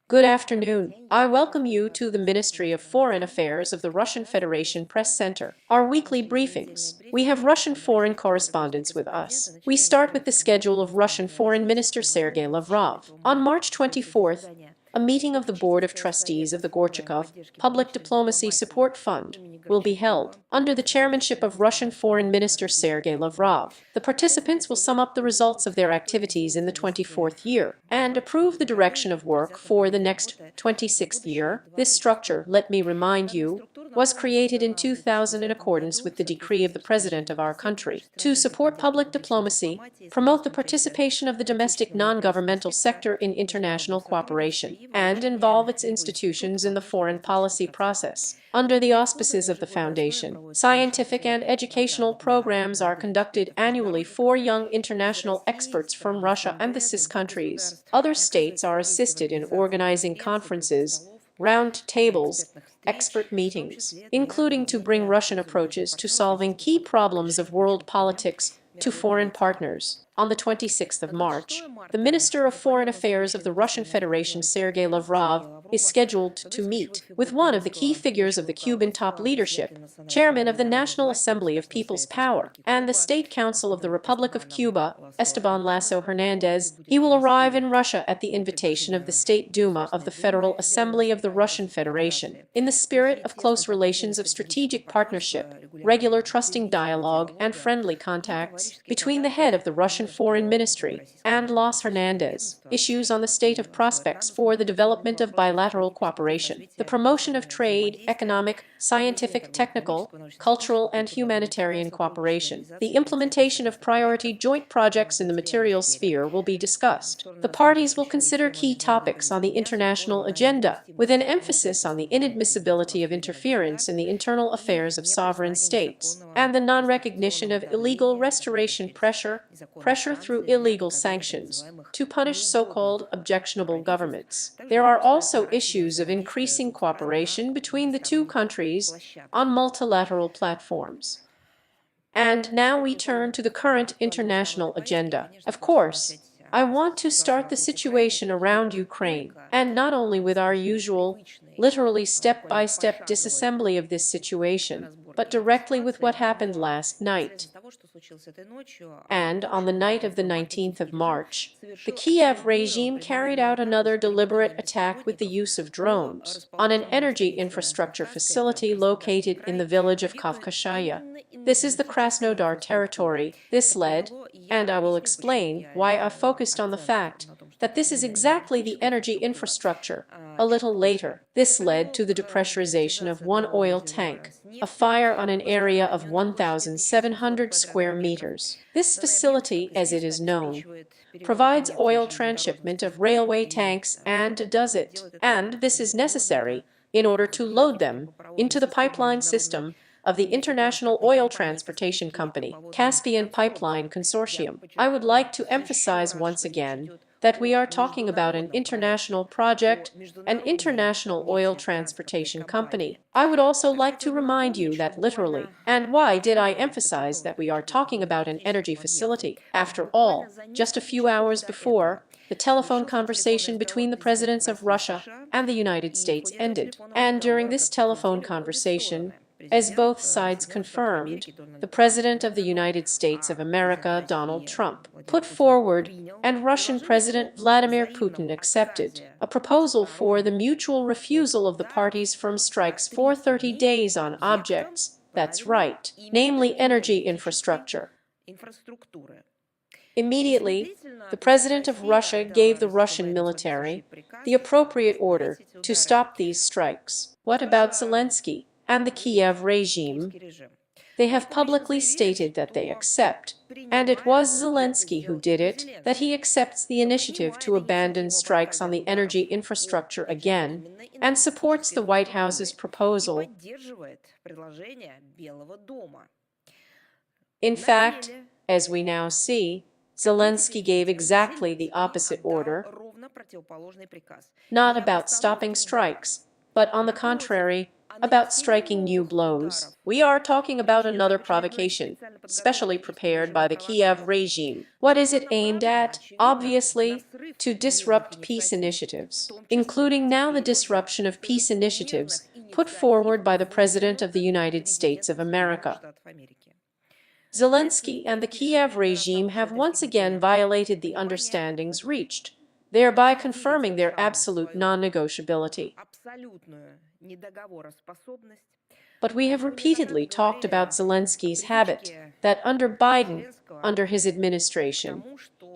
Good afternoon. I welcome you to the Ministry of Foreign Affairs of the Russian Federation Press Center, our weekly briefings. We have Russian foreign correspondents with us. We start with the schedule of Russian Foreign Minister Sergei Lavrov. On March 24th, a meeting of the Board of Trustees of the Gorchakov Public Diplomacy Support Fund will be held under the chairmanship of Russian Foreign Minister Sergei Lavrov. The participants will sum up the results of their activities in the 24th year and approve the direction of work for the next 26th year. This structure, let me remind you, was created in 2000 in accordance with the decree of the President of our country to support public diplomacy, promote the participation of the domestic non-governmental sector in international cooperation, and involve its institutions in the foreign policy process. Under the auspices of the Foundation, scientific and educational programs are conducted annually for young international experts from Russia and the CIS countries. Other states are assisted in organizing conferences, round tables, expert meetings, including to bring Russian approaches to solving key problems of world politics to foreign partners. On the 26th of March, the Minister of Foreign Affairs of the Russian Federation, Sergei Lavrov, is scheduled to meet with one of the key figures of the Cuban top leadership, Chairman of the National Assembly of People's Power, and the State Council of the Republic of Cuba, Esteban Lasso Hernandez. He will arrive in Russia at the invitation of the State Duma of the Federal Assembly of the Russian Federation, in the spirit of close relations of strategic partnership, regular trusting dialogue, and friendly contacts between the head of the Russian Foreign Ministry and Los Hernandez. Issues on the state of prospects for the development of bilateral cooperation, the promotion of trade, economic, scientific, technical, cultural, and humanitarian cooperation, the implementation of priority joint projects in the material sphere will be discussed. The parties will consider key topics on the international agenda, with an emphasis on the inadmissibility of interference in the internal affairs of sovereign states, and the non-recognition of illegal restoration pressure through illegal sanctions, to punish so-called objectionable governments. There are also issues of increasing cooperation between the two countries on multilateral platforms. And now we turn to the current international agenda. Of course, I want to start the situation around Ukraine, and not only with our usual, literally step-by-step disassembly of this situation, but directly with what happened last night. And on the night of the 19th of March, the Kiev regime carried out another deliberate attack with the use of drones on an energy infrastructure facility located in the village of Kavkashaya. This is the Krasnodar territory. This led, and I will explain why I focused on the fact that this is exactly the energy infrastructure. A little later, this led to the depressurization of one oil tank, a fire on an area of 1,700 square meters. This facility, as it is known, provides oil transshipment of railway tanks and does it, and this is necessary in order to load them into the pipeline system of the International Oil Transportation Company, Caspian Pipeline Consortium. I would like to emphasize once again that we are talking about an international project, an international oil transportation company. I would also like to remind you that literally, and why did I emphasize that we are talking about an energy facility? After all, just a few hours before, the telephone conversation between the presidents of Russia and the United States ended. And during this telephone conversation, as both sides confirmed, the President of the United States of America, Donald Trump, put forward, and Russian President Vladimir Putin accepted, a proposal for the mutual refusal of the parties from strikes for 30 days on objects, that's right, namely energy infrastructure. Immediately, the President of Russia gave the Russian military the appropriate order to stop these strikes. What about Zelensky and the Kiev regime? They have publicly stated that they accept, and it was Zelensky who did it, that he accepts the initiative to abandon strikes on the energy infrastructure again, and supports the White House's proposal. In fact, as we now see, Zelensky gave exactly the opposite order, not about stopping strikes, but on the contrary, about striking new blows. We are talking about another provocation, specially prepared by the Kiev regime. What is it aimed at? Obviously, to disrupt peace initiatives, including now the disruption of peace initiatives put forward by the President of the United States of America. Zelensky and the Kiev regime have once again violated the understandings reached, thereby confirming their absolute non-negotiability. But we have repeatedly talked about Zelensky's habit that under Biden, under his administration,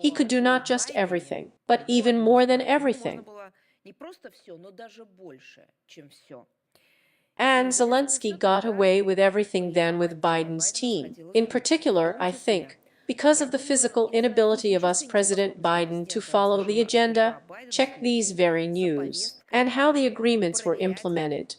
he could do not just everything, but even more than everything. And Zelensky got away with everything then with Biden's team. In particular, I think, because of the physical inability of us President Biden to follow the agenda, check these very news, and how the agreements were implemented.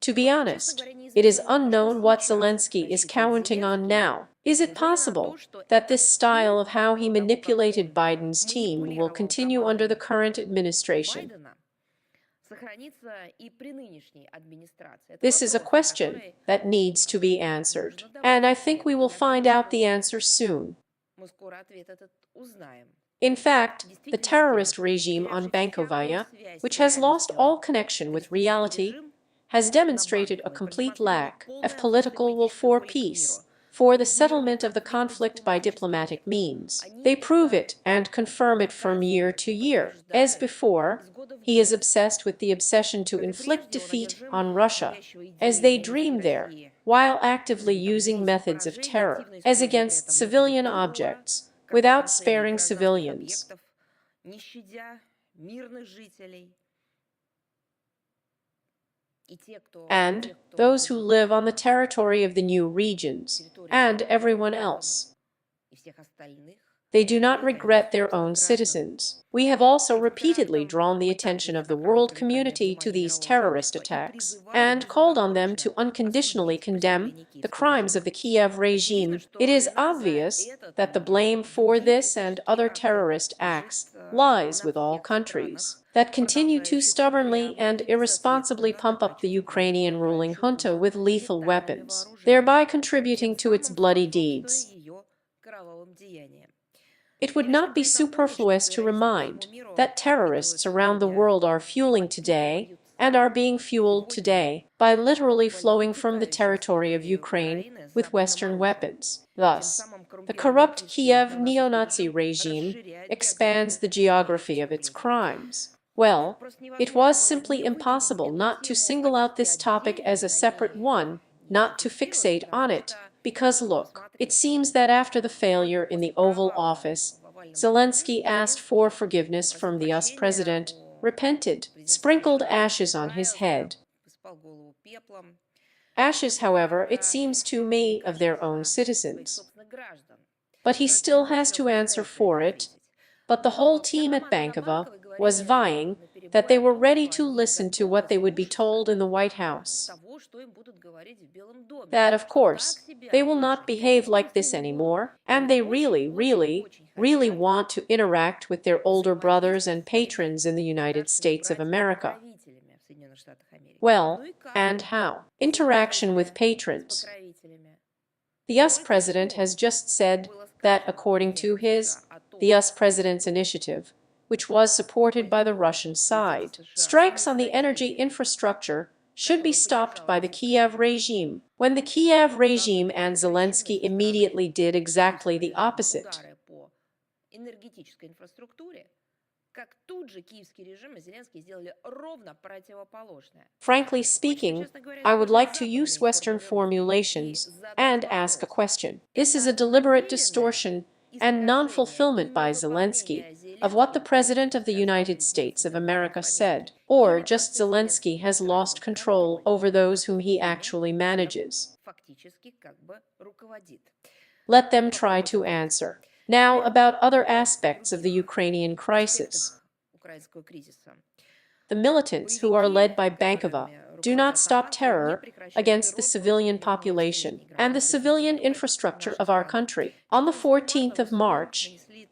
To be honest, it is unknown what Zelensky is counting on now. Is it possible that this style of how he manipulated Biden's team will continue under the current administration? This is a question that needs to be answered, and I think we will find out the answer soon. In fact, the terrorist regime on Bankovaya, which has lost all connection with reality, has demonstrated a complete lack of political will for peace, for the settlement of the conflict by diplomatic means. They prove it and confirm it from year to year. As before, he is obsessed with the obsession to inflict defeat on Russia, as they dream there, while actively using methods of terror, as against civilian objects, without sparing civilians. And those who live on the territory of the new regions, and everyone else. They do not regret their own citizens. We have also repeatedly drawn the attention of the world community to these terrorist attacks, and called on them to unconditionally condemn the crimes of the Kiev regime. It is obvious that the blame for this and other terrorist acts lies with all countries that continue to stubbornly and irresponsibly pump up the Ukrainian ruling junta with lethal weapons, thereby contributing to its bloody deeds. It would not be superfluous to remind that terrorists around the world are fueling today and are being fueled today by literally flowing from the territory of Ukraine with Western weapons. Thus, the corrupt Kiev neo-Nazi regime expands the geography of its crimes. Well, it was simply impossible not to single out this topic as a separate one, not to fixate on it. Because look, it seems that after the failure in the Oval Office, Zelensky asked for forgiveness from the US president, repented, sprinkled ashes on his head. Ashes, however, it seems to me, of their own citizens. But he still has to answer for it. But the whole team at Bankova was vying that they were ready to listen to what they would be told in the White House. That, of course, they will not behave like this anymore, and they really want to interact with their older brothers and patrons in the United States of America. Well, and how? Interaction with patrons. The US president has just said that, according to the US president's initiative, which was supported by the Russian side, strikes on the energy infrastructure should be stopped by the Kiev regime, when the Kiev regime and Zelensky immediately did exactly the opposite. Frankly speaking, I would like to use Western formulations and ask a question. This is a deliberate distortion and non-fulfillment by Zelensky of what the President of the United States of America said, or just Zelensky has lost control over those whom he actually manages. Let them try to answer. Now about other aspects of the Ukrainian crisis. The militants who are led by Bankova do not stop terror against the civilian population and the civilian infrastructure of our country. On the 14th of March,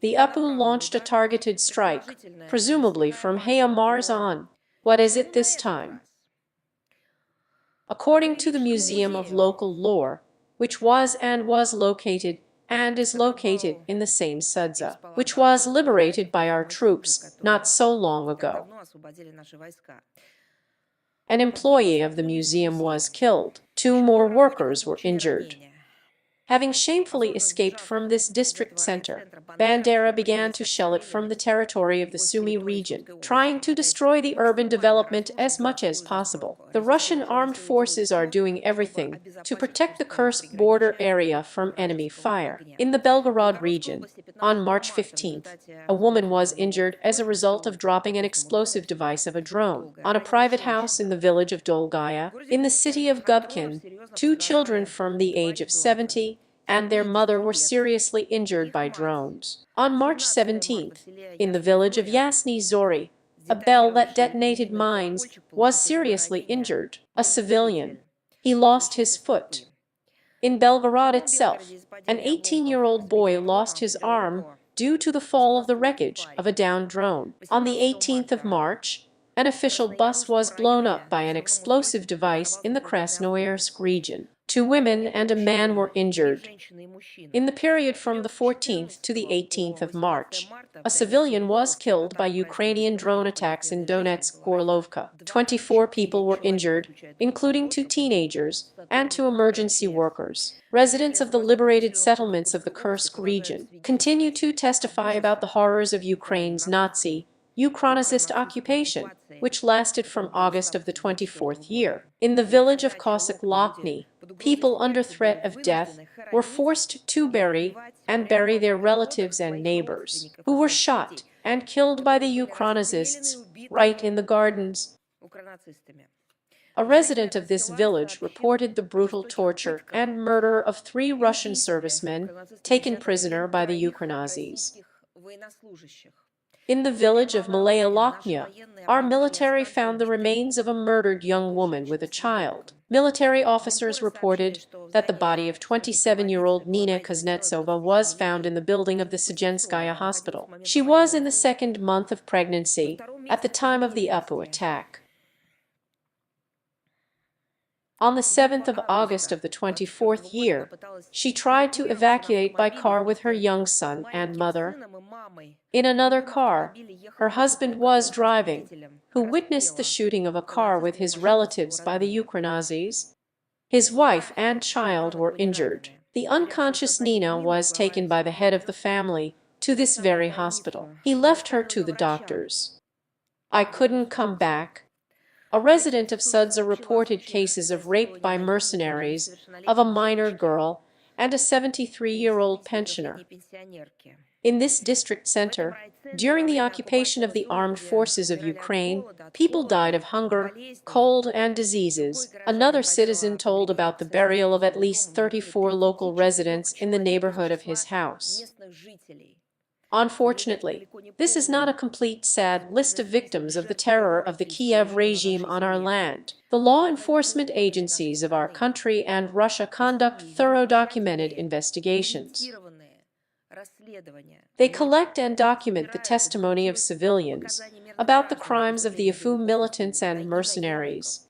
the UPU launched a targeted strike, presumably from Merz on. What is it this time? According to the Museum of Local Lore, which was located and is located in the same Sudza, which was liberated by our troops not so long ago. An employee of the museum was killed. 2 more workers were injured. Having shamefully escaped from this district center, Bandera began to shell it from the territory of the Sumy region, trying to destroy the urban development as much as possible. The Russian armed forces are doing everything to protect the Kursk border area from enemy fire. In the Belgorod region, on March 15th, a woman was injured as a result of dropping an explosive device of a drone on a private house in the village of Dolgaya. In the city of Gubkin, 2 children from the age of 70 and their mother were seriously injured by drones. On March 17th, in the village of Yasny Zori, a bell that detonated mines was seriously injured, a civilian. He lost his foot. In Belgorod itself, an 18-year-old boy lost his arm due to the fall of the wreckage of a downed drone. On the 18th of March, an official bus was blown up by an explosive device in the Krasnoyarsk region. 2 women and a man were injured. In the period from the 14th to the 18th of March, a civilian was killed by Ukrainian drone attacks in Donetsk-Gorlovka. 24 people were injured, including 2 teenagers and 2 emergency workers. Residents of the liberated settlements of the Kursk region continue to testify about the horrors of Ukraine's Nazi Ukrainist occupation, which lasted from August of the 24th year. In the village of Cossack Lochny, people under threat of death were forced to bury their relatives and neighbors, who were shot and killed by the Ukrainists right in the gardens. A resident of this village reported the brutal torture and murder of 3 Russian servicemen taken prisoner by the Ukranazis. In the village of Malaya Lochnya, our military found the remains of a murdered young woman with a child. Military officers reported that the body of 27-year-old Nina Kuznetsova was found in the building of the Sigenskaya hospital. She was in the 2nd month of pregnancy at the time of the UPU attack. On the 7th of August of the 24th year, she tried to evacuate by car with her young son and mother. In another car, her husband was driving, who witnessed the shooting of a car with his relatives by the Ukranazis. His wife and child were injured. The unconscious Nina was taken by the head of the family to this very hospital. He left her to the doctors. "I couldn't come back." A resident of Sudza reported cases of rape by mercenaries of a minor girl and a 73-year-old pensioner. In this district center, during the occupation of the armed forces of Ukraine, people died of hunger, cold, and diseases. Another citizen told about the burial of at least 34 local residents in the neighborhood of his house. Unfortunately, this is not a complete sad list of victims of the terror of the Kiev regime on our land. The law enforcement agencies of our country and Russia conduct thorough documented investigations. They collect and document the testimony of civilians about the crimes of the UFU militants and mercenaries.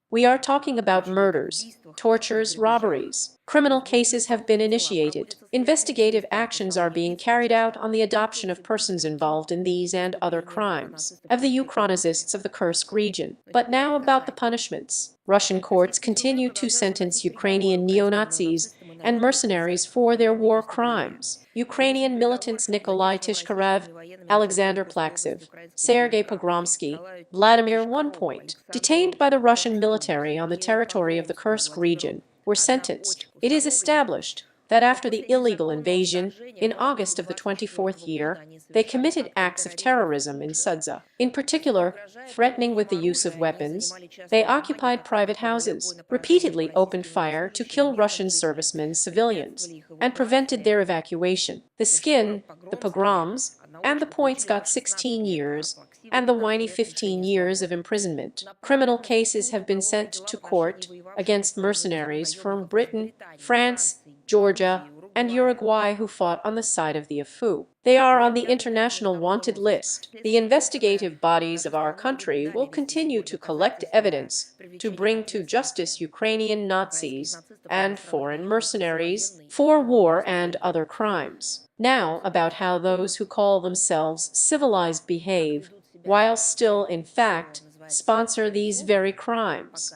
We are talking about murders, tortures, robberies. Criminal cases have been initiated. Investigative actions are being carried out on the adoption of persons involved in these and other crimes of the Ukrainists of the Kursk region. But now about the punishments. Russian courts continue to sentence Ukrainian neo-Nazis and mercenaries for their war crimes. Ukrainian militants Nikolai Tishkarev, Alexander Plaksev, Sergei Pogromsky, Vladimir 1 Point, detained by the Russian military on the territory of the Kursk region, were sentenced. It is established that after the illegal invasion in August of the 24th year, they committed acts of terrorism in Sudza. In particular, threatening with the use of weapons, they occupied private houses, repeatedly opened fire to kill Russian servicemen, civilians, and prevented their evacuation. The Skin, the pogroms, and the Points got 16 years, and the whiny 15 years of imprisonment. Criminal cases have been sent to court against mercenaries from Britain, France, Georgia, and Uruguay who fought on the side of the AFU. They are on the international wanted list. The investigative bodies of our country will continue to collect evidence to bring to justice Ukrainian Nazis and foreign mercenaries for war and other crimes. Now about how those who call themselves civilized behave, while still, in fact, sponsor these very crimes.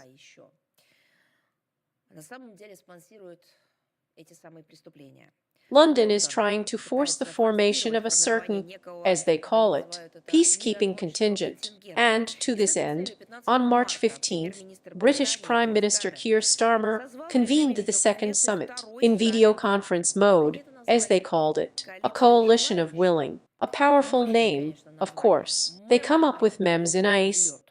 London is trying to force the formation of a certain, as they call it, peacekeeping contingent, and to this end, on March 15th, British Prime Minister Keir Starmer convened the second summit, in video conference mode, as they called it, a coalition of willing, a powerful name, of course. They come up with MEMS in ICE.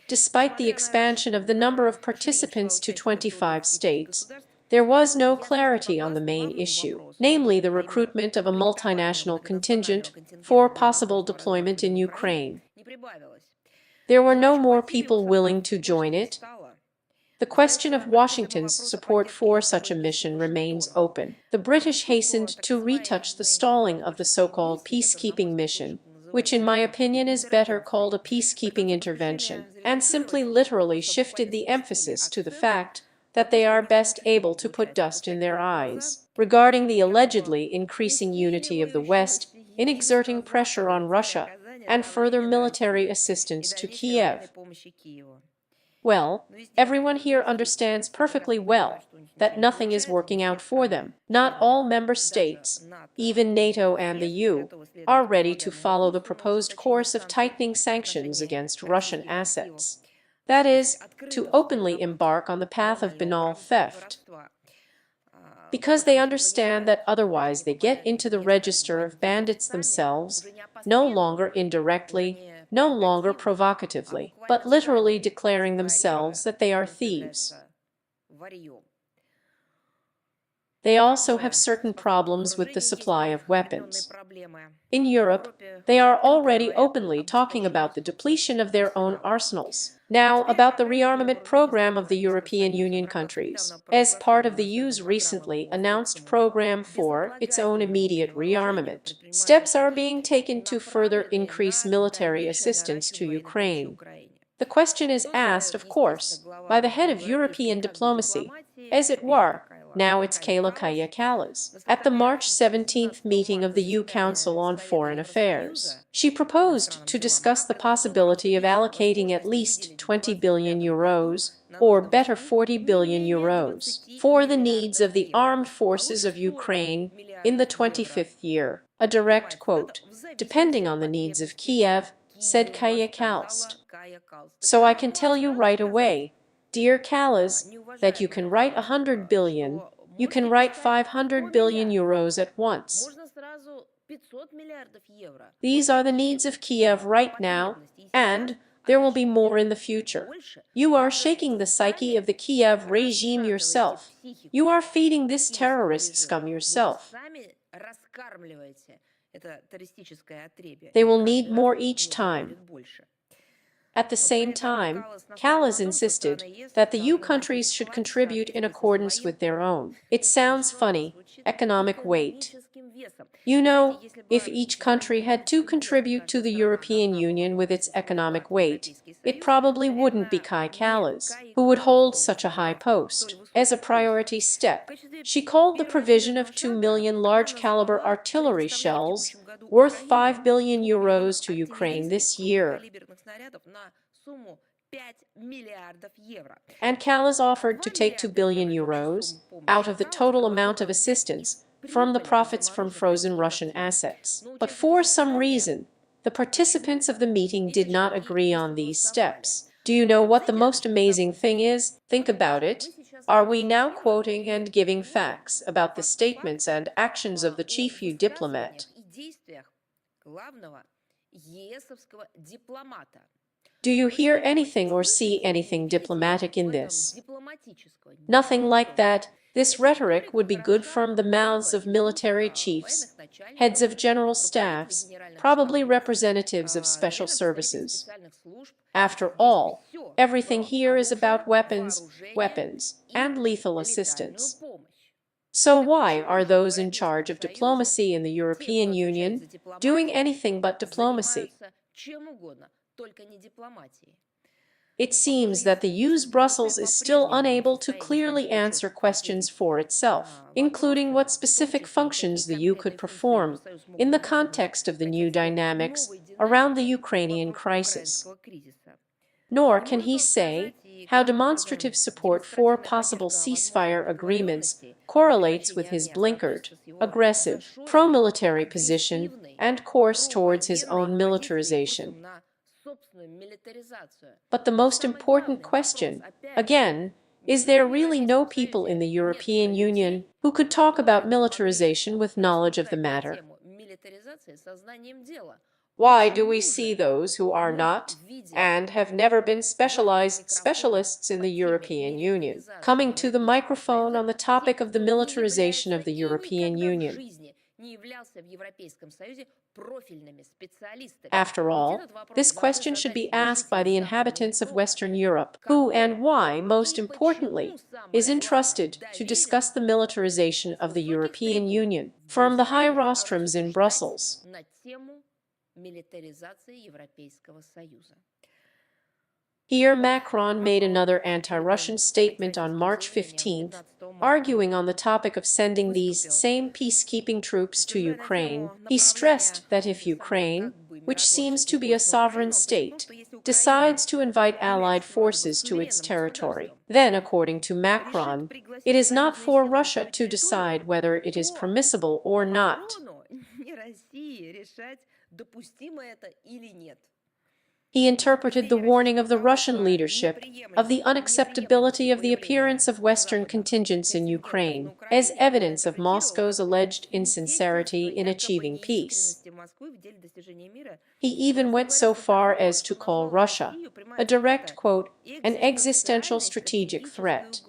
Despite the expansion of the number of participants to 25 states, there was no clarity on the main issue, namely the recruitment of a multinational contingent for possible deployment in Ukraine. There were no more people willing to join it. The question of Washington's support for such a mission remains open. The British hastened to retouch the stalling of the so-called peacekeeping mission, which in my opinion is better called a peacekeeping intervention, and simply literally shifted the emphasis to the fact that they are best able to put dust in their eyes regarding the allegedly increasing unity of the West in exerting pressure on Russia and further military assistance to Kiev. Well, everyone here understands perfectly well that nothing is working out for them. Not all member states, even NATO and the EU, are ready to follow the proposed course of tightening sanctions against Russian assets. That is, to openly embark on the path of banal theft, because they understand that otherwise they get into the register of bandits themselves, no longer indirectly, no longer provocatively, but literally declaring themselves that they are thieves. They also have certain problems with the supply of weapons. In Europe, they are already openly talking about the depletion of their own arsenals. Now, about the rearmament program of the European Union countries. As part of the EU's recently announced program for its own immediate rearmament, steps are being taken to further increase military assistance to Ukraine. The question is asked, of course, by the head of European diplomacy, as it were. Now it's Kaja Kallas, at the March 17th meeting of the EU Council on Foreign Affairs. She proposed to discuss the possibility of allocating at least 20 billion euros, or better 40 billion euros, for the needs of the armed forces of Ukraine in the 25th year. A direct quote, "Depending on the needs of Kiev," said Kaja Kallas. So I can tell you right away, dear Kallas, that you can write 100 billion, you can write 500 billion euros at once. These are the needs of Kiev right now, and there will be more in the future. You are shaking the psyche of the Kiev regime yourself. You are feeding this terrorist scum yourself. They will need more each time. At the same time, Kallas insisted that the EU countries should contribute in accordance with their own, it sounds funny, economic weight. You know, if each country had to contribute to the European Union with its economic weight, it probably wouldn't be Kaja Kallas who would hold such a high post. As a priority step, she called the provision of 2 million large-caliber artillery shells worth 5 billion euros to Ukraine this year. And Kallas offered to take 2 billion euros out of the total amount of assistance from the profits from frozen Russian assets. But for some reason, the participants of the meeting did not agree on these steps. Do you know what the most amazing thing is? Think about it. Are we now quoting and giving facts about the statements and actions of the chief EU diplomat? Do you hear anything or see anything diplomatic in this? Nothing like that. This rhetoric would be good from the mouths of military chiefs, heads of general staffs, probably representatives of special services. After all, everything here is about weapons, weapons, and lethal assistance. So why are those in charge of diplomacy in the European Union doing anything but diplomacy? It seems that the US Brussels is still unable to clearly answer questions for itself, including what specific functions the EU could perform in the context of the new dynamics around the Ukrainian crisis. Nor can he say how demonstrative support for possible ceasefire agreements correlates with his blinkered, aggressive, pro-military position and course towards his own militarization. But the most important question, again, is there really no people in the European Union who could talk about militarization with knowledge of the matter? Why do we see those who are not and have never been specialized specialists in the European Union coming to the microphone on the topic of the militarization of the European Union? After all, this question should be asked by the inhabitants of Western Europe, who and why, most importantly, is entrusted to discuss the militarization of the European Union from the high rostrums in Brussels. Here Macron made another anti-Russian statement on March 15th, arguing on the topic of sending these same peacekeeping troops to Ukraine. He stressed that if Ukraine, which seems to be a sovereign state, decides to invite allied forces to its territory, then, according to Macron, it is not for Russia to decide whether it is permissible or not. He interpreted the warning of the Russian leadership of the unacceptability of the appearance of Western contingents in Ukraine as evidence of Moscow's alleged insincerity in achieving peace. He even went so far as to call Russia a direct, quote, an existential strategic threat.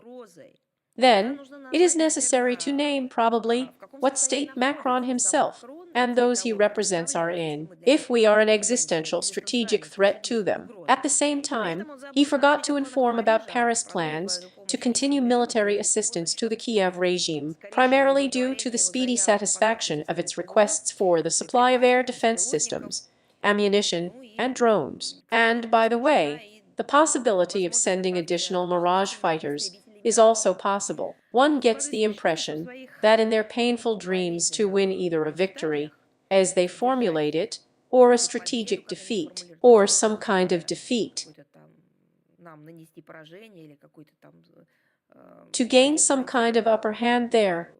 Then, it is necessary to name, probably, what state Macron himself and those he represents are in, if we are an existential strategic threat to them. At the same time, he forgot to inform about Paris' plans to continue military assistance to the Kiev regime, primarily due to the speedy satisfaction of its requests for the supply of air defense systems, ammunition, and drones. And, by the way, the possibility of sending additional Mirage fighters is also possible. One gets the impression that in their painful dreams to win either a victory, as they formulate it, or a strategic defeat, or some kind of defeat, to gain some kind of upper hand there.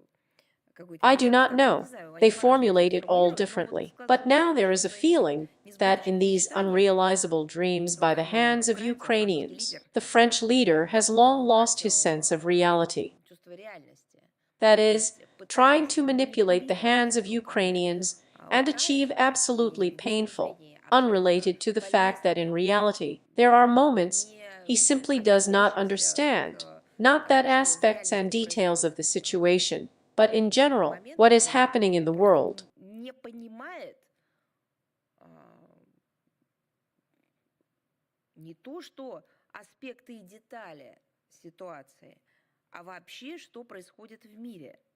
I do not know. They formulate it all differently. But now there is a feeling that in these unrealizable dreams by the hands of Ukrainians, the French leader has long lost his sense of reality. That is, trying to manipulate the hands of Ukrainians and achieve absolutely painful, unrelated to the fact that in reality there are moments he simply does not understand, not that aspects and details of the situation, but in general, what is happening in the world.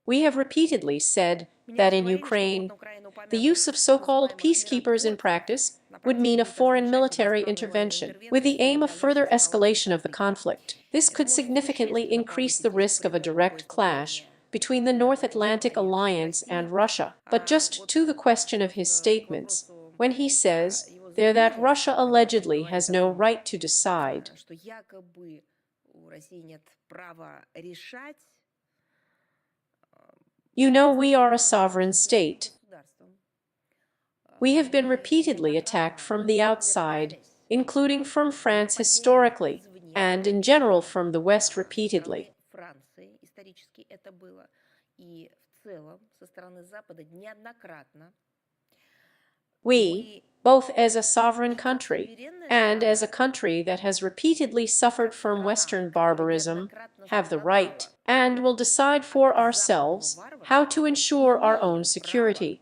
We have repeatedly said that in Ukraine, the use of so-called peacekeepers in practice would mean a foreign military intervention with the aim of further escalation of the conflict. This could significantly increase the risk of a direct clash between the North Atlantic Alliance and Russia. But just to the question of his statements, when he says there that Russia allegedly has no right to decide, you know, we are a sovereign state. We have been repeatedly attacked from the outside, including from France historically, and in general from the West repeatedly. We, both as a sovereign country and as a country that has repeatedly suffered from Western barbarism, have the right and will decide for ourselves how to ensure our own security.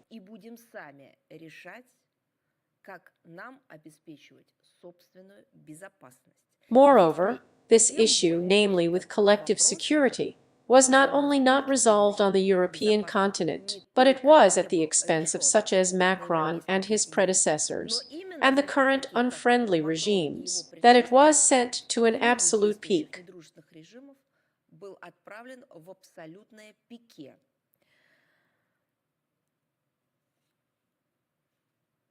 Moreover, this issue, namely with collective security, was not only not resolved on the European continent, but it was at the expense of such as Macron and his predecessors, and the current unfriendly regimes, that it was sent to an absolute peak.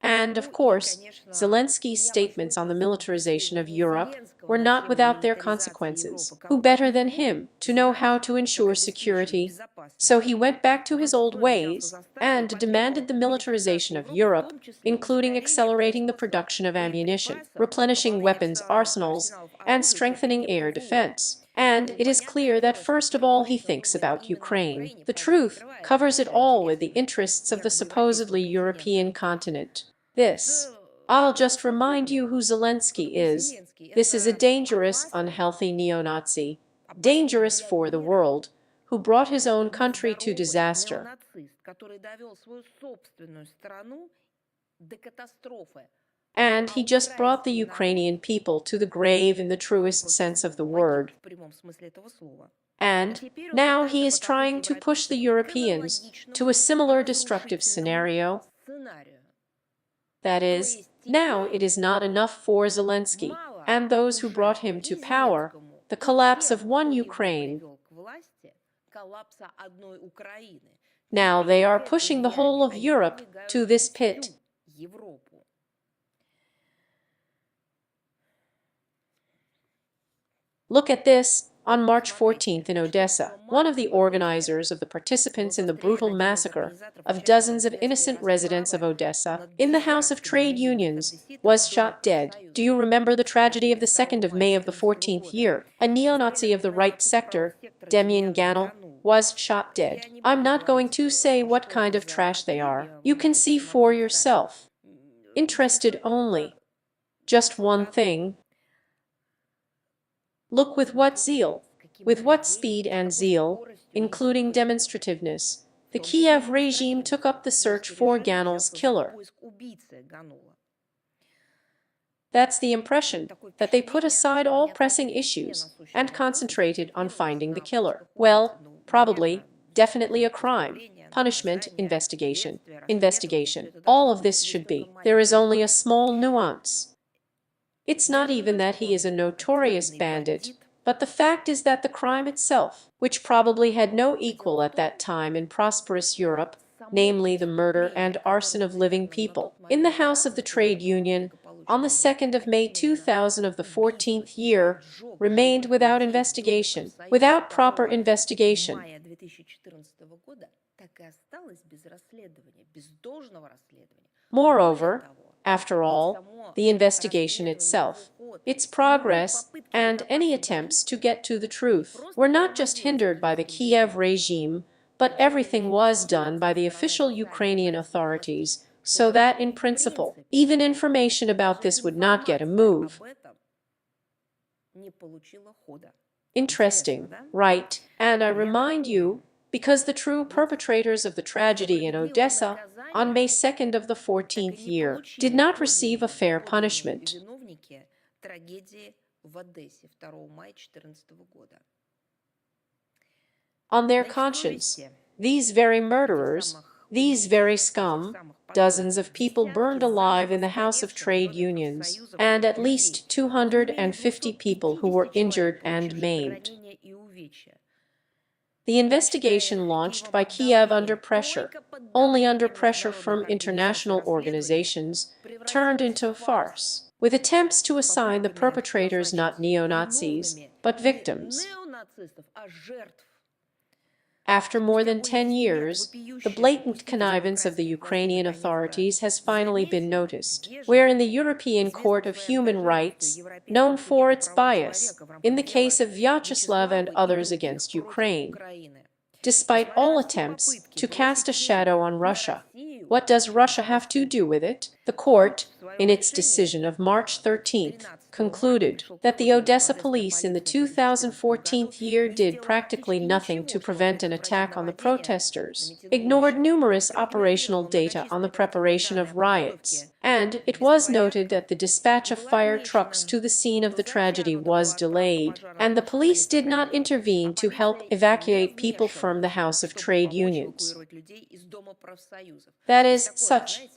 And, of course, Zelensky's statements on the militarization of Europe were not without their consequences. Who better than him to know how to ensure security? So he went back to his old ways and demanded the militarization of Europe, including accelerating the production of ammunition, replenishing weapons arsenals, and strengthening air defense. And it is clear that first of all he thinks about Ukraine. The truth covers it all with the interests of the supposedly European continent. I'll just remind you who Zelensky is. This is a dangerous, unhealthy neo-Nazi, dangerous for the world, who brought his own country to disaster. And he just brought the Ukrainian people to the grave in the truest sense of the word. And now he is trying to push the Europeans to a similar destructive scenario. That is, now it is not enough for Zelensky and those who brought him to power, the collapse of one Ukraine. Now they are pushing the whole of Europe to this pit. Look at this. On March 14th in Odessa, one of the organizers of the participants in the brutal massacre of dozens of innocent residents of Odessa in the House of Trade Unions was shot dead. Do you remember the tragedy of the 2nd of May of the 14th year? A neo-Nazi of the right sector, Demilitarization, was shot dead. I'm not going to say what kind of trash they are. You can see for yourself. Interested only. Just one thing. Look with what zeal, with what speed and zeal, including demonstrativeness, the Kiev regime took up the search for Ganel's killer. That's the impression, that they put aside all pressing issues and concentrated on finding the killer. Well, probably, definitely a crime. Punishment, investigation, all of this should be. There is only a small nuance. It's not even that he is a notorious bandit, but the fact is that the crime itself, which probably had no equal at that time in prosperous Europe, namely the murder and arson of living people, in the House of the Trade Union, on the 2nd of May 2000 of the 14th year, remained without investigation, without proper investigation. Moreover, after all, the investigation itself, its progress, and any attempts to get to the truth were not just hindered by the Kiev regime, but everything was done by the official Ukrainian authorities, so that, in principle, even information about this would not get a move. Interesting, right? And I remind you, because the true perpetrators of the tragedy in Odessa on May 2nd of the 14th year did not receive a fair punishment. On their conscience, these very murderers, these very scum, dozens of people burned alive in the House of Trade Unions, and at least 250 people who were injured and maimed. The investigation launched by Kiev under pressure, only under pressure from international organizations, turned into a farce, with attempts to assign the perpetrators not neo-Nazis, but victims. After more than 10 years, the blatant connivance of the Ukrainian authorities has finally been noticed, where in the European Court of Human Rights, known for its bias, in the case of Vyacheslav and others against Ukraine, despite all attempts to cast a shadow on Russia, What does Russia have to do with it? The court, in its decision of March 13th, concluded that the Odessa police in the 2014 year did practically nothing to prevent an attack on the protesters, ignored numerous operational data on the preparation of riots, and it was noted that the dispatch of fire trucks to the scene of the tragedy was delayed, and the police did not intervene to help evacuate people from the House of Trade Unions. That is such,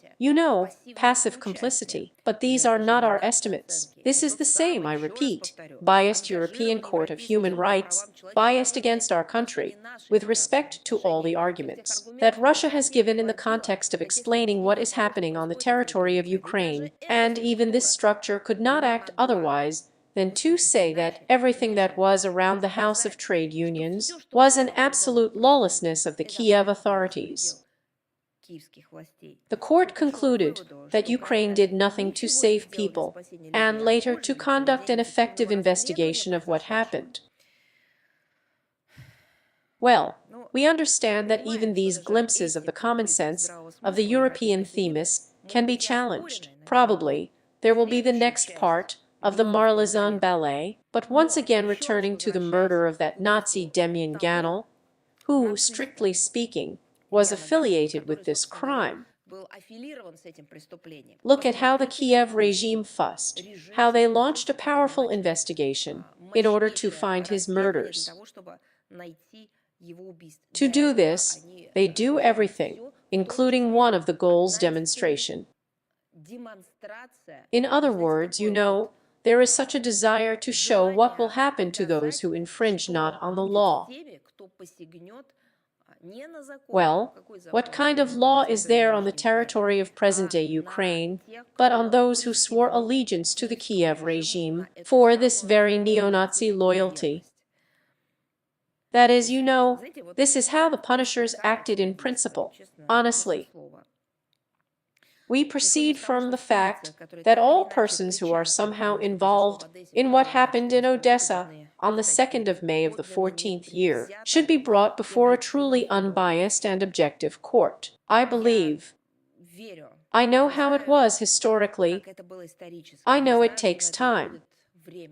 passive complicity. But these are not our estimates. This is the same, I repeat, biased European Court of Human Rights, biased against our country, with respect to all the arguments that Russia has given in the context of explaining what is happening on the territory of Ukraine, and even this structure could not act otherwise than to say that everything that was around the House of Trade Unions was an absolute lawlessness of the Kiev authorities. The court concluded that Ukraine did nothing to save people, and later to conduct an effective investigation of what happened. Well, we understand that even these glimpses of the common sense of the European themis can be challenged. Probably, there will be the next part of the Marlezon ballet, but once again returning to the murder of that Nazi Demian Ganel, who, strictly speaking, was affiliated with this crime. Look at how the Kiev regime fussed, how they launched a powerful investigation in order to find his murders. To do this, they do everything, including one of the goals demonstration. In other words, there is such a desire to show what will happen to those who infringe not on the law. Well, what kind of law is there on the territory of present-day Ukraine, but on those who swore allegiance to the Kiev regime for this very neo-Nazi loyalty? That is, this is how the punishers acted in principle, honestly. We proceed from the fact that all persons who are somehow involved in what happened in Odessa on the 2nd of May of the 14th year should be brought before a truly unbiased and objective court. I believe. I know how it was historically. I know it takes time.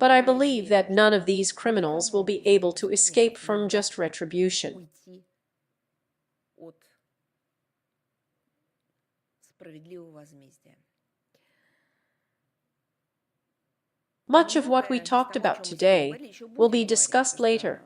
But I believe that none of these criminals will be able to escape from just retribution. Much of what we talked about today will be discussed later,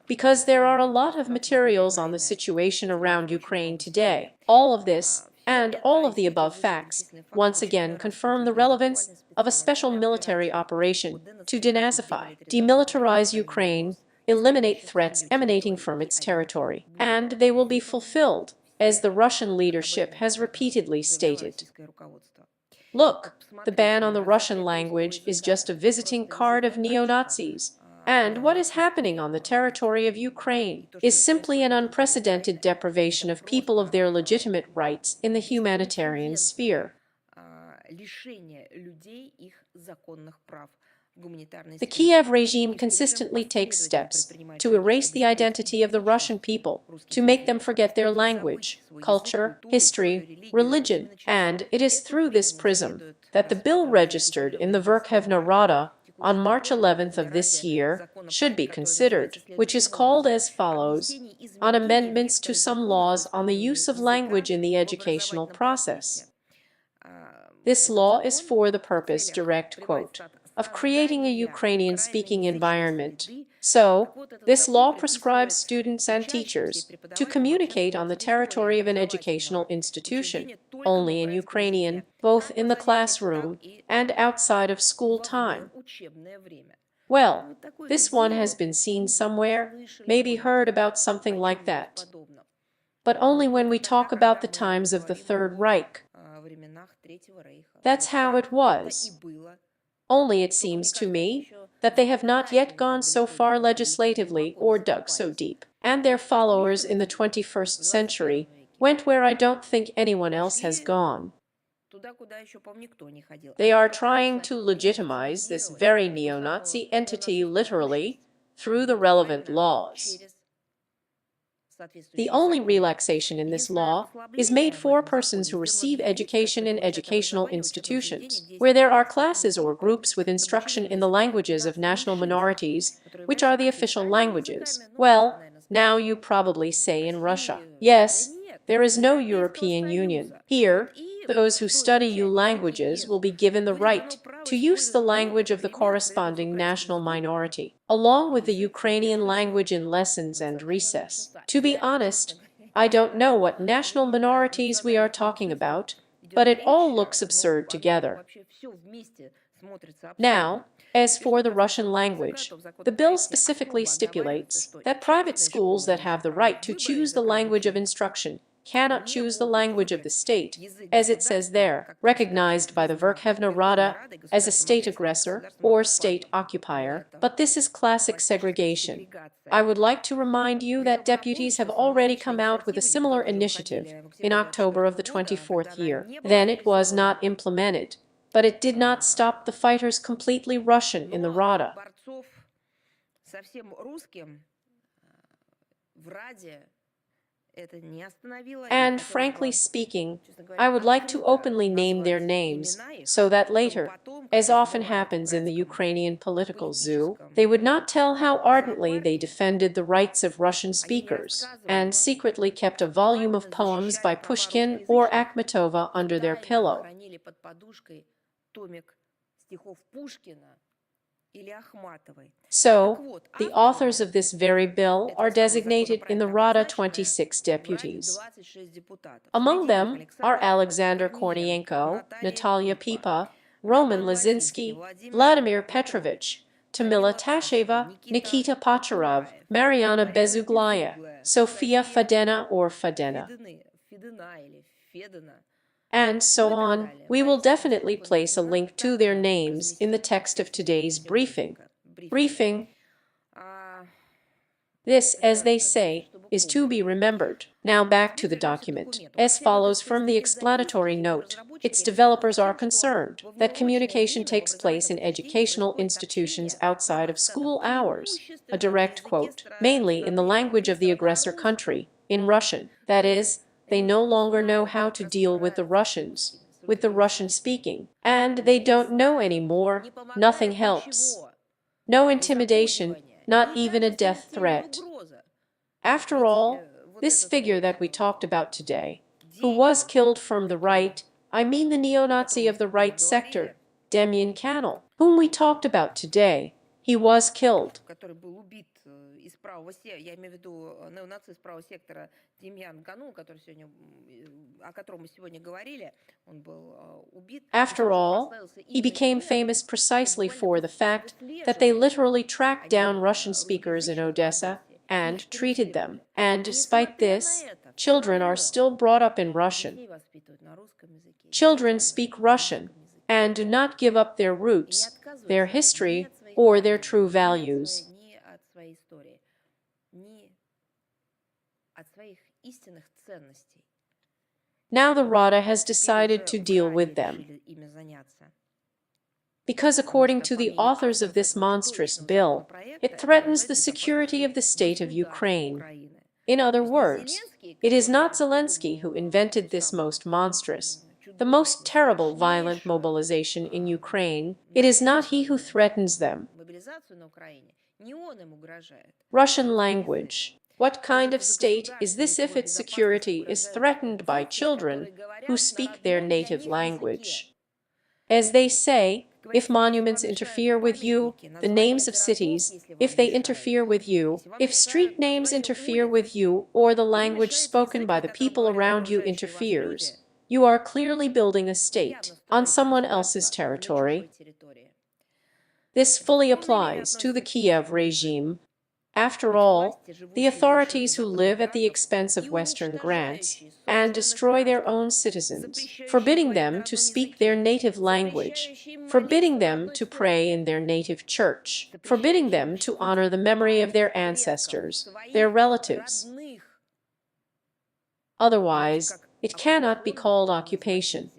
because there are a lot of materials on the situation around Ukraine today. All of this, and all of the above facts, once again confirm the relevance of a special military operation to denazify, demilitarize Ukraine, eliminate threats emanating from its territory, and they will be fulfilled, as the Russian leadership has repeatedly stated. Look, the ban on the Russian language is just a visiting card of neo-Nazis, and what is happening on the territory of Ukraine is simply an unprecedented deprivation of people of their legitimate rights in the humanitarian sphere. The Kiev regime consistently takes steps to erase the identity of the Russian people, to make them forget their language, culture, history, religion, and it is through this prism that the bill registered in the Verkhovna Rada on March 11th of this year should be considered, which is called as follows: on amendments to some laws on the use of language in the educational process. This law is for the purpose, direct quote, of creating a Ukrainian-speaking environment. So, this law prescribes students and teachers to communicate on the territory of an educational institution only in Ukrainian, both in the classroom and outside of school time. Well, this one has been seen somewhere, maybe heard about something like that. But only when we talk about the times of the Third Reich. That's how it was. Only it seems to me that they have not yet gone so far legislatively or dug so deep, and their followers in the 21st century went where I don't think anyone else has gone. They are trying to legitimize this very neo-Nazi entity literally through the relevant laws. The only relaxation in this law is made for persons who receive education in educational institutions, where there are classes or groups with instruction in the languages of national minorities, which are the official languages. Well, now you probably say in Russia, yes, there is no European Union. Here, those who study EU languages will be given the right to use the language of the corresponding national minority, along with the Ukrainian language in lessons and recess. To be honest, I don't know what national minorities we are talking about, but it all looks absurd together. Now, as for the Russian language, the bill specifically stipulates that private schools that have the right to choose the language of instruction cannot choose the language of the state, as it says there, recognized by the Verkhovna Rada as a state aggressor or state occupier, but this is classic segregation. I would like to remind you that deputies have already come out with a similar initiative in October of the 24th year. Then it was not implemented, but it did not stop the fighters completely Russian in the Rada. And frankly speaking, I would like to openly name their names, so that later, as often happens in the Ukrainian political zoo, they would not tell how ardently they defended the rights of Russian speakers, and secretly kept a volume of poems by Pushkin or Akhmetova under their pillow. So, the authors of this very bill are designated in the Rada 26 deputies. Among them are Alexander Kornienko, Natalia Pipa, Roman Lazinsky, Vladimir Petrovich, Tamila Tasheva, Nikita Pacharov, Mariana Bezuglaya, Sofia Fadena or Fadena, and so on. We will definitely place a link to their names in the text of today's briefing. This, as they say, is to be remembered. Now back to the document. As follows from the explanatory note, its developers are concerned that communication takes place in educational institutions outside of school hours, a direct quote, mainly in the language of the aggressor country, in Russian. That is, they no longer know how to deal with the Russians, with the Russian speaking, and they don't know anymore. Nothing helps. No intimidation, not even a death threat. After all, this figure that we talked about today, who was killed from the right, I mean the neo-Nazi of the right sector, Demyan Canal, whom we talked about today, he was killed. After all, he became famous precisely for the fact that they literally tracked down Russian speakers in Odessa and treated them. And despite this, children are still brought up in Russian. Children speak Russian and do not give up their roots, their history, or their true values. Now the Rada has decided to deal with them, because according to the authors of this monstrous bill, it threatens the security of the state of Ukraine. In other words, it is not Zelensky who invented this most monstrous, the most terrible violent mobilization in Ukraine. It is not he who threatens them. Russian language. What kind of state is this if its security is threatened by children who speak their native language? As they say, if monuments interfere with you, the names of cities, if they interfere with you, if street names interfere with you, or the language spoken by the people around you interferes, you are clearly building a state on someone else's territory. This fully applies to the Kiev regime. After all, the authorities who live at the expense of Western grants and destroy their own citizens, forbidding them to speak their native language, forbidding them to pray in their native church, forbidding them to honor the memory of their ancestors, their relatives. Otherwise, it cannot be called occupation.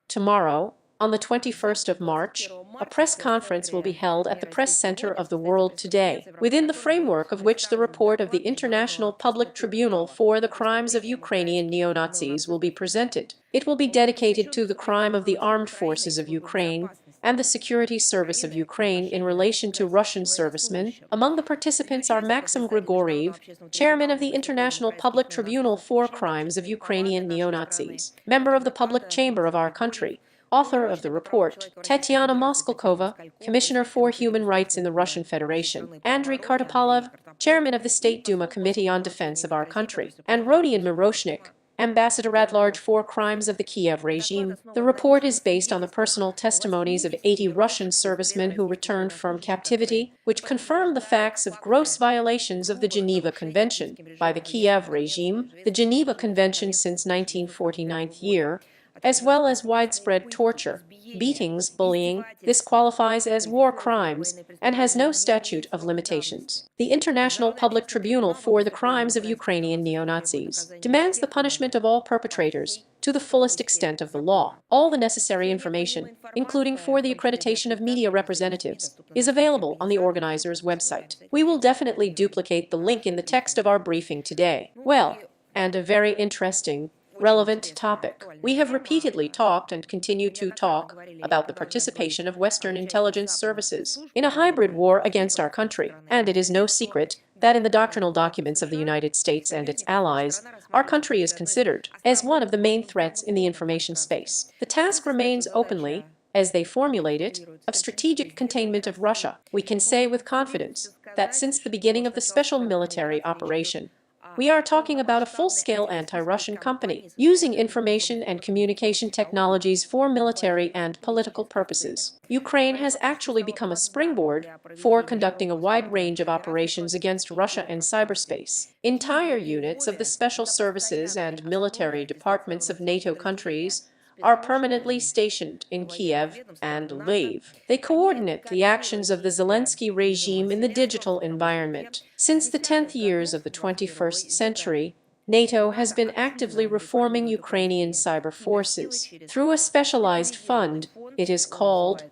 Tomorrow, On the 21st of March, a press conference will be held at the Press Center of the World Today, within the framework of which the report of the International Public Tribunal for the Crimes of Ukrainian Neo-Nazis will be presented. It will be dedicated to the crime of the armed forces of Ukraine and the Security Service of Ukraine in relation to Russian servicemen. Among the participants are Maxim Grigoriev, chairman of the International Public Tribunal for Crimes of Ukrainian Neo-Nazis, member of the Public Chamber of our country, author of the report, Tetiana Moskalkova, Commissioner for Human Rights in the Russian Federation, Andrei Kartopalov, Chairman of the State Duma Committee on Defense of our country, and Rodion Miroshnik, Ambassador-at-Large for Crimes of the Kiev regime. The report is based on the personal testimonies of 80 Russian servicemen who returned from captivity, which confirm the facts of gross violations of the Geneva Convention by the Kiev regime, the Geneva Convention since 1949 year, as well as widespread torture, beatings, bullying. This qualifies as war crimes and has no statute of limitations. The International Public Tribunal for the Crimes of Ukrainian Neo-Nazis demands the punishment of all perpetrators to the fullest extent of the law. All the necessary information, including for the accreditation of media representatives, is available on the organizer's website. We will definitely duplicate the link in the text of our briefing today. Well, and a very interesting relevant topic. We have repeatedly talked and continue to talk about the participation of Western intelligence services in a hybrid war against our country, and it is no secret that in the doctrinal documents of the United States and its allies, our country is considered as one of the main threats in the information space. The task remains openly, as they formulate it, of strategic containment of Russia. We can say with confidence that since the beginning of the special military operation, we are talking about a full-scale anti-Russian company, using information and communication technologies for military and political purposes. Ukraine has actually become a springboard for conducting a wide range of operations against Russia in cyberspace. Entire units of the special services and military departments of NATO countries are permanently stationed in Kiev and Lviv. They coordinate the actions of the Zelensky regime in the digital environment. Since the 10th years of the 21st century, NATO has been actively reforming Ukrainian cyber forces. Through a specialized fund, it is called.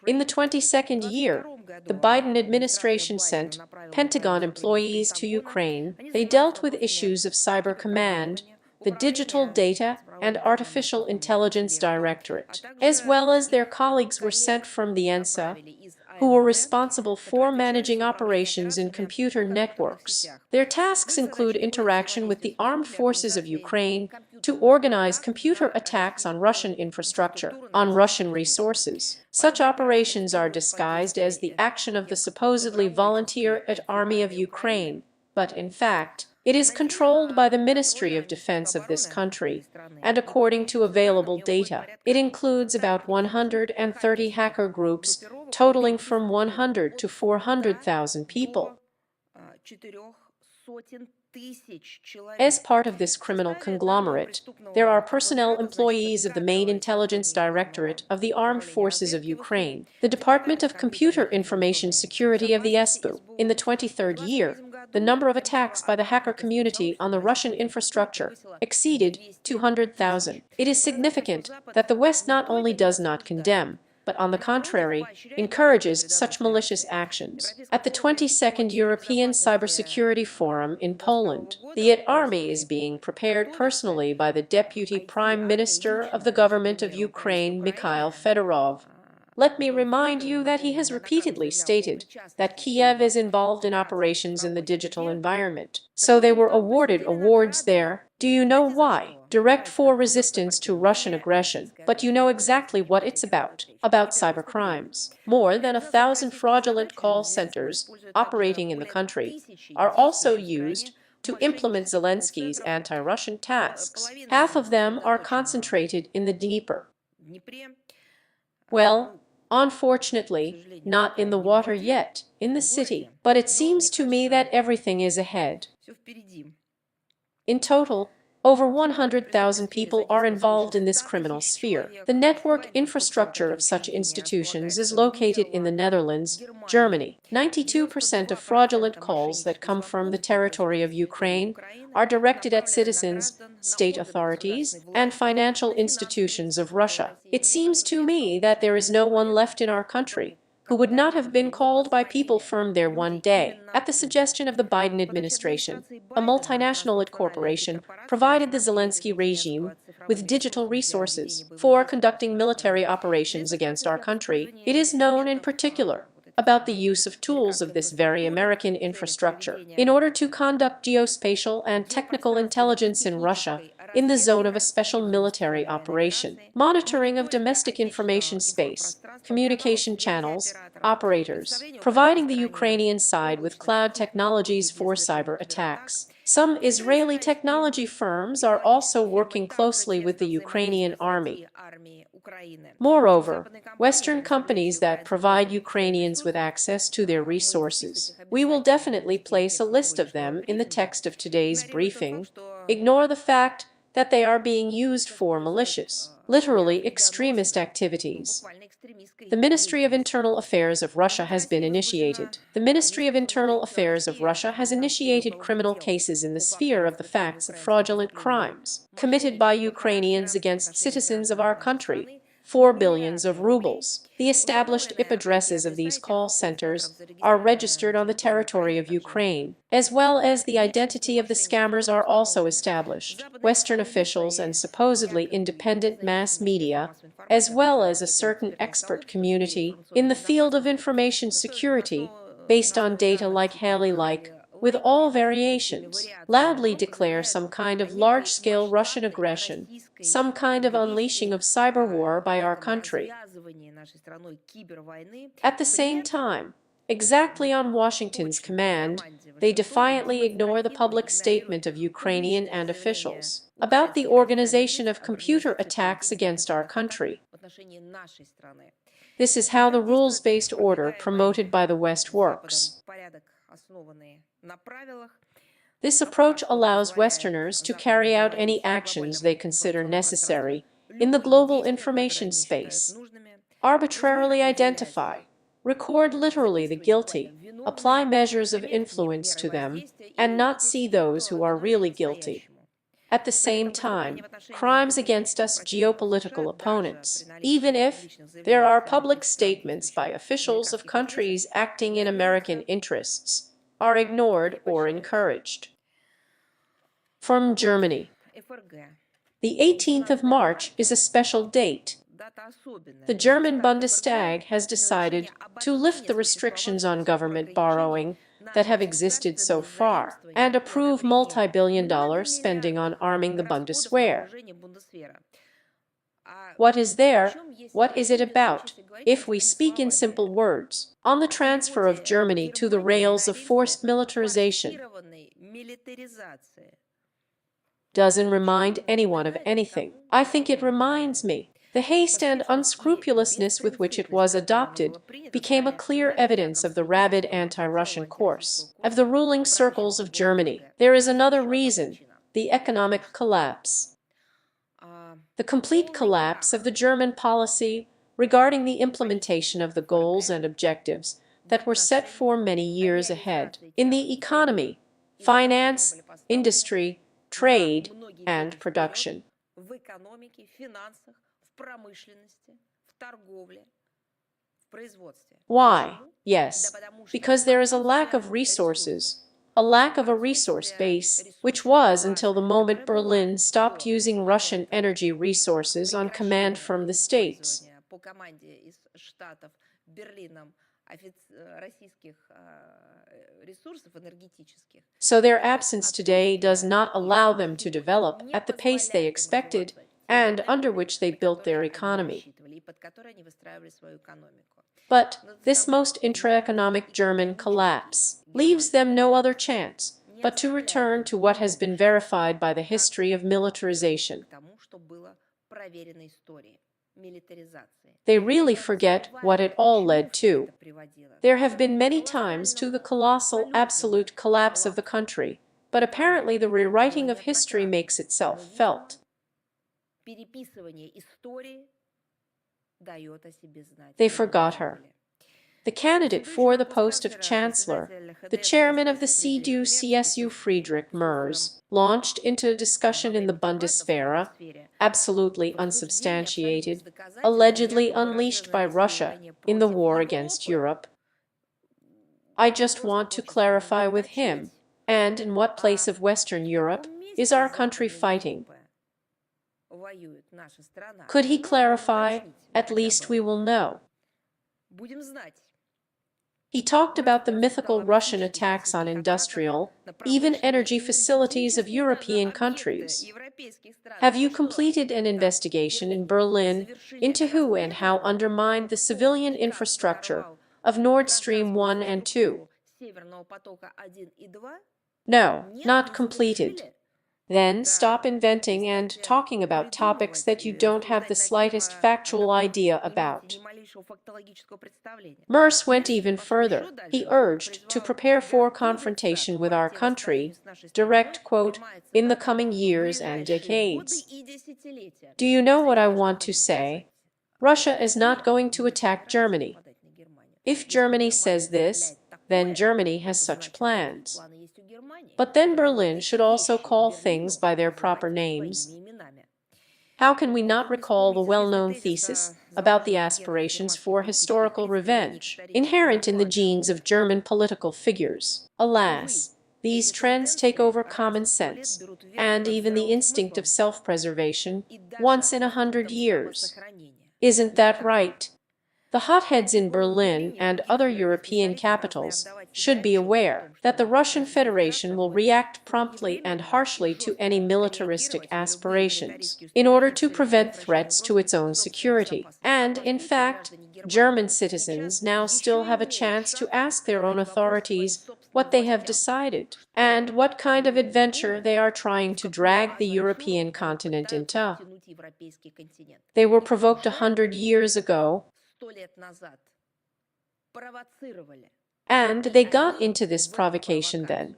In the 22nd year, the Biden administration sent Pentagon employees to Ukraine. They dealt with issues of cyber command, the Digital Data and Artificial Intelligence Directorate, as well as their colleagues were sent from the ENSA, who were responsible for managing operations in computer networks. Their tasks include interaction with the armed forces of Ukraine to organize computer attacks on Russian infrastructure, on Russian resources. Such operations are disguised as the action of the supposedly volunteer Army of Ukraine, but in fact, it is controlled by the Ministry of Defense of this country, and according to available data, it includes about 130 hacker groups totaling from 100 to 400,000 people. As part of this criminal conglomerate, there are personnel employees of the main intelligence directorate of the Armed Forces of Ukraine, the Department of Computer Information Security of the SBU. In the 23rd year, the number of attacks by the hacker community on the Russian infrastructure exceeded 200,000. It is significant that the West not only does not condemn, but on the contrary, encourages such malicious actions. At the 22nd European Cybersecurity Forum in Poland, the IT Army is being prepared personally by the Deputy Prime Minister of the Government of Ukraine, Mikhail Fedorov. Let me remind you that he has repeatedly stated that Kiev is involved in operations in the digital environment, so they were awarded awards there. Do you know why? Direct for resistance to Russian aggression, but you know exactly what it's about cybercrimes. More than 1,000 fraudulent call centers operating in the country are also used to implement Zelensky's anti-Russian tasks. Half of them are concentrated in the Dnieper. Well, unfortunately, not in the water yet, in the city, but it seems to me that everything is ahead. In total, Over 100,000 people are involved in this criminal sphere. The network infrastructure of such institutions is located in the Netherlands, Germany. 92% of fraudulent calls that come from the territory of Ukraine are directed at citizens, state authorities, and financial institutions of Russia. It seems to me that there is no one left in our country who would not have been called by people from there one day. At the suggestion of the Biden administration, a multinational corporation provided the Zelensky regime with digital resources for conducting military operations against our country. It is known in particular about the use of tools of this very American infrastructure in order to conduct geospatial and technical intelligence in Russia in the zone of a special military operation, monitoring of domestic information space, communication channels, operators, providing the Ukrainian side with cloud technologies for cyber attacks. Some Israeli technology firms are also working closely with the Ukrainian army. Moreover, Western companies that provide Ukrainians with access to their resources, we will definitely place a list of them in the text of today's briefing, ignore the fact that they are being used for malicious, literally extremist activities. The Ministry of Internal Affairs of Russia has been initiated. The Ministry of Internal Affairs of Russia has initiated criminal cases in the sphere of the facts of fraudulent crimes committed by Ukrainians against citizens of our country for billions of rubles. The established IP addresses of these call centers are registered on the territory of Ukraine, as well as the identity of the scammers are also established. Western officials and supposedly independent mass media, as well as a certain expert community in the field of information security, based on data like Haley-like, with all variations, loudly declare some kind of large-scale Russian aggression, some kind of unleashing of cyber war by our country. At the same time, exactly on Washington's command, they defiantly ignore the public statement of Ukrainian and officials about the organization of computer attacks against our country. This is how the rules-based order promoted by the West works. This approach allows Westerners to carry out any actions they consider necessary in the global information space, arbitrarily identify, record literally the guilty, apply measures of influence to them, and not see those who are really guilty. At the same time, crimes against us geopolitical opponents, even if there are public statements by officials of countries acting in American interests, are ignored or encouraged. From Germany. The 18th of March is a special date. The German Bundestag has decided to lift the restrictions on government borrowing that have existed so far and approve multi-billion-dollar spending on arming the Bundeswehr. What is there? What is it about? If we speak in simple words, on the transfer of Germany to the rails of forced militarization. Doesn't remind anyone of anything. I think it reminds me. The haste and unscrupulousness with which it was adopted became a clear evidence of the rabid anti-Russian course of the ruling circles of Germany. There is another reason, the economic collapse. The complete collapse of the German policy regarding the implementation of the goals and objectives that were set for many years ahead in the economy, finance, industry, trade, and production. Why? Yes, because there is a lack of resources, a lack of a resource base, which was until the moment Berlin stopped using Russian energy resources on command from the States. So their absence today does not allow them to develop at the pace they expected and under which they built their economy. But this most intra-economic German collapse leaves them no other chance but to return to what has been verified by the history of militarization. They really forget what it all led to. There have been many times to the colossal absolute collapse of the country, but apparently the rewriting of history makes itself felt. They forgot her. The candidate for the post of Chancellor, the chairman of the CDU-CSU Friedrich Merz, launched into a discussion in the Bundeswehr, absolutely unsubstantiated, allegedly unleashed by Russia in the war against Europe. I just want to clarify with him, and in what place of Western Europe is our country fighting? Could he clarify? At least we will know. He talked about the mythical Russian attacks on industrial, even energy facilities of European countries. Have you completed an investigation in Berlin into who and how undermined the civilian infrastructure of Nord Stream 1 and 2? No, not completed. Then stop inventing and talking about topics that you don't have the slightest factual idea about. Merz went even further. He urged to prepare for confrontation with our country, direct quote, in the coming years and decades. Do you know what I want to say? Russia is not going to attack Germany. If Germany says this, then Germany has such plans. But then Berlin should also call things by their proper names. How can we not recall the well-known thesis about the aspirations for historical revenge, inherent in the genes of German political figures? Alas, these trends take over common sense, and even the instinct of self-preservation, once in 100 years. Isn't that right? The hotheads in Berlin and other European capitals should be aware that the Russian Federation will react promptly and harshly to any militaristic aspirations in order to prevent threats to its own security. And, in fact, German citizens now still have a chance to ask their own authorities what they have decided and what kind of adventure they are trying to drag the European continent into. They were provoked 100 years ago, and they got into this provocation then.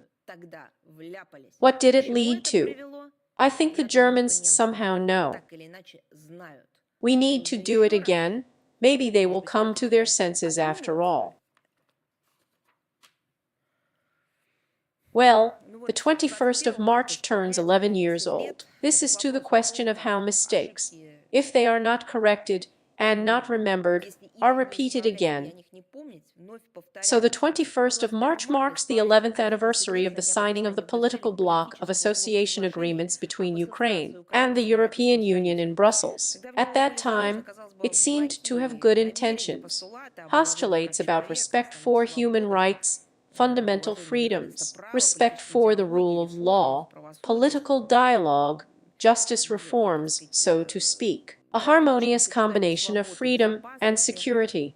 What did it lead to? I think the Germans somehow know. We need to do it again. Maybe they will come to their senses after all. Well, the 21st of March turns 11 years old. This is to the question of how mistakes, if they are not corrected and not remembered, are repeated again. So the 21st of March marks the 11th anniversary of the signing of the political bloc of association agreements between Ukraine and the European Union in Brussels. At that time, it seemed to have good intentions, postulates about respect for human rights, fundamental freedoms, respect for the rule of law, political dialogue, justice reforms, so to speak. A harmonious combination of freedom and security.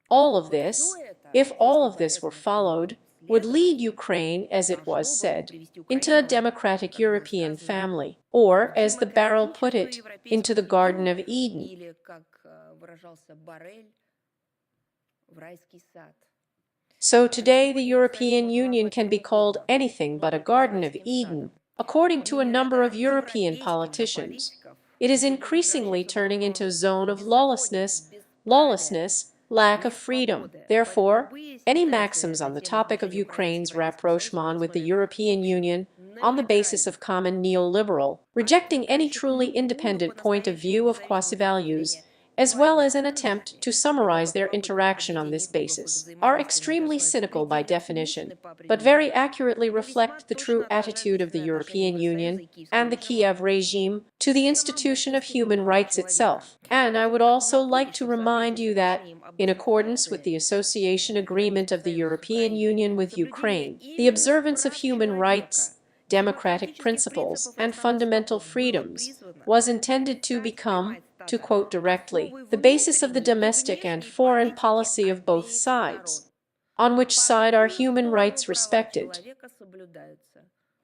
All of this, if all of this were followed, would lead Ukraine, as it was said, into a democratic European family, or, as the Barrel put it, into the Garden of Eden. So today the European Union can be called anything but a Garden of Eden, according to a number of European politicians. It is increasingly turning into a zone of lawlessness, lack of freedom. Therefore, any maxims on the topic of Ukraine's rapprochement with the European Union on the basis of common neoliberal, rejecting any truly independent point of view of quasi-values, as well as an attempt to summarize their interaction on this basis, are extremely cynical by definition, but very accurately reflect the true attitude of the European Union and the Kiev regime to the institution of human rights itself. And I would also like to remind you that, in accordance with the association agreement of the European Union with Ukraine, the observance of human rights, democratic principles, and fundamental freedoms was intended to become, to quote directly, the basis of the domestic and foreign policy of both sides. On which side are human rights respected?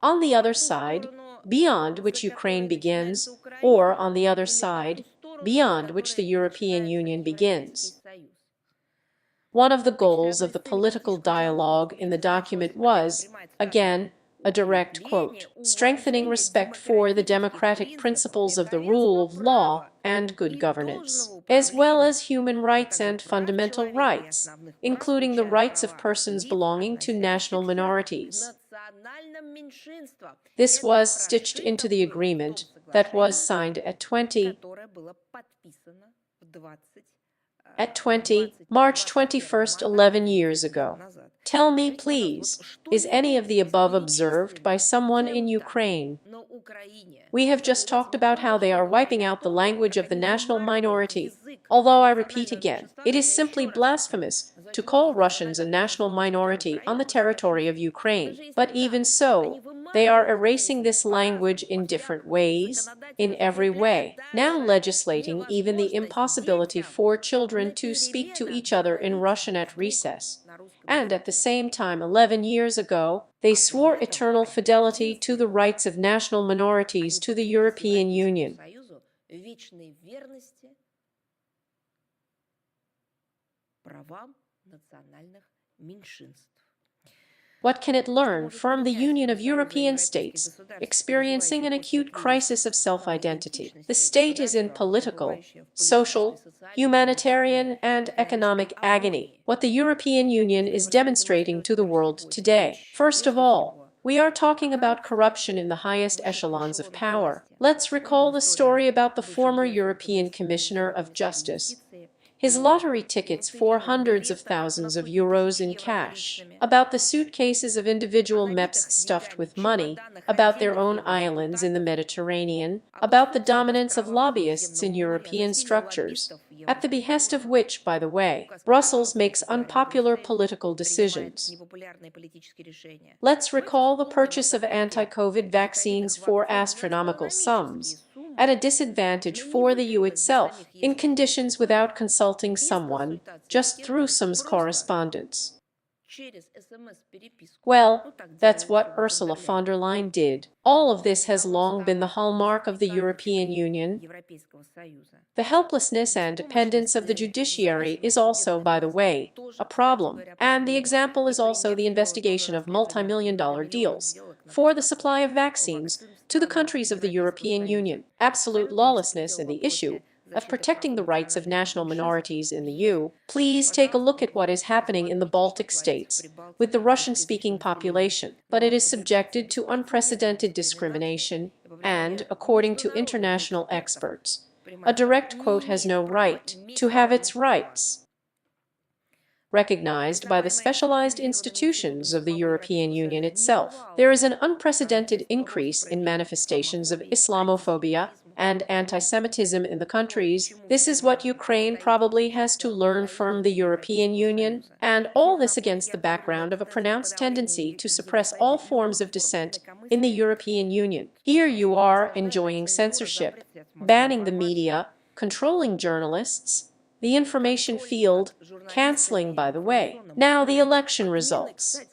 On the other side, beyond which Ukraine begins, or on the other side, beyond which the European Union begins. One of the goals of the political dialogue in the document was, again, A direct quote, strengthening respect for the democratic principles of the rule of law and good governance, as well as human rights and fundamental rights, including the rights of persons belonging to national minorities. This was stitched into the agreement that was signed at 20 March 21st, 11 years ago. Tell me, please, is any of the above observed by someone in Ukraine? We have just talked about how they are wiping out the language of the national minority, although I repeat again, it is simply blasphemous to call Russians a national minority on the territory of Ukraine. But even so, they are erasing this language in different ways, in every way, now legislating even the impossibility for children to speak to each other in Russian at recess. And at the same time, 11 years ago, they swore eternal fidelity to the rights of national minorities to the European Union. What can it learn from the Union of European States, experiencing an acute crisis of self-identity? The state is in political, social, humanitarian, and economic agony. What the European Union is demonstrating to the world today. First of all, we are talking about corruption in the highest echelons of power. Let's recall the story about the former European Commissioner of Justice. His lottery tickets for hundreds of thousands of euros in cash, about the suitcases of individual MEPs stuffed with money, about their own islands in the Mediterranean, about the dominance of lobbyists in European structures, at the behest of which, by the way, Brussels makes unpopular political decisions. Let's recall the purchase of anti-COVID vaccines for astronomical sums, at a disadvantage for the EU itself, in conditions without consulting someone, just through some correspondence. Well, that's what Ursula von der Leyen did. All of this has long been the hallmark of the European Union. The helplessness and dependence of the judiciary is also, by the way, a problem, and the example is also the investigation of multi-million-dollar deals for the supply of vaccines to the countries of the European Union. Absolute lawlessness in the issue of protecting the rights of national minorities in the EU. Please take a look at what is happening in the Baltic states with the Russian-speaking population, but it is subjected to unprecedented discrimination and, according to international experts, a direct quote has no right to have its rights recognized by the specialized institutions of the European Union itself. There is an unprecedented increase in manifestations of Islamophobia and anti-Semitism in the countries. This is what Ukraine probably has to learn from the European Union, and all this against the background of a pronounced tendency to suppress all forms of dissent in the European Union. Here you are enjoying censorship, banning the media, controlling journalists, the information field, canceling, by the way. Now the election results.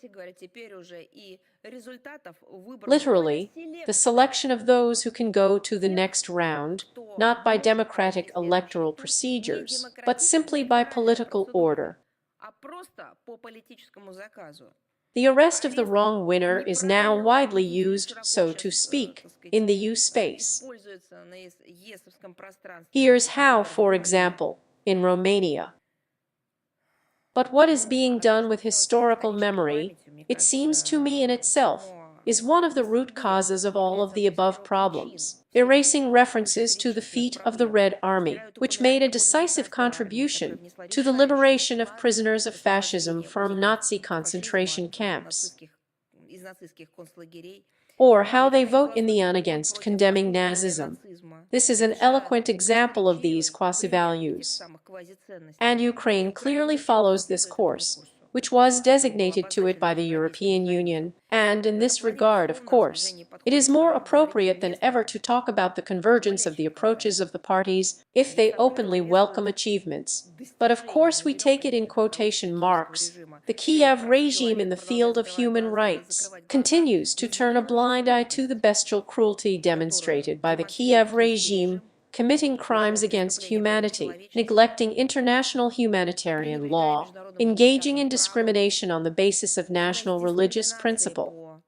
Literally, the selection of those who can go to the next round, not by democratic electoral procedures, but simply by political order. The arrest of the wrong winner is now widely used, so to speak, in the EU space. Here's how, for example, in Romania. But what is being done with historical memory, it seems to me in itself, is one of the root causes of all of the above problems. Erasing references to the feat of the Red Army, which made a decisive contribution to the liberation of prisoners of fascism from Nazi concentration camps. Or how they vote in the UN against condemning Nazism. This is an eloquent example of these quasi-values. And Ukraine clearly follows this course, which was designated to it by the European Union, and in this regard, of course, it is more appropriate than ever to talk about the convergence of the approaches of the parties if they openly welcome achievements. But of course we take it in quotation marks. The Kiev regime in the field of human rights continues to turn a blind eye to the bestial cruelty demonstrated by the Kiev regime, committing crimes against humanity, neglecting international humanitarian law, engaging in discrimination on the basis of national religious principle.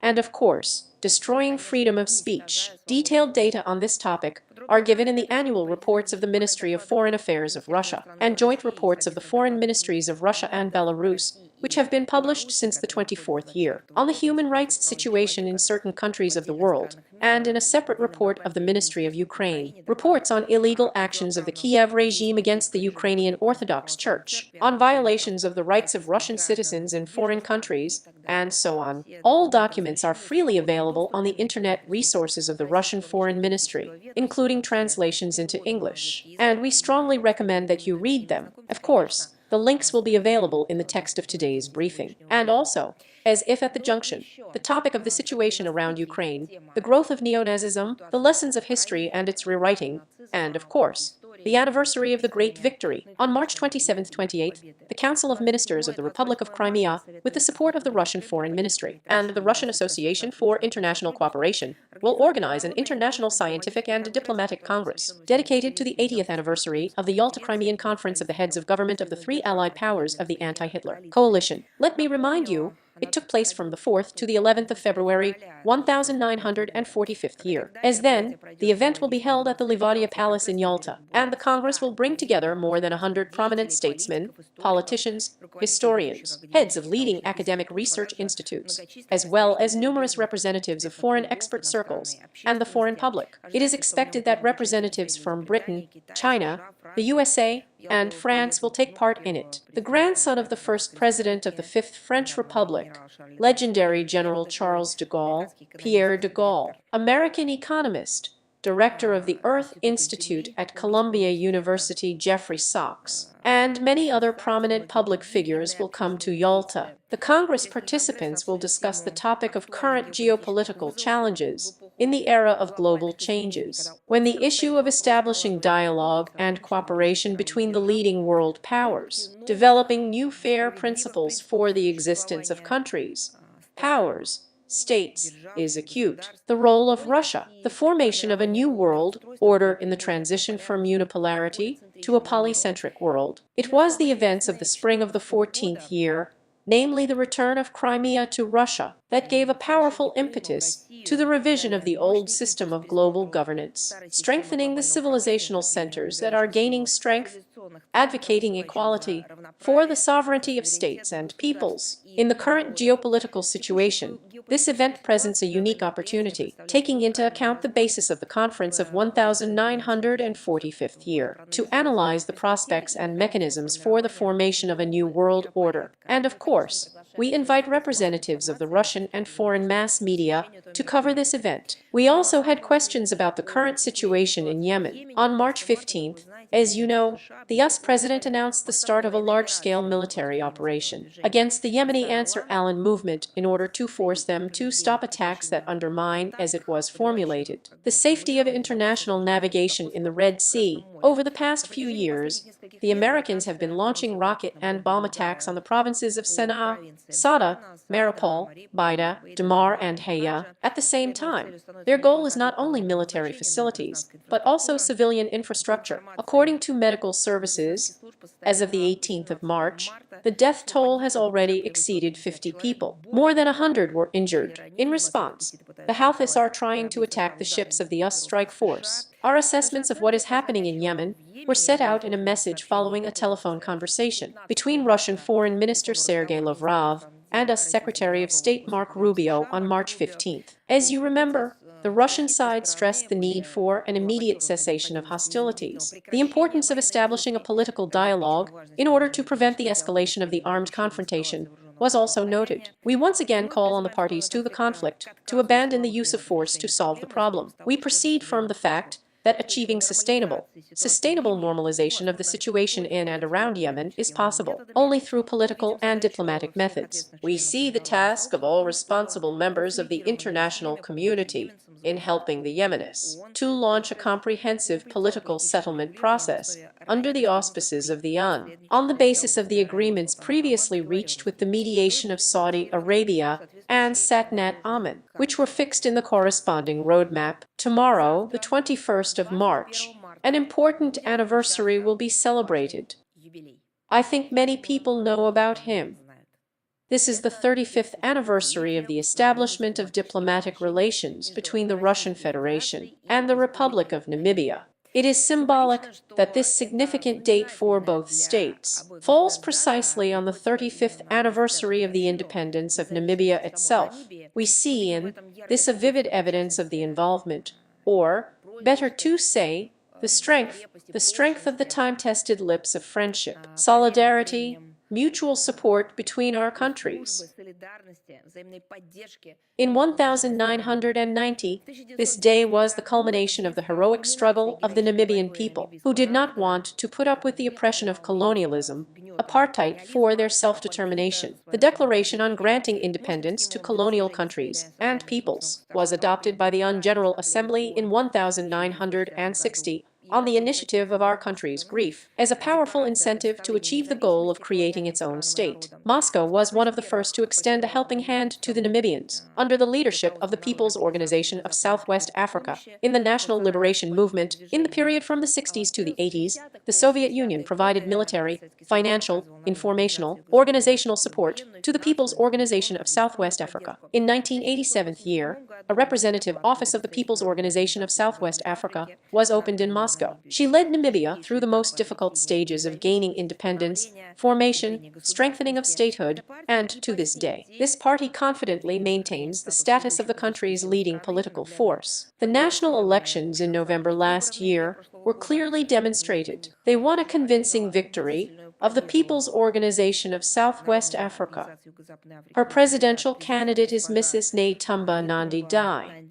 And of course, destroying freedom of speech. Detailed data on this topic are given in the annual reports of the Ministry of Foreign Affairs of Russia and joint reports of the foreign ministries of Russia and Belarus, which have been published since the 24th year, on the human rights situation in certain countries of the world, and in a separate report of the Ministry of Ukraine, reports on illegal actions of the Kiev regime against the Ukrainian Orthodox Church, on violations of the rights of Russian citizens in foreign countries, and so on. All documents are freely available on the internet resources of the Russian Foreign Ministry, including translations into English, and we strongly recommend that you read them. Of course, the links will be available in the text of today's briefing. And also, as if at the junction, the topic of the situation around Ukraine, the growth of neo-Nazism, the lessons of history and its rewriting, and, of course, the anniversary of the Great Victory. On March 27-28, the Council of Ministers of the Republic of Crimea, with the support of the Russian Foreign Ministry and the Russian Association for International Cooperation, will organize an international scientific and diplomatic congress dedicated to the 80th anniversary of the Yalta Crimean Conference of the heads of government of the three allied powers of the anti-Hitler coalition. Let me remind you, it took place from the 4th to the 11th of February, 1945th year. As then, the event will be held at the Livadia Palace in Yalta, and the Congress will bring together more than 100 prominent statesmen, politicians, historians, heads of leading academic research institutes, as well as numerous representatives of foreign expert circles and the foreign public. It is expected that representatives from Britain, China, the USA, and France will take part in it. The grandson of the first president of the Fifth French Republic, legendary General Charles de Gaulle, Pierre de Gaulle, American economist, director of the Earth Institute at Columbia University Jeffrey Sachs, and many other prominent public figures will come to Yalta. The Congress participants will discuss the topic of current geopolitical challenges in the era of global changes, when the issue of establishing dialogue and cooperation between the leading world powers, developing new fair principles for the existence of countries, powers, states, is acute. The role of Russia, the formation of a new world order in the transition from unipolarity to a polycentric world. It was the events of the spring of the 14th year, namely the return of Crimea to Russia, that gave a powerful impetus to the revision of the old system of global governance, strengthening the civilizational centers that are gaining strength, advocating equality for the sovereignty of states and peoples. In the current geopolitical situation, this event presents a unique opportunity, taking into account the basis of the conference of 1945th year, to analyze the prospects and mechanisms for the formation of a new world order. And of course, we invite representatives of the Russian and foreign mass media to cover this event. We also had questions about the current situation in Yemen. On March 15th, as you know, the US president announced the start of a large-scale military operation against the Yemeni Ansar Allah movement in order to force them to stop attacks that undermine, as it was formulated, the safety of international navigation in the Red Sea. Over the past few years, the Americans have been launching rocket and bomb attacks on the provinces of Sana'a, Sada, Mariupol, Baida, Damar, and Haya. At the same time, their goal is not only military facilities, but also civilian infrastructure. According to medical services, as of the 18th of March, the death toll has already exceeded 50 people. More than 100 were injured. In response, the Houthis are trying to attack the ships of the US strike force. Our assessments of what is happening in Yemen were set out in a message following a telephone conversation between Russian Foreign Minister Sergei Lavrov and US Secretary of State Mark Rubio on March 15th. As you remember, the Russian side stressed the need for an immediate cessation of hostilities, the importance of establishing a political dialogue in order to prevent the escalation of the armed confrontation was also noted. We once again call on the parties to the conflict to abandon the use of force to solve the problem. We proceed from the fact that achieving sustainable normalization of the situation in and around Yemen is possible only through political and diplomatic methods. We see the task of all responsible members of the international community in helping the Yemenis to launch a comprehensive political settlement process under the auspices of the UN, on the basis of the agreements previously reached with the mediation of Saudi Arabia and Satnat Aman, which were fixed in the corresponding roadmap. Tomorrow, the 21st of March, an important anniversary will be celebrated. I think many people know about him. This is the 35th anniversary of the establishment of diplomatic relations between the Russian Federation and the Republic of Namibia. It is symbolic that this significant date for both states falls precisely on the 35th anniversary of the independence of Namibia itself. We see in this a vivid evidence of the involvement, or, better to say, the strength of the time-tested lips of friendship, solidarity, mutual support between our countries. In 1990, this day was the culmination of the heroic struggle of the Namibian people, who did not want to put up with the oppression of colonialism, apartheid for their self-determination. The Declaration on Granting Independence to Colonial Countries and Peoples was adopted by the General Assembly in 1960 on the initiative of our country's grief, as a powerful incentive to achieve the goal of creating its own state. Moscow was one of the first to extend a helping hand to the Namibians, under the leadership of the People's Organization of Southwest Africa. In the national liberation movement, in the period from the 60s to the 80s, the Soviet Union provided military, financial, informational, organizational support to the People's Organization of Southwest Africa. In 1987 year, a representative office of the People's Organization of Southwest Africa was opened in Moscow. She led Namibia through the most difficult stages of gaining independence, formation, strengthening of statehood, and to this day, this party confidently maintains the status of the country's leading political force. The national elections in November last year were clearly demonstrated. They won a convincing victory of the People's Organization of Southwest Africa. Her presidential candidate is Mrs. Netumbo Nandi-Ndaitwah.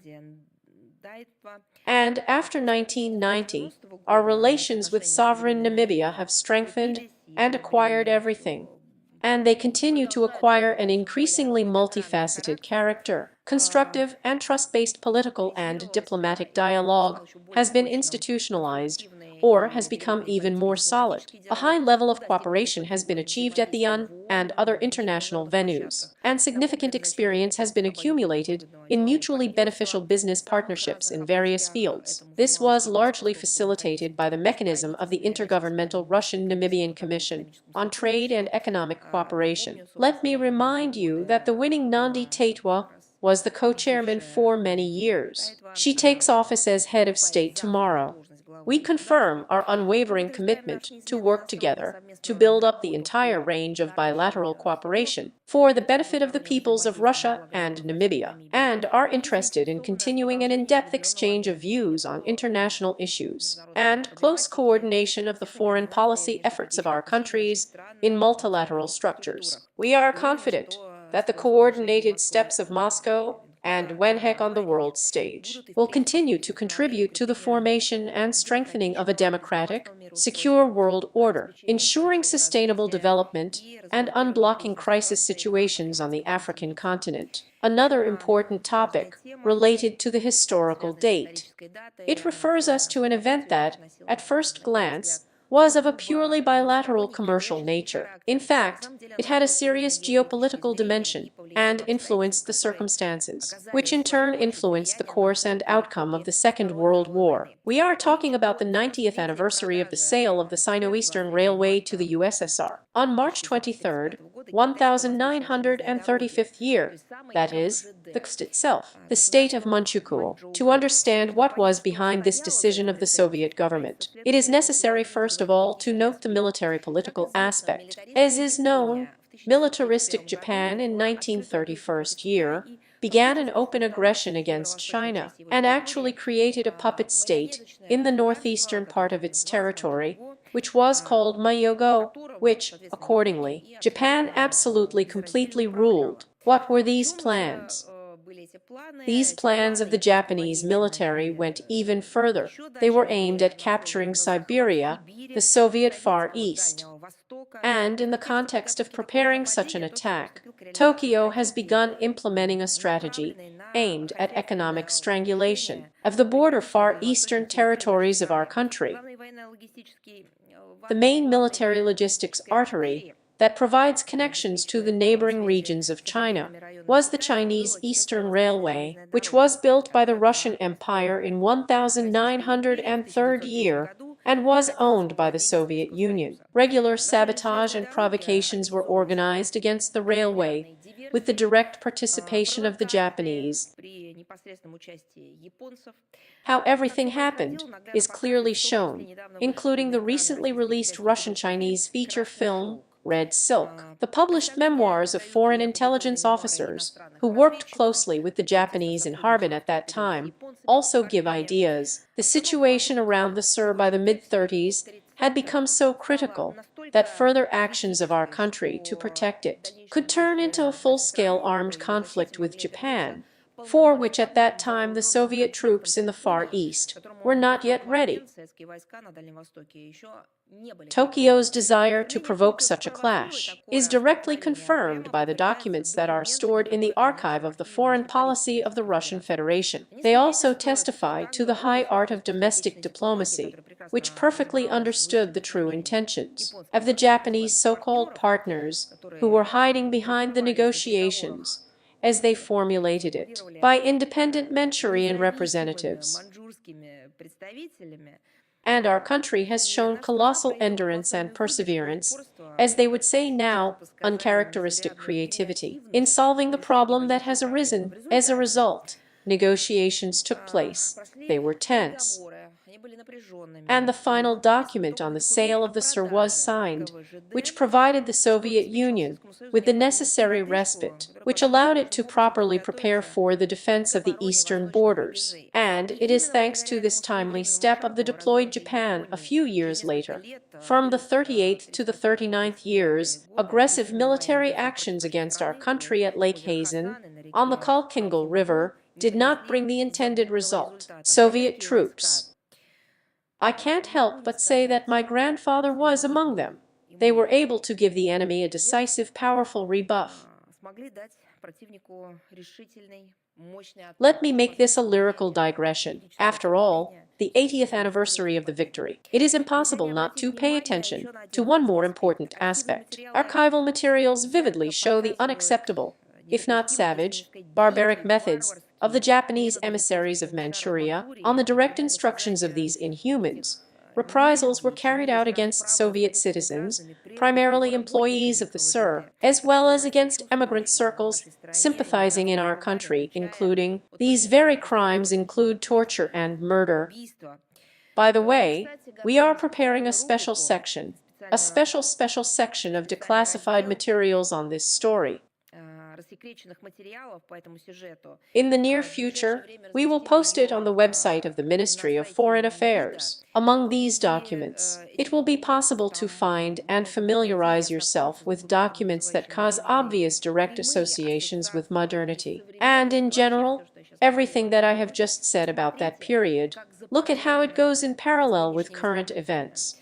And after 1990, our relations with sovereign Namibia have strengthened and acquired everything. And they continue to acquire an increasingly multifaceted character. Constructive and trust-based political and diplomatic dialogue has been institutionalized, or has become even more solid. A high level of cooperation has been achieved at the UN and other international venues, and significant experience has been accumulated in mutually beneficial business partnerships in various fields. This was largely facilitated by the mechanism of the Intergovernmental Russian-Namibian Commission on Trade and Economic Cooperation. Let me remind you that the winning Nandi-Ndaitwah was the co-chairman for many years. She takes office as head of state tomorrow. We confirm our unwavering commitment to work together to build up the entire range of bilateral cooperation for the benefit of the peoples of Russia and Namibia, and are interested in continuing an in-depth exchange of views on international issues and close coordination of the foreign policy efforts of our countries in multilateral structures. We are confident that the coordinated steps of Moscow and Wenhek on the world stage will continue to contribute to the formation and strengthening of a democratic, secure world order, ensuring sustainable development and unblocking crisis situations on the African continent. Another important topic related to the historical date. It refers us to an event that, at first glance, was of a purely bilateral commercial nature. In fact, it had a serious geopolitical dimension and influenced the circumstances, which in turn influenced the course and outcome of the Second World War. We are talking about the 90th anniversary of the sale of the Sino-Eastern Railway to the USSR. On March 23rd, 1935th year, that is, the KST itself, the state of Manchukuo. To understand what was behind this decision of the Soviet government, it is necessary first of all to note the military-political aspect. As is known, militaristic Japan in 1931 year began an open aggression against China and actually created a puppet state in the northeastern part of its territory, which was called Myogo, which, accordingly, Japan absolutely completely ruled. What were these plans? These plans of the Japanese military went even further. They were aimed at capturing Siberia, the Soviet Far East. And in the context of preparing such an attack, Tokyo has begun implementing a strategy aimed at economic strangulation of the border Far Eastern territories of our country. The main military logistics artery that provides connections to the neighboring regions of China was the Chinese Eastern Railway, which was built by the Russian Empire in 1903 year and was owned by the Soviet Union. Regular sabotage and provocations were organized against the railway, with the direct participation of the Japanese. How everything happened is clearly shown, including the recently released Russian-Chinese feature film, Red Silk. The published memoirs of foreign intelligence officers who worked closely with the Japanese in Harbin at that time also give ideas. The situation around the SIR by the mid-30s had become so critical that further actions of our country to protect it could turn into a full-scale armed conflict with Japan, for which at that time the Soviet troops in the Far East were not yet ready. Tokyo's desire to provoke such a clash is directly confirmed by the documents that are stored in the archive of the foreign policy of the Russian Federation. They also testify to the high art of domestic diplomacy, which perfectly understood the true intentions of the Japanese so-called partners who were hiding behind the negotiations, as they formulated it, by independent Manchurian representatives. And our country has shown colossal endurance and perseverance, as they would say now, uncharacteristic creativity, in solving the problem that has arisen. As a result, negotiations took place. They were tense. And the final document on the sale of the SIR was signed, which provided the Soviet Union with the necessary respite, which allowed it to properly prepare for the defense of the eastern borders. And it is thanks to this timely step of the deployed Japan a few years later. From the 38th to the 39th years, aggressive military actions against our country at Lake Hazen, on the Kalkingal River, did not bring the intended result. Soviet troops. I can't help but say that my grandfather was among them. They were able to give the enemy a decisive, powerful rebuff. Let me make this a lyrical digression. After all, the 80th anniversary of the victory, it is impossible not to pay attention to one more important aspect. Archival materials vividly show the unacceptable, if not savage, barbaric methods of the Japanese emissaries of Manchuria. On the direct instructions of these inhumans, reprisals were carried out against Soviet citizens, primarily employees of the SIR, as well as against emigrant circles sympathizing in our country, including these very crimes include torture and murder. By the way, we are preparing a special section, a special section of declassified materials on this story. In the near future, we will post it on the website of the Ministry of Foreign Affairs. Among these documents, it will be possible to find and familiarize yourself with documents that cause obvious direct associations with modernity. And in general, everything that I have just said about that period, look at how it goes in parallel with current events.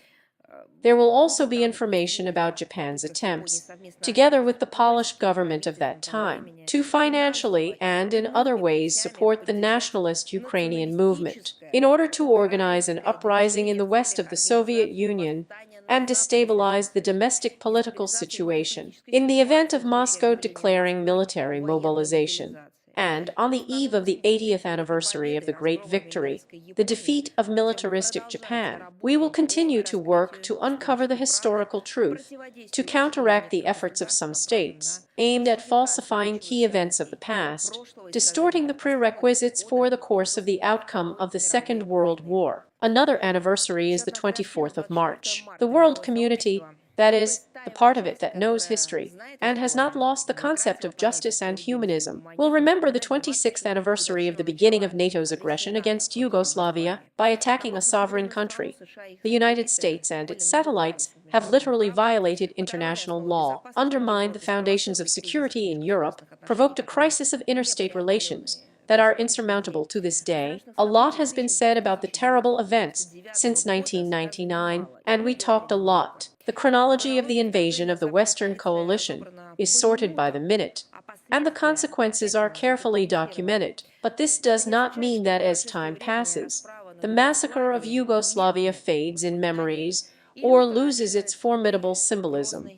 There will also be information about Japan's attempts, together with the Polish government of that time, to financially and in other ways support the nationalist Ukrainian movement, in order to organize an uprising in the west of the Soviet Union and destabilize the domestic political situation, in the event of Moscow declaring military mobilization. And on the eve of the 80th anniversary of the Great Victory, the defeat of militaristic Japan, we will continue to work to uncover the historical truth, to counteract the efforts of some states, aimed at falsifying key events of the past, distorting the prerequisites for the course of the outcome of the Second World War. Another anniversary is the 24th of March. The world community, that is, the part of it that knows history and has not lost the concept of justice and humanism, will remember the 26th anniversary of the beginning of NATO's aggression against Yugoslavia by attacking a sovereign country. The United States and its satellites have literally violated international law, undermined the foundations of security in Europe, provoked a crisis of interstate relations that are insurmountable to this day. A lot has been said about the terrible events since 1999, and we talked a lot. The chronology of the invasion of the Western coalition is sorted by the minute, and the consequences are carefully documented. But this does not mean that as time passes, the massacre of Yugoslavia fades in memories or loses its formidable symbolism.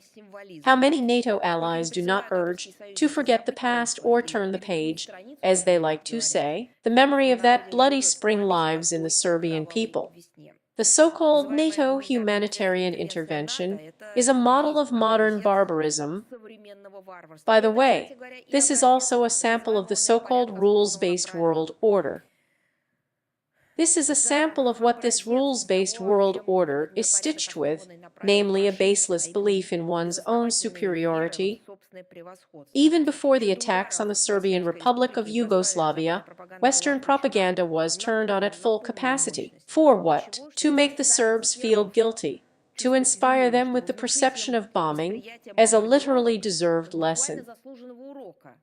How many NATO allies do not urge to forget the past or turn the page, as they like to say? The memory of that bloody spring lives in the Serbian people. The so-called NATO humanitarian intervention is a model of modern barbarism. By the way, this is also a sample of the so-called rules-based world order. This is a sample of what this rules-based world order is stitched with, namely a baseless belief in one's own superiority. Even before the attacks on the Serbian Republic of Yugoslavia, Western propaganda was turned on at full capacity. For what? To make the Serbs feel guilty, to inspire them with the perception of bombing as a literally deserved lesson.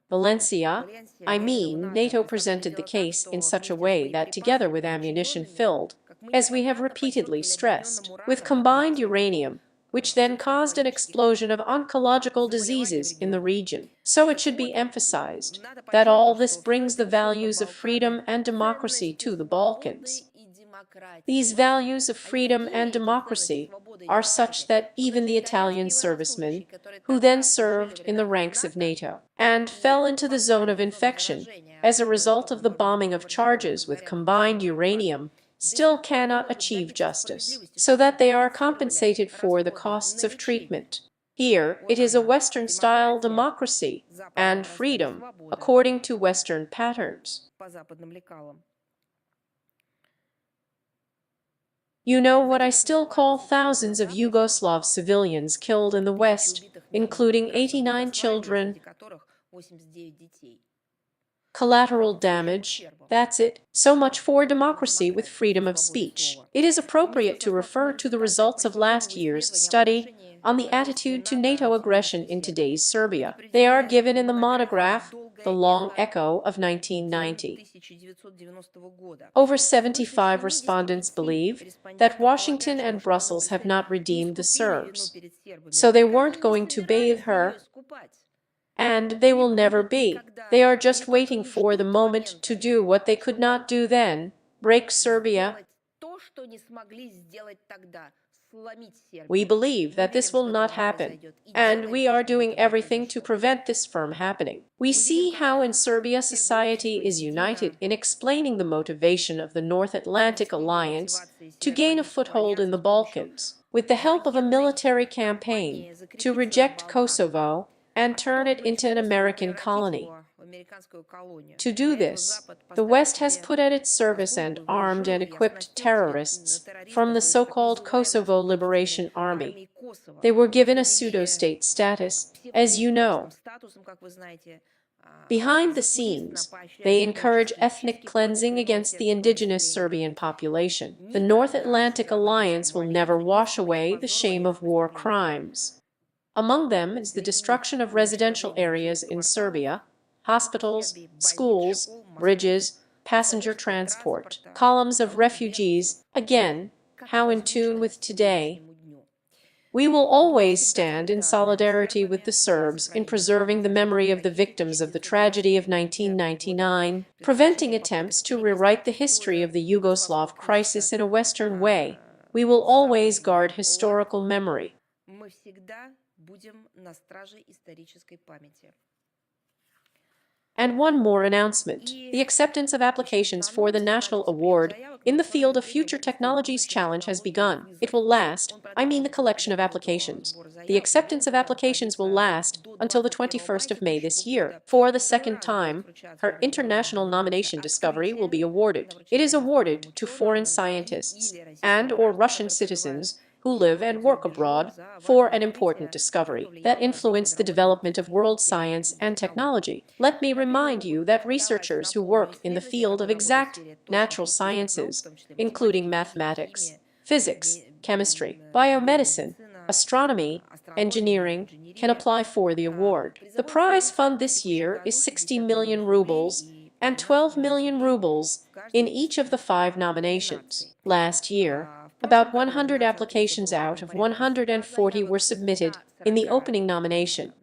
NATO presented the case in such a way that, together with ammunition filled, as we have repeatedly stressed, with combined uranium, which then caused an explosion of oncological diseases in the region. So it should be emphasized that all this brings the values of freedom and democracy to the Balkans. These values of freedom and democracy are such that even the Italian servicemen, who then served in the ranks of NATO, and fell into the zone of infection as a result of the bombing of charges with combined uranium, still cannot achieve justice, so that they are compensated for the costs of treatment. Here it is a Western-style democracy and freedom according to Western patterns. You know what I still call thousands of Yugoslav civilians killed in the West, including 89 children. Collateral damage, that's it. So much for democracy with freedom of speech. It is appropriate to refer to the results of last year's study on the attitude to NATO aggression in today's Serbia. They are given in the monograph, The Long Echo of 1990. Over 75 respondents believe that Washington and Brussels have not redeemed the Serbs, so they weren't going to bathe her, and they will never be. They are just waiting for the moment to do what they could not do then, break Serbia. We believe that this will not happen, and we are doing everything to prevent this from happening. We see how in Serbia society is united in explaining the motivation of the North Atlantic Alliance to gain a foothold in the Balkans, with the help of a military campaign to reject Kosovo and turn it into an American colony. To do this, the West has put at its service and armed and equipped terrorists from the so-called Kosovo Liberation Army. They were given a pseudo-state status, as you know. Behind the scenes, they encourage ethnic cleansing against the indigenous Serbian population. The North Atlantic Alliance will never wash away the shame of war crimes. Among them is the destruction of residential areas in Serbia, hospitals, schools, bridges, passenger transport, columns of refugees. Again, how in tune with today. We will always stand in solidarity with the Serbs in preserving the memory of the victims of the tragedy of 1999, preventing attempts to rewrite the history of the Yugoslav crisis in a Western way. We will always guard historical memory. And one more announcement. The acceptance of applications for the National Award in the field of Future Technologies Challenge has begun. It will last, the collection of applications. The acceptance of applications will last until the 21st of May this year. For the second time, her international nomination discovery will be awarded. It is awarded to foreign scientists and/or Russian citizens who live and work abroad for an important discovery that influenced the development of world science and technology. Let me remind you that researchers who work in the field of exact natural sciences, including mathematics, physics, chemistry, biomedicine, astronomy, engineering, can apply for the award. The prize fund this year is 60 million rubles and 12 million rubles in each of the 5 nominations. Last year, about 100 applications out of 140 were submitted in the opening nomination.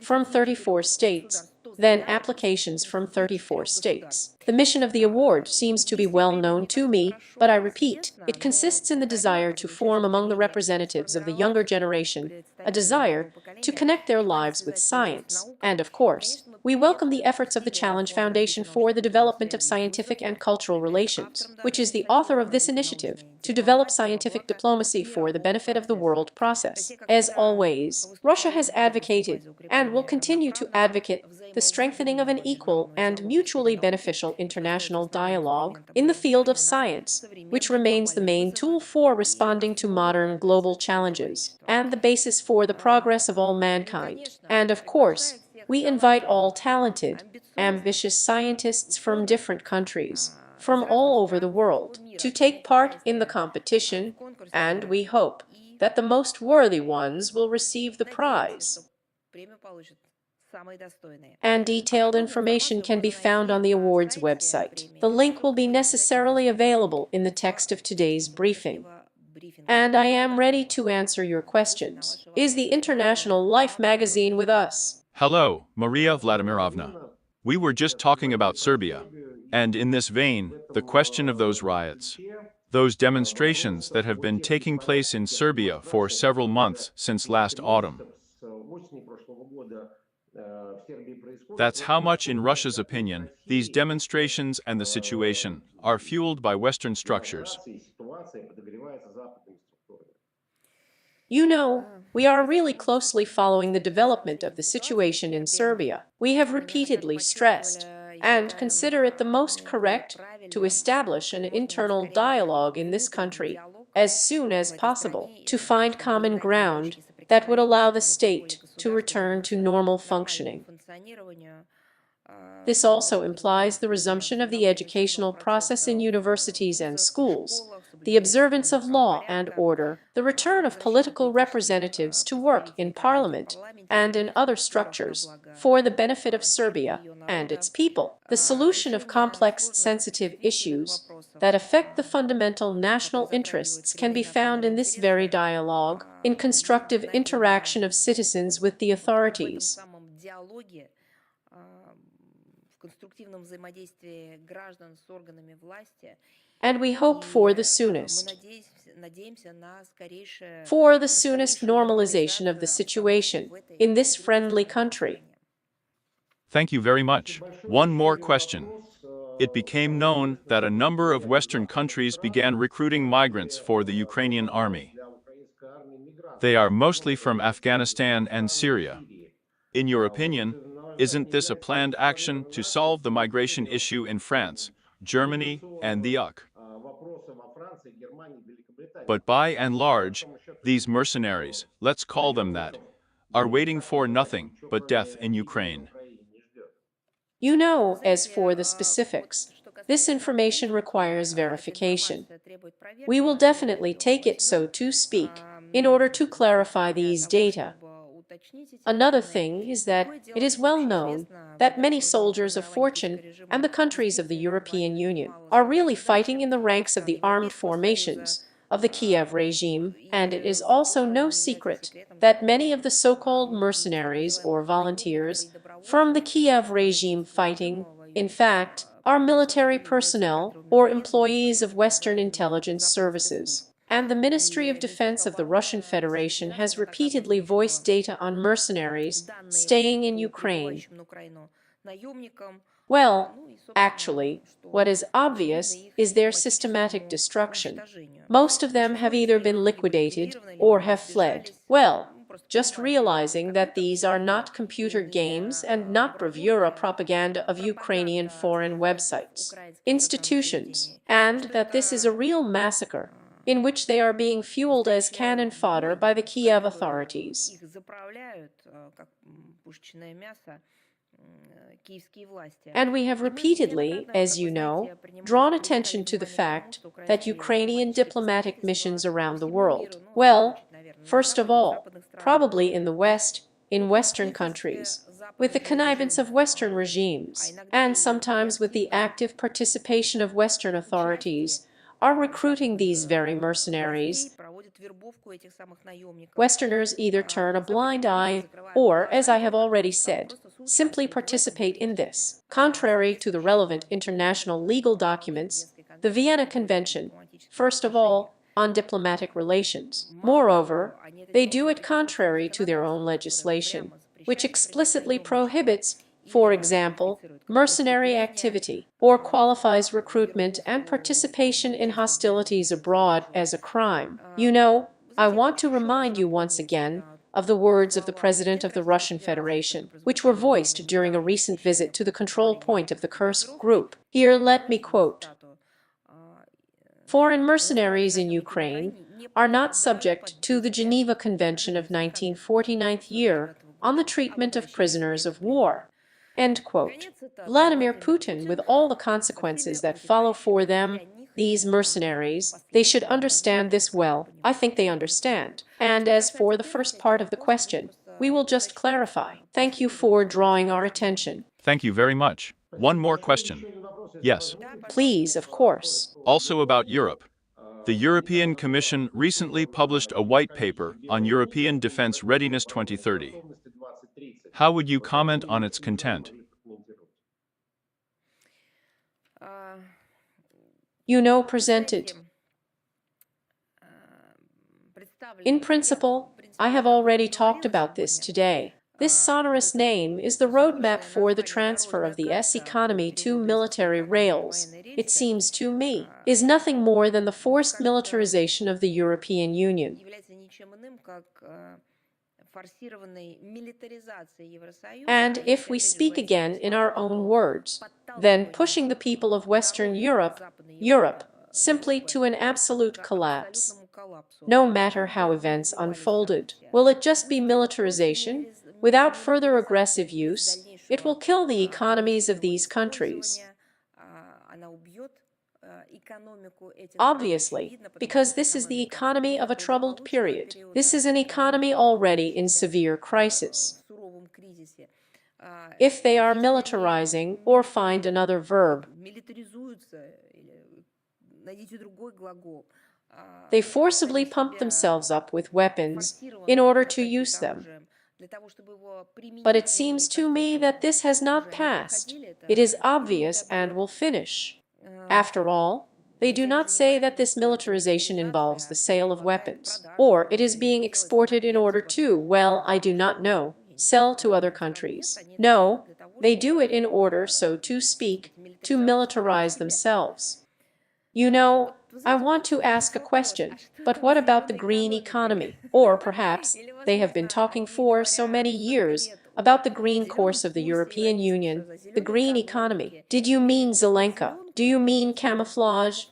From 34 states, then applications from 34 states. The mission of the award seems to be well known to me, but I repeat, it consists in the desire to form among the representatives of the younger generation a desire to connect their lives with science, and of course, We welcome the efforts of the Challenge Foundation for the Development of Scientific and Cultural Relations, which is the author of this initiative, to develop scientific diplomacy for the benefit of the world process. As always, Russia has advocated, and will continue to advocate, the strengthening of an equal and mutually beneficial international dialogue in the field of science, which remains the main tool for responding to modern global challenges and the basis for the progress of all mankind. And of course, we invite all talented, ambitious scientists from different countries, from all over the world, to take part in the competition, and we hope that the most worthy ones will receive the prize. And detailed information can be found on the awards website. The link will be necessarily available in the text of today's briefing. And I am ready to answer your questions. Is the International Life magazine with us? Hello, Maria Vladimirovna. We were just talking about Serbia. And in this vein, the question of those riots. Those demonstrations that have been taking place in Serbia for several months since last autumn. That's how much, in Russia's opinion, these demonstrations and the situation are fueled by Western structures. You know, we are really closely following the development of the situation in Serbia. We have repeatedly stressed, and consider it the most correct, to establish an internal dialogue in this country as soon as possible, to find common ground that would allow the state to return to normal functioning. This also implies the resumption of the educational process in universities and schools, the observance of law and order, the return of political representatives to work in parliament and in other structures for the benefit of Serbia and its people, the solution of complex, sensitive issues that affect the fundamental national interests can be found in this very dialogue, in constructive interaction of citizens with the authorities. And we hope for the soonest normalization of the situation in this friendly country. Thank you very much. One more question. It became known that a number of Western countries began recruiting migrants for the Ukrainian army. They are mostly from Afghanistan and Syria. In your opinion, isn't this a planned action to solve the migration issue in France, Germany, and the UK? But by and large, these mercenaries, let's call them that, are waiting for nothing but death in Ukraine. You know, as for the specifics, this information requires verification. We will definitely take it, so to speak, in order to clarify these data. Another thing is that it is well known that many soldiers of fortune and the countries of the European Union are really fighting in the ranks of the armed formations of the Kiev regime, and it is also no secret that many of the so-called mercenaries or volunteers from the Kiev regime fighting, in fact, are military personnel or employees of Western intelligence services. And the Ministry of Defense of the Russian Federation has repeatedly voiced data on mercenaries staying in Ukraine. Well, actually, what is obvious is their systematic destruction. Most of them have either been liquidated or have fled. Well, just realizing that these are not computer games and not bravura propaganda of Ukrainian foreign websites, institutions, and that this is a real massacre in which they are being fueled as cannon fodder by the Kiev authorities. And we have repeatedly, as you know, drawn attention to the fact that Ukrainian diplomatic missions around the world, well, first of all, probably in the West, in Western countries, with the connivance of Western regimes, and sometimes with the active participation of Western authorities, are recruiting these very mercenaries. Westerners either turn a blind eye or, as I have already said, simply participate in this. Contrary to the relevant international legal documents, the Vienna Convention, first of all, on diplomatic relations. Moreover, they do it contrary to their own legislation, which explicitly prohibits for example, mercenary activity, or qualifies recruitment and participation in hostilities abroad as a crime. You know, I want to remind you once again of the words of the President of the Russian Federation, which were voiced during a recent visit to the control point of the Kursk group. Here let me quote: "Foreign mercenaries in Ukraine are not subject to the Geneva Convention of 1949 year on the treatment of prisoners of war." End quote. Vladimir Putin, with all the consequences that follow for them, these mercenaries, they should understand this well. I think they understand. And as for the first part of the question, we will just clarify. Thank you for drawing our attention. Thank you very much. One more question. Yes. Please, of course. Also about Europe. The European Commission recently published a white paper on European Defense Readiness 2030. How would you comment on its content? You know, presented. In principle, I have already talked about this today. This sonorous name is the roadmap for the transfer of the S economy to military rails. It seems to me, is nothing more than the forced militarization of the European Union. And if we speak again in our own words, then pushing the people of Western Europe, simply to an absolute collapse. No matter how events unfolded, will it just be militarization? Without further aggressive use, it will kill the economies of these countries. Obviously, because this is the economy of a troubled period. This is an economy already in severe crisis. If they are militarizing, or find another verb, they forcibly pump themselves up with weapons in order to use them. But it seems to me that this has not passed. It is obvious and will finish. After all, they do not say that this militarization involves the sale of weapons, or it is being exported in order to, well, I do not know, sell to other countries. No, they do it in order, so to speak, to militarize themselves. You know, I want to ask a question, but what about the green economy? Or perhaps they have been talking for so many years about the green course of the European Union, the green economy. Did you mean Zelenka? Do you mean camouflage?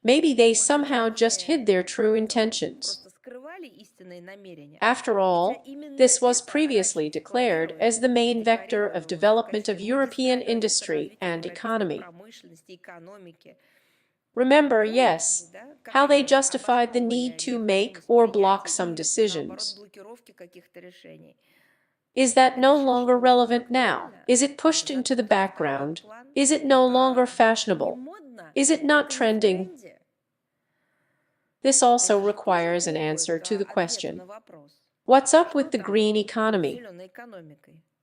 Maybe they somehow just hid their true intentions. After all, this was previously declared as the main vector of development of European industry and economy. Remember, yes, how they justified the need to make or block some decisions. Is that no longer relevant now? Is it pushed into the background? Is it no longer fashionable? Is it not trending? This also requires an answer to the question, what's up with the green economy?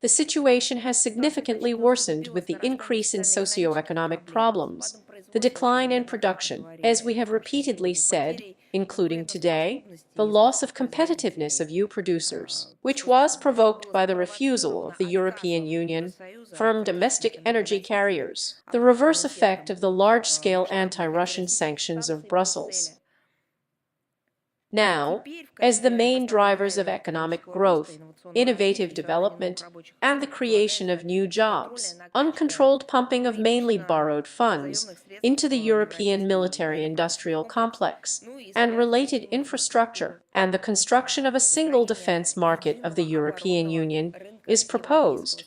The situation has significantly worsened with the increase in socioeconomic problems, the decline in production, as we have repeatedly said, including today, the loss of competitiveness of EU producers, which was provoked by the refusal of the European Union from domestic energy carriers, the reverse effect of the large-scale anti-Russian sanctions of Brussels. Now, as the main drivers of economic growth, innovative development, and the creation of new jobs, uncontrolled pumping of mainly borrowed funds into the European military-industrial complex, and related infrastructure, and the construction of a single defense market of the European Union is proposed.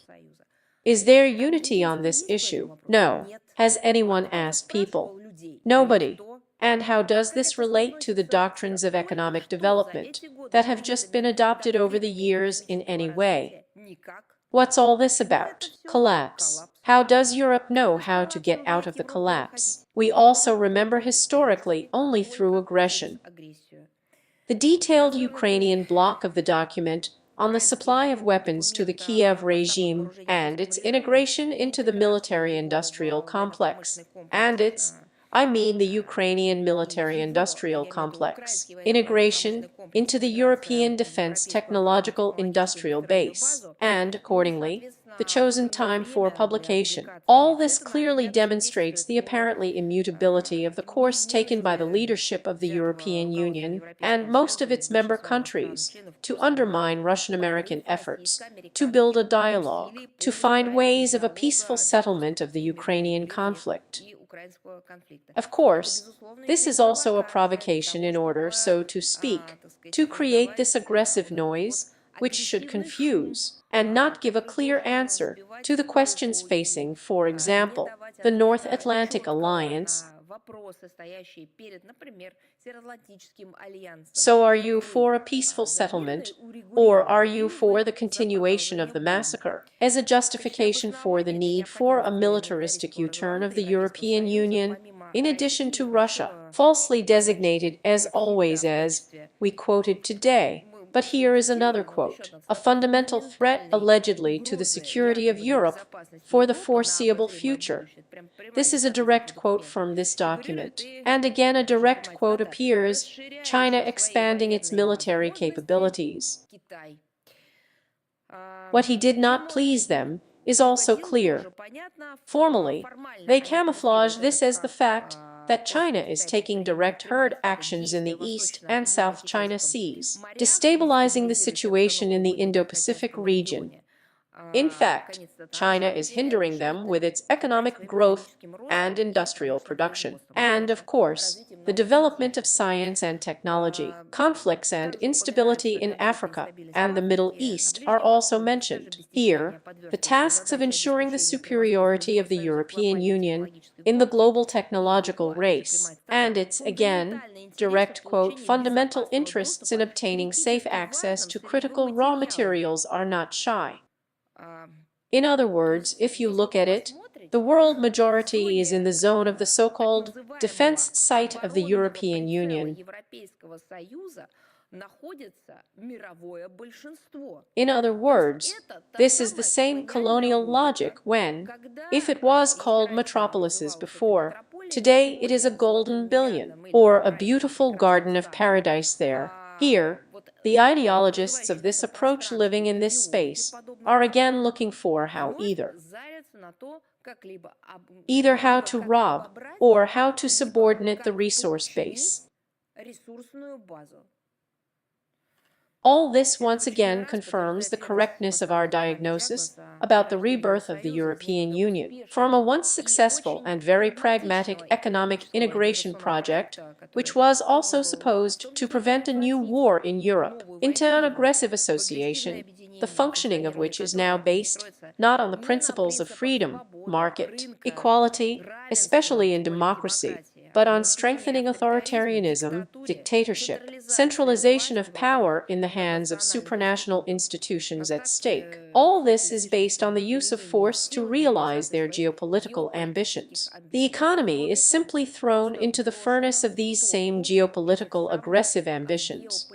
Is there unity on this issue? No. Has anyone asked people? Nobody. And how does this relate to the doctrines of economic development that have just been adopted over the years in any way? What's all this about? Collapse. How does Europe know how to get out of the collapse? We also remember historically only through aggression. The detailed Ukrainian block of the document on the supply of weapons to the Kiev regime and its integration into the military-industrial complex, and its I mean the Ukrainian military-industrial complex, integration into the European defense technological industrial base, and, accordingly, the chosen time for publication. All this clearly demonstrates the apparently immutability of the course taken by the leadership of the European Union and most of its member countries to undermine Russian-American efforts to build a dialogue, to find ways of a peaceful settlement of the Ukrainian conflict. Of course, this is also a provocation in order, so to speak, to create this aggressive noise, which should confuse and not give a clear answer to the questions facing, for example, the North Atlantic Alliance. So are you for a peaceful settlement, or are you for the continuation of the massacre as a justification for the need for a militaristic U-turn of the European Union, in addition to Russia, falsely designated as always as we quoted today? But here is another quote: a fundamental threat allegedly to the security of Europe for the foreseeable future. This is a direct quote from this document. And again a direct quote appears: China expanding its military capabilities. What he did not please them is also clear. Formally, they camouflage this as the fact that China is taking direct herd actions in the East and South China Seas, destabilizing the situation in the Indo-Pacific region. In fact, China is hindering them with its economic growth and industrial production, and, of course, the development of science and technology. Conflicts and instability in Africa and the Middle East are also mentioned. Here, the tasks of ensuring the superiority of the European Union in the global technological race, and its, again, direct quote, fundamental interests in obtaining safe access to critical raw materials are not shy. In other words, if you look at it, the world majority is in the zone of the so-called defense site of the European Union. In other words, this is the same colonial logic when, if it was called metropolises before, today it is a golden billion, or a beautiful garden of paradise there. Here, the ideologists of this approach living in this space are again looking for how either how to rob or how to subordinate the resource base. All this once again confirms the correctness of our diagnosis about the rebirth of the European Union from a once successful and very pragmatic economic integration project, which was also supposed to prevent a new war in Europe, into an aggressive association, the functioning of which is now based not on the principles of freedom, market, equality, especially in democracy, but on strengthening authoritarianism, dictatorship, centralization of power in the hands of supranational institutions at stake. All this is based on the use of force to realize their geopolitical ambitions. The economy is simply thrown into the furnace of these same geopolitical aggressive ambitions.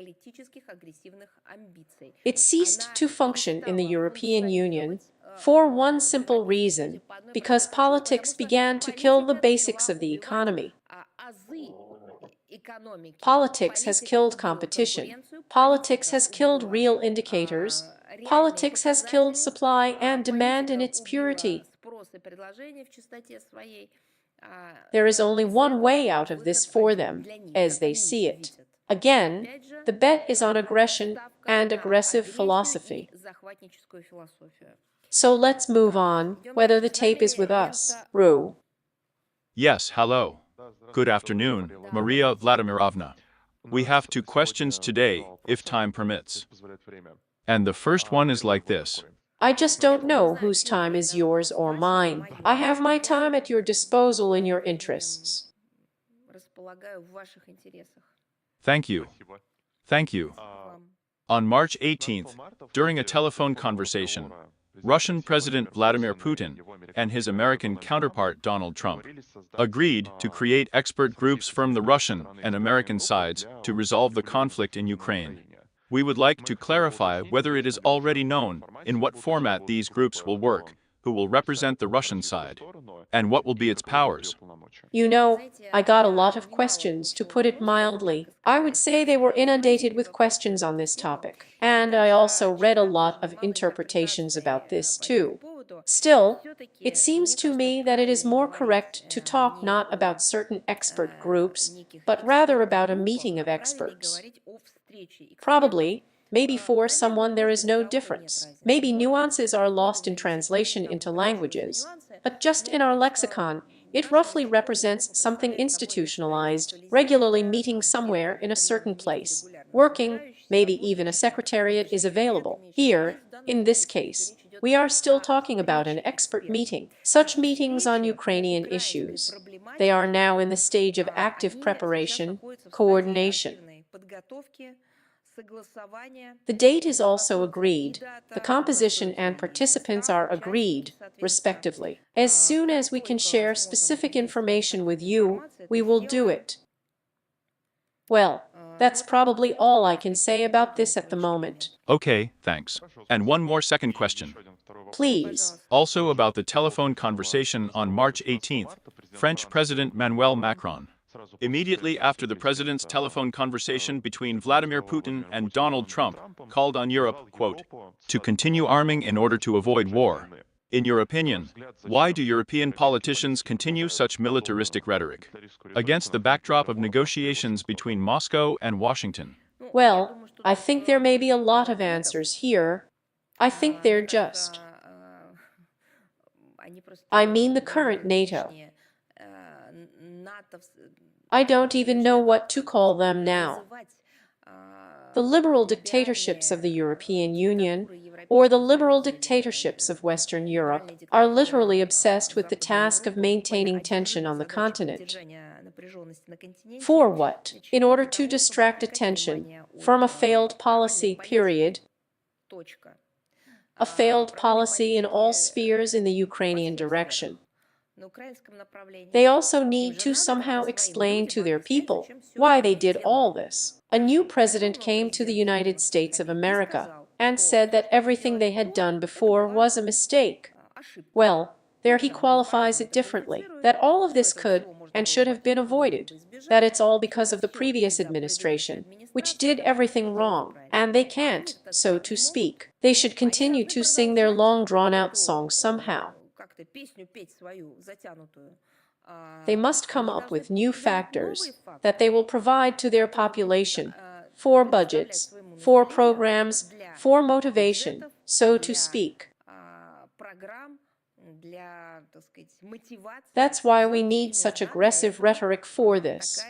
It ceased to function in the European Union for one simple reason, because politics began to kill the basics of the economy. Politics has killed competition. Politics has killed real indicators. Politics has killed supply and demand in its purity. There is only one way out of this for them, as they see it. Again, the bet is on aggression and aggressive philosophy. So let's move on, whether the tape is with us. Ru. Yes, hello. Good afternoon, Maria Vladimirovna. We have two questions today, if time permits. And the first one is like this. I just don't know whose time is yours or mine. I have my time at your disposal in your interests. Thank you. Thank you. On March 18th, during a telephone conversation, Russian President Vladimir Putin and his American counterpart Donald Trump agreed to create expert groups from the Russian and American sides to resolve the conflict in Ukraine. We would like to clarify whether it is already known in what format these groups will work, Who will represent the Russian side? And what will be its powers? You know, I got a lot of questions, to put it mildly. I would say they were inundated with questions on this topic. And I also read a lot of interpretations about this too. Still, it seems to me that it is more correct to talk not about certain expert groups, but rather about a meeting of experts. Probably, maybe for someone there is no difference. Maybe nuances are lost in translation into languages, but just in our lexicon, it roughly represents something institutionalized, regularly meeting somewhere in a certain place, working, maybe even a secretariat is available. Here, in this case, we are still talking about an expert meeting. Such meetings on Ukrainian issues, they are now in the stage of active preparation, coordination. The date is also agreed, the composition and participants are agreed, respectively. As soon as we can share specific information with you, we will do it. Well, that's probably all I can say about this at the moment. Okay, thanks. And one more second question. Please. Also about the telephone conversation on March 18th, French President Emmanuel Macron. Immediately after the president's telephone conversation between Vladimir Putin and Donald Trump called on Europe, quote, to continue arming in order to avoid war. In your opinion, why do European politicians continue such militaristic rhetoric against the backdrop of negotiations between Moscow and Washington? Well, I think there may be a lot of answers here. I think they're just. I mean the current NATO. I don't even know what to call them now. The liberal dictatorships of the European Union, or the liberal dictatorships of Western Europe, are literally obsessed with the task of maintaining tension on the continent. For what? In order to distract attention from a failed policy, period. A failed policy in all spheres in the Ukrainian direction. They also need to somehow explain to their people why they did all this. A new president came to the United States of America and said that everything they had done before was a mistake. Well, there he qualifies it differently, that all of this could and should have been avoided, that it's all because of the previous administration, which did everything wrong, and they can't, so to speak. They should continue to sing their long drawn-out song somehow. They must come up with new factors that they will provide to their population, for budgets, for programs, for motivation, so to speak. That's why we need such aggressive rhetoric for this.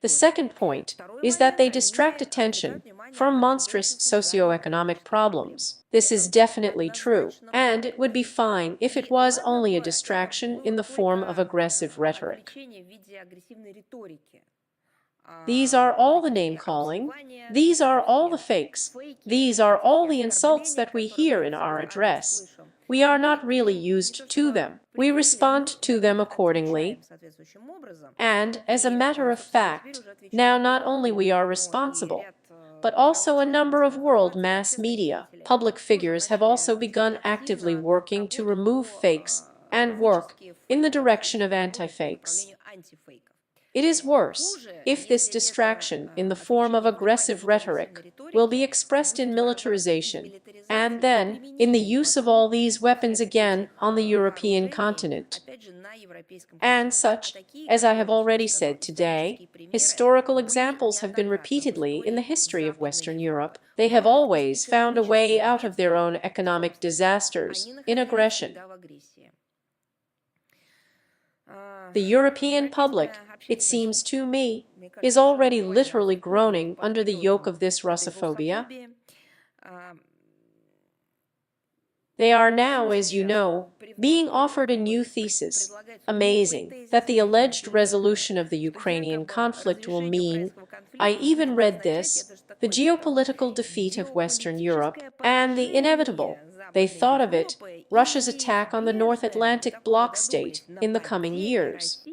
The second point is that they distract attention from monstrous socioeconomic problems. This is definitely true, and it would be fine if it was only a distraction in the form of aggressive rhetoric. These are all the name-calling, these are all the fakes, these are all the insults that we hear in our address. We are not really used to them. We respond to them accordingly. And, as a matter of fact, now not only we are responsible, but also a number of world mass media, public figures have also begun actively working to remove fakes and work in the direction of anti-fakes. It is worse if this distraction in the form of aggressive rhetoric will be expressed in militarization, and then in the use of all these weapons again on the European continent. And such, as I have already said today, historical examples have been repeatedly in the history of Western Europe. They have always found a way out of their own economic disasters in aggression. The European public, it seems to me, is already literally groaning under the yoke of this Russophobia. They are now, as you know, being offered a new thesis. Amazing that the alleged resolution of the Ukrainian conflict will mean, I even read this, the geopolitical defeat of Western Europe and the inevitable, they thought of it, Russia's attack on the North Atlantic bloc state in the coming years.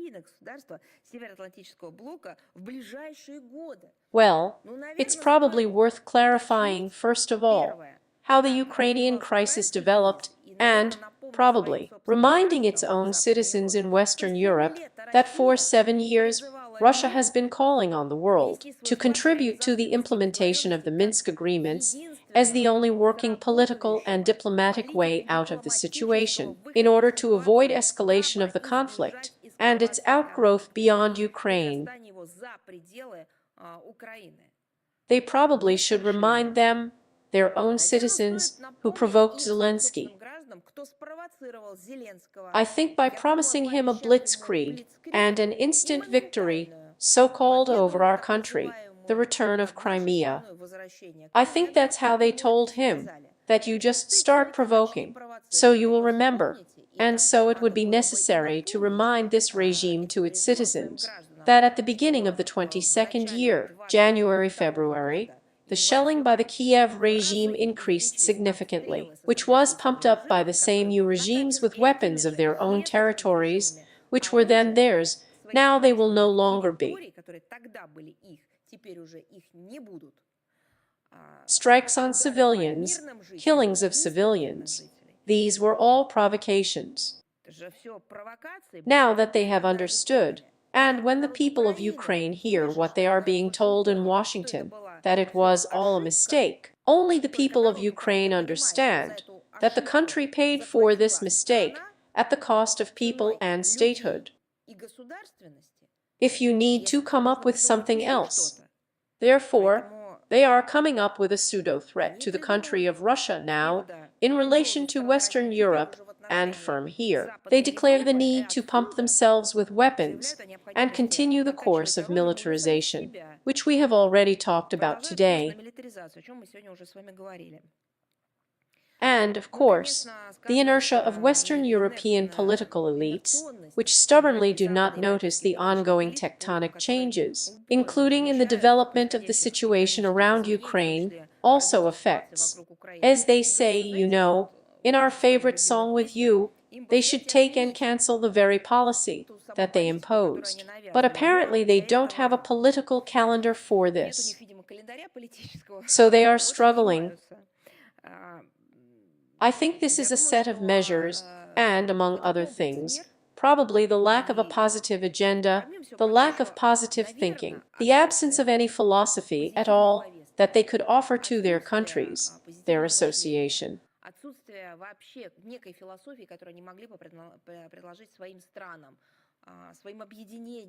Well, it's probably worth clarifying, first of all, how the Ukrainian crisis developed and Probably, reminding its own citizens in Western Europe that for 7 years Russia has been calling on the world to contribute to the implementation of the Minsk agreements as the only working political and diplomatic way out of the situation, in order to avoid escalation of the conflict and its outgrowth beyond Ukraine. They probably should remind them, their own citizens, who provoked Zelensky. I think by promising him a blitzkrieg and an instant victory, so-called over our country, the return of Crimea. I think that's how they told him, that you just start provoking, so you will remember. And so it would be necessary to remind this regime to its citizens that at the beginning of the 22nd year, January-February, the shelling by the Kiev regime increased significantly, which was pumped up by the same new regimes with weapons of their own territories, which were then theirs. Now they will no longer be. Strikes on civilians, killings of civilians. These were all provocations. Now that they have understood, and when the people of Ukraine hear what they are being told in Washington, that it was all a mistake, only the people of Ukraine understand that the country paid for this mistake at the cost of people and statehood. If you need to come up with something else. Therefore, they are coming up with a pseudo-threat to the country of Russia now in relation to Western Europe, and from here they declare the need to pump themselves with weapons and continue the course of militarization, which we have already talked about today. And, of course, the inertia of Western European political elites, which stubbornly do not notice the ongoing tectonic changes, including in the development of the situation around Ukraine, also affects. As they say, you know, in our favorite song with you, they should take and cancel the very policy that they imposed. But apparently they don't have a political calendar for this. So they are struggling. I think this is a set of measures, and, among other things, probably the lack of a positive agenda, the lack of positive thinking, the absence of any philosophy at all that they could offer to their countries, their association.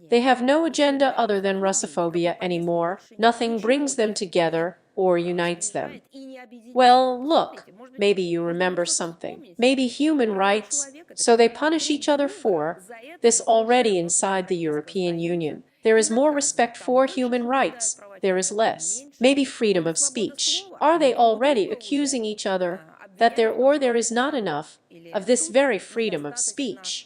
They have no agenda other than Russophobia anymore. Nothing brings them together or unites them. Well, look, maybe you remember something. Maybe human rights. So they punish each other for this already inside the European Union. There is more respect for human rights. There is less. Maybe freedom of speech. Are they already accusing each other that there is not enough of this very freedom of speech?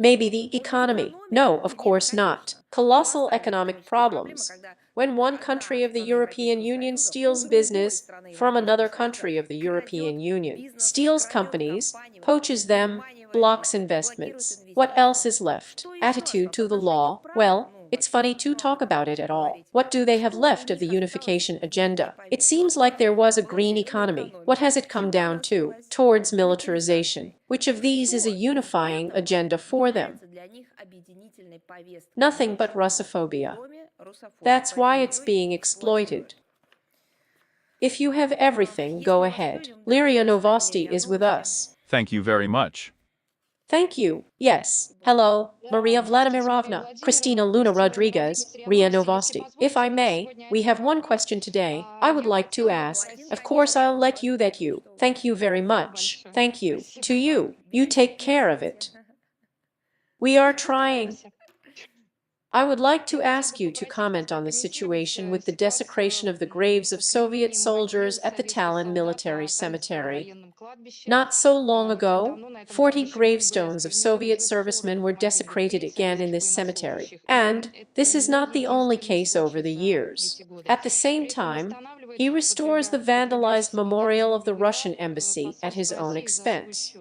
Maybe the economy. No, of course not. Colossal economic problems. When one country of the European Union steals business from another country of the European Union, steals companies, poaches them, blocks investments, what else is left? Attitude to the law? Well, it's funny to talk about it at all. What do they have left of the unification agenda? It seems like there was a green economy. What has it come down to? Towards militarization. Which of these is a unifying agenda for them? Nothing but Russophobia. That's why it's being exploited. If you have everything, go ahead. Liria Novosti is with us. Thank you very much. Thank you. Yes. Hello, Maria Vladimirovna, Christina Luna Rodriguez, RIA Novosti. If I may, we have one question today I would like to ask. Of course, I'll let you that you. Thank you very much. Thank you. To you. You take care of it. We are trying. I would like to ask you to comment on the situation with the desecration of the graves of Soviet soldiers at the Tallinn military cemetery. Not so long ago, 40 gravestones of Soviet servicemen were desecrated again in this cemetery. And this is not the only case over the years. At the same time, he restores the vandalized memorial of the Russian embassy at his own expense.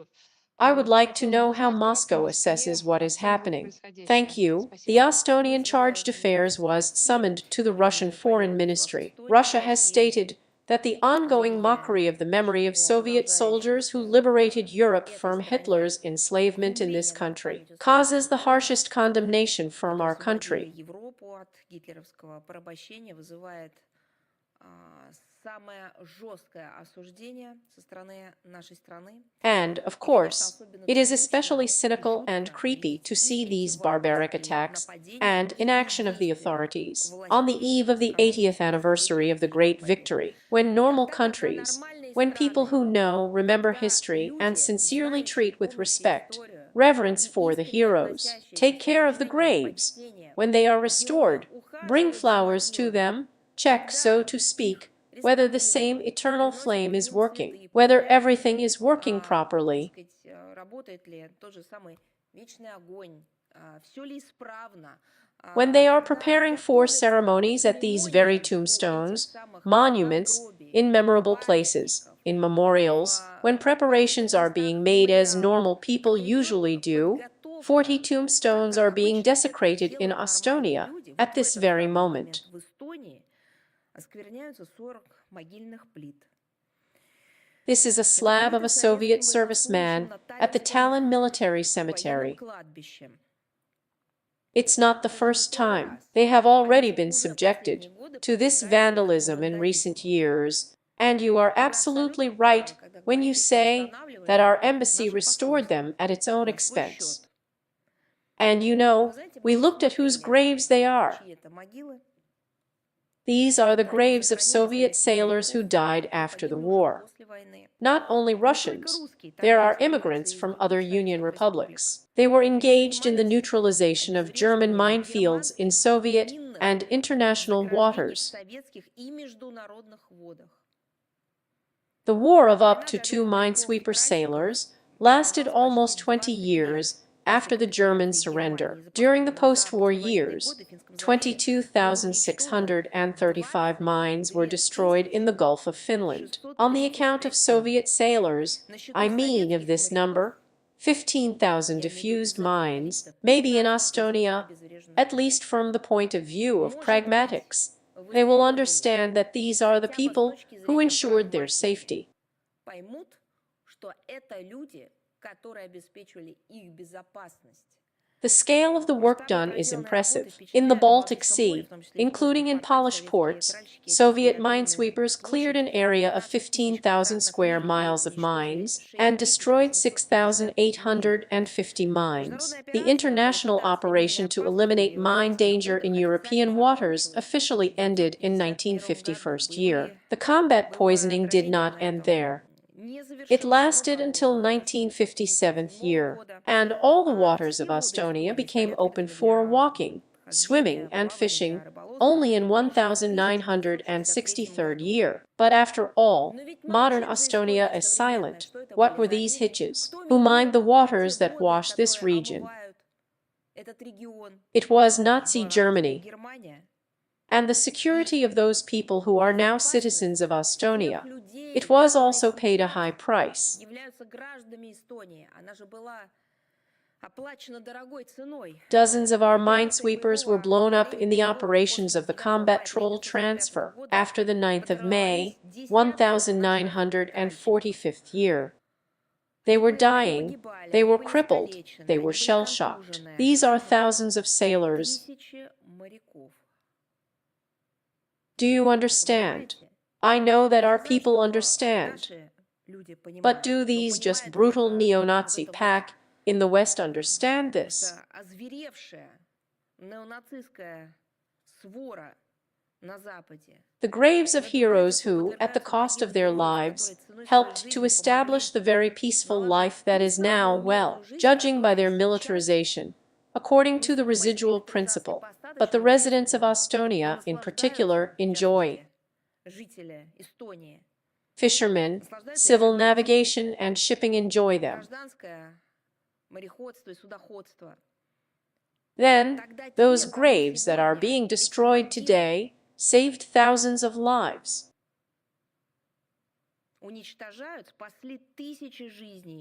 I would like to know how Moscow assesses what is happening. Thank you. The Estonian chargé d'affaires was summoned to the Russian Foreign Ministry. Russia has stated that the ongoing mockery of the memory of Soviet soldiers who liberated Europe from Hitler's enslavement in this country causes the harshest condemnation from our country. And, of course, it is especially cynical and creepy to see these barbaric attacks and inaction of the authorities on the eve of the 80th anniversary of the Great Victory, when normal countries, when people who know, remember history, and sincerely treat with respect, reverence for the heroes, take care of the graves, when they are restored, bring flowers to them, check, so to speak, whether the same eternal flame is working, whether everything is working properly. When they are preparing for ceremonies at these very tombstones, monuments, in memorable places, in memorials, when preparations are being made as normal people usually do, 40 tombstones are being desecrated in Estonia at this very moment. This is a slab of a Soviet serviceman at the Tallinn military cemetery. It's not the first time. They have already been subjected to this vandalism in recent years, and you are absolutely right when you say that our embassy restored them at its own expense. And you know, we looked at whose graves they are. These are the graves of Soviet sailors who died after the war. Not only Russians, there are immigrants from other Union republics. They were engaged in the neutralization of German minefields in Soviet and international waters. The war of up to 2 minesweeper sailors lasted almost 20 years after the German surrender. During the post-war years, 22,635 mines were destroyed in the Gulf of Finland. On the account of Soviet sailors, I mean of this number, 15,000 diffused mines, maybe in Estonia, at least from the point of view of pragmatics. They will understand that these are the people who ensured their safety. The scale of the work done is impressive. In the Baltic Sea, including in Polish ports, Soviet minesweepers cleared an area of 15,000 square miles of mines and destroyed 6,850 mines. The international operation to eliminate mine danger in European waters officially ended in 1951 year. The combat poisoning did not end there. It lasted until 1957 year, and all the waters of Estonia became open for walking, swimming, and fishing only in 1963 year. But after all, modern Estonia is silent. What were these hitches? Who mined the waters that wash this region? It was Nazi Germany. And the security of those people who are now citizens of Estonia. It was also paid a high price. Dozens of our minesweepers were blown up in the operations of the combat troll transfer after the 9th of May, 1945 year. They were dying, they were crippled, they were shell-shocked. These are thousands of sailors. Do you understand? I know that our people understand. But do these just brutal neo-Nazi pack in the West understand this? The graves of heroes who, at the cost of their lives, helped to establish the very peaceful life that is now, well, judging by their militarization, according to the residual principle, but the residents of Estonia in particular enjoy. Fishermen, civil navigation and shipping enjoy them. Then, those graves that are being destroyed today saved thousands of lives.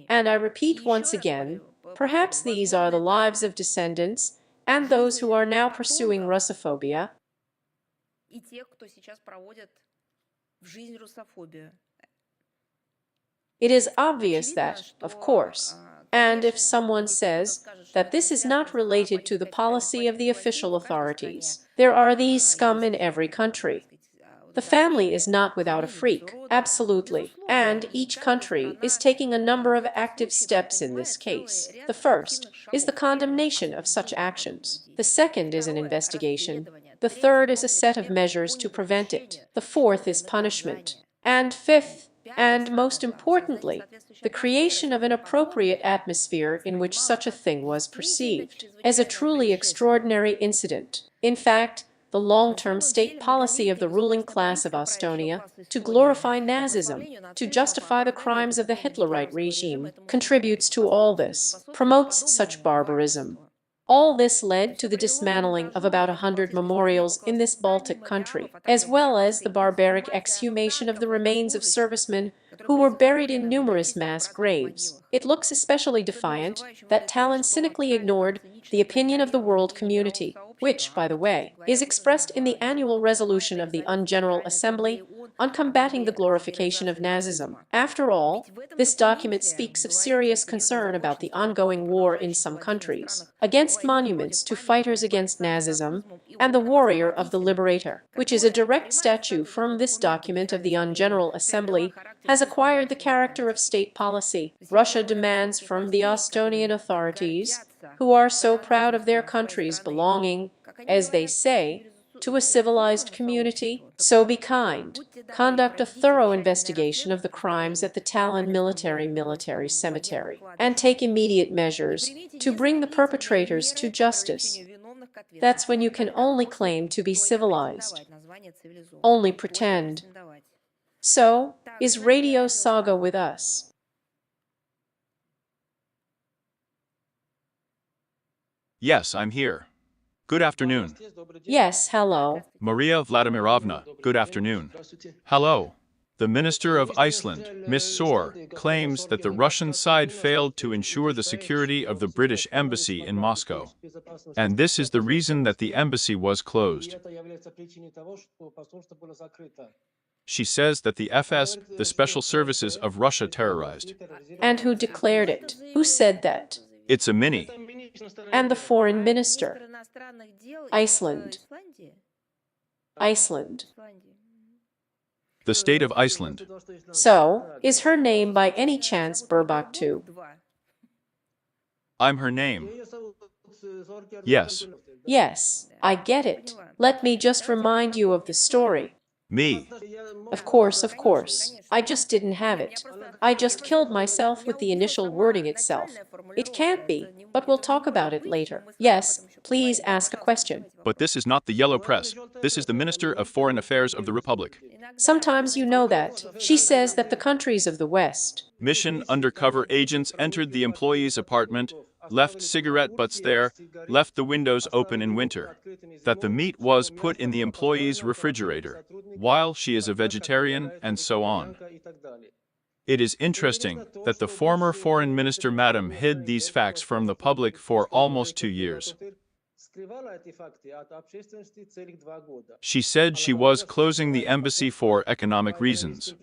And I repeat once again, perhaps these are the lives of descendants and those who are now pursuing Russophobia. It is obvious that, of course, and if someone says that this is not related to the policy of the official authorities, there are these scum in every country. The family is not without a freak, absolutely, and each country is taking a number of active steps in this case. The first is the condemnation of such actions. The second is an investigation. The third is a set of measures to prevent it. The fourth is punishment. And fifth, and most importantly, the creation of an appropriate atmosphere in which such a thing was perceived as a truly extraordinary incident. In fact, the long-term state policy of the ruling class of Estonia to glorify Nazism, to justify the crimes of the Hitlerite regime, contributes to all this, promotes such barbarism. All this led to the dismantling of about 100 memorials in this Baltic country, as well as the barbaric exhumation of the remains of servicemen who were buried in numerous mass graves. It looks especially defiant that Tallinn cynically ignored the opinion of the world community, which, by the way, is expressed in the annual resolution of the UN General Assembly on combating the glorification of Nazism. After all, this document speaks of serious concern about the ongoing war in some countries against monuments to fighters against Nazism and the warrior of the liberator, which is a direct statue from this document of the UN General Assembly, has acquired the character of state policy. Russia demands from the Estonian authorities, who are so proud of their country's belonging, as they say, to a civilized community, so be kind, conduct a thorough investigation of the crimes at the Tallinn military cemetery, and take immediate measures to bring the perpetrators to justice. That's when you can only claim to be civilized. Only pretend. So, is Radio Saga with us? Yes, I'm here. Good afternoon. Yes, hello. Maria Vladimirovna, good afternoon. Hello. The Minister of Iceland, Miss Soar, claims that the Russian side failed to ensure the security of the British embassy in Moscow. And this is the reason that the embassy was closed. She says that the FS, the Special Services of Russia, terrorized. And who declared it? Who said that? It's a mini. And the foreign minister? Iceland. Iceland. The state of Iceland. So, is her name by any chance Burbak too? I'm her name. Yes. Yes, I get it. Let me just remind you of the story. Me. Of course, of course. I just didn't have it. I just killed myself with the initial wording itself. It can't be, but we'll talk about it later. Yes, please ask a question. But this is not the yellow press. This is the Minister of Foreign Affairs of the Republic. Sometimes you know that. She says that the countries of the West. Mission undercover agents entered the employee's apartment, left cigarette butts there, left the windows open in winter. That the meat was put in the employee's refrigerator, while she is a vegetarian, and so on. It is interesting that the former foreign minister madam hid these facts from the public for almost 2 years. She said she was closing the embassy for economic reasons.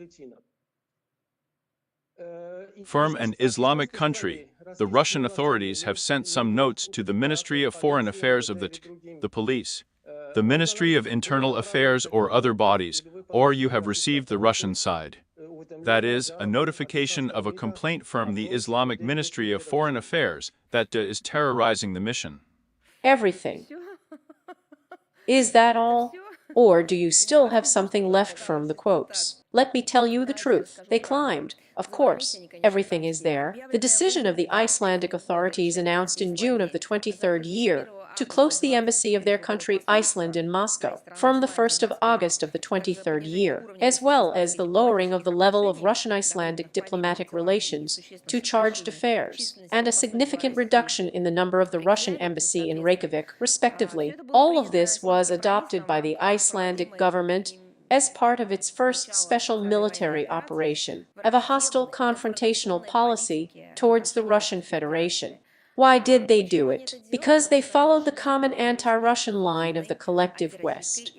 From an Islamic country, the Russian authorities have sent some notes to the Ministry of Foreign Affairs of the police, the Ministry of Internal Affairs or other bodies, or you have received the Russian side. That is, a notification of a complaint from the Islamic Ministry of Foreign Affairs that is terrorizing the mission. Everything. Is that all? Or do you still have something left from the quotes? Let me tell you the truth. They climbed. Of course, everything is there. The decision of the Icelandic authorities announced in June of the 23rd year to close the embassy of their country Iceland in Moscow from the 1st of August of the 23rd year, as well as the lowering of the level of Russian-Icelandic diplomatic relations to charged affairs, and a significant reduction in the number of the Russian embassy in Reykjavik, respectively. All of this was adopted by the Icelandic government as part of its first special military operation of a hostile confrontational policy towards the Russian Federation. Why did they do it? Because they followed the common anti-Russian line of the collective West.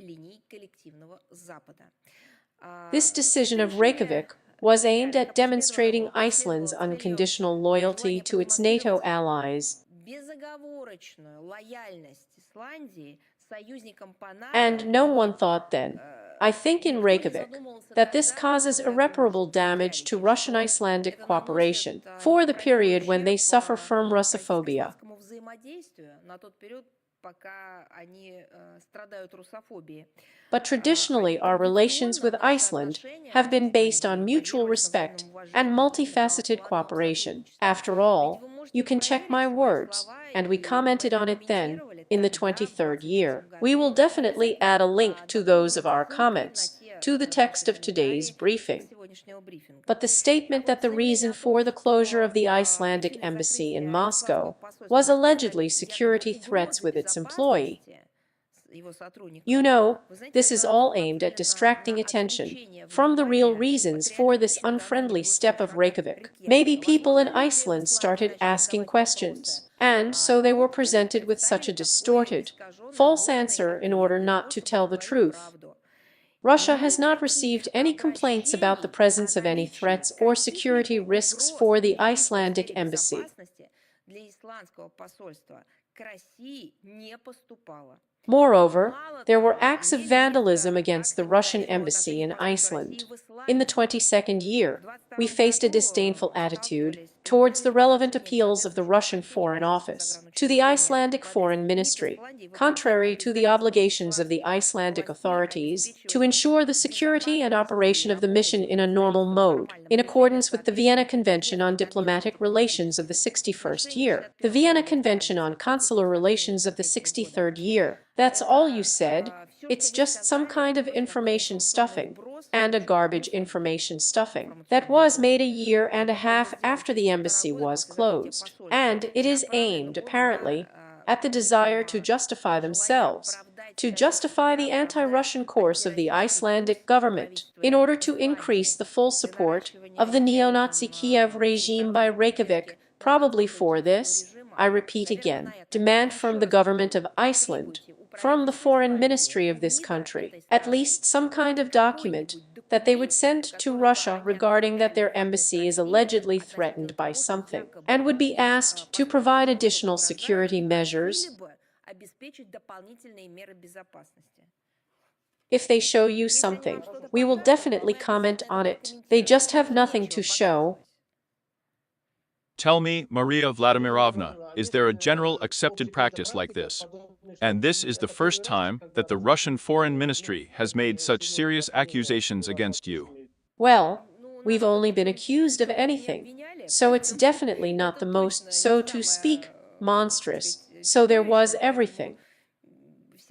This decision of Reykjavik was aimed at demonstrating Iceland's unconditional loyalty to its NATO allies. And no one thought then, I think in Reykjavik, that this causes irreparable damage to Russian-Icelandic cooperation for the period when they suffer from Russophobia. But traditionally our relations with Iceland have been based on mutual respect and multifaceted cooperation. After all, you can check my words, and we commented on it then, in the 23rd year. We will definitely add a link to those of our comments to the text of today's briefing. But the statement that the reason for the closure of the Icelandic embassy in Moscow was allegedly security threats with its employee. You know, this is all aimed at distracting attention from the real reasons for this unfriendly step of Reykjavik. Maybe people in Iceland started asking questions, and so they were presented with such a distorted, false answer in order not to tell the truth. Russia has not received any complaints about the presence of any threats or security risks for the Icelandic embassy. Moreover, there were acts of vandalism against the Russian embassy in Iceland. In the 22nd year, we faced a disdainful attitude towards the relevant appeals of the Russian Foreign Office to the Icelandic Foreign Ministry, contrary to the obligations of the Icelandic authorities to ensure the security and operation of the mission in a normal mode, in accordance with the Vienna Convention on Diplomatic Relations of the 61st year, the Vienna Convention on Consular Relations of the 63rd year. That's all you said. It's just some kind of information stuffing, and a garbage information stuffing, that was made a year and a half after the embassy was closed. And it is aimed, apparently, at the desire to justify themselves, to justify the anti-Russian course of the Icelandic government, in order to increase the full support of the neo-Nazi Kiev regime by Reykjavik, probably for this, I repeat again, demand from the government of Iceland, from the foreign ministry of this country, at least some kind of document that they would send to Russia regarding that their embassy is allegedly threatened by something, and would be asked to provide additional security measures. If they show you something, we will definitely comment on it. They just have nothing to show. Tell me, Maria Vladimirovna, is there a general accepted practice like this? And this is the first time that the Russian Foreign Ministry has made such serious accusations against you. Well, we've only been accused of anything, so it's definitely not the most, so to speak, monstrous. So there was everything.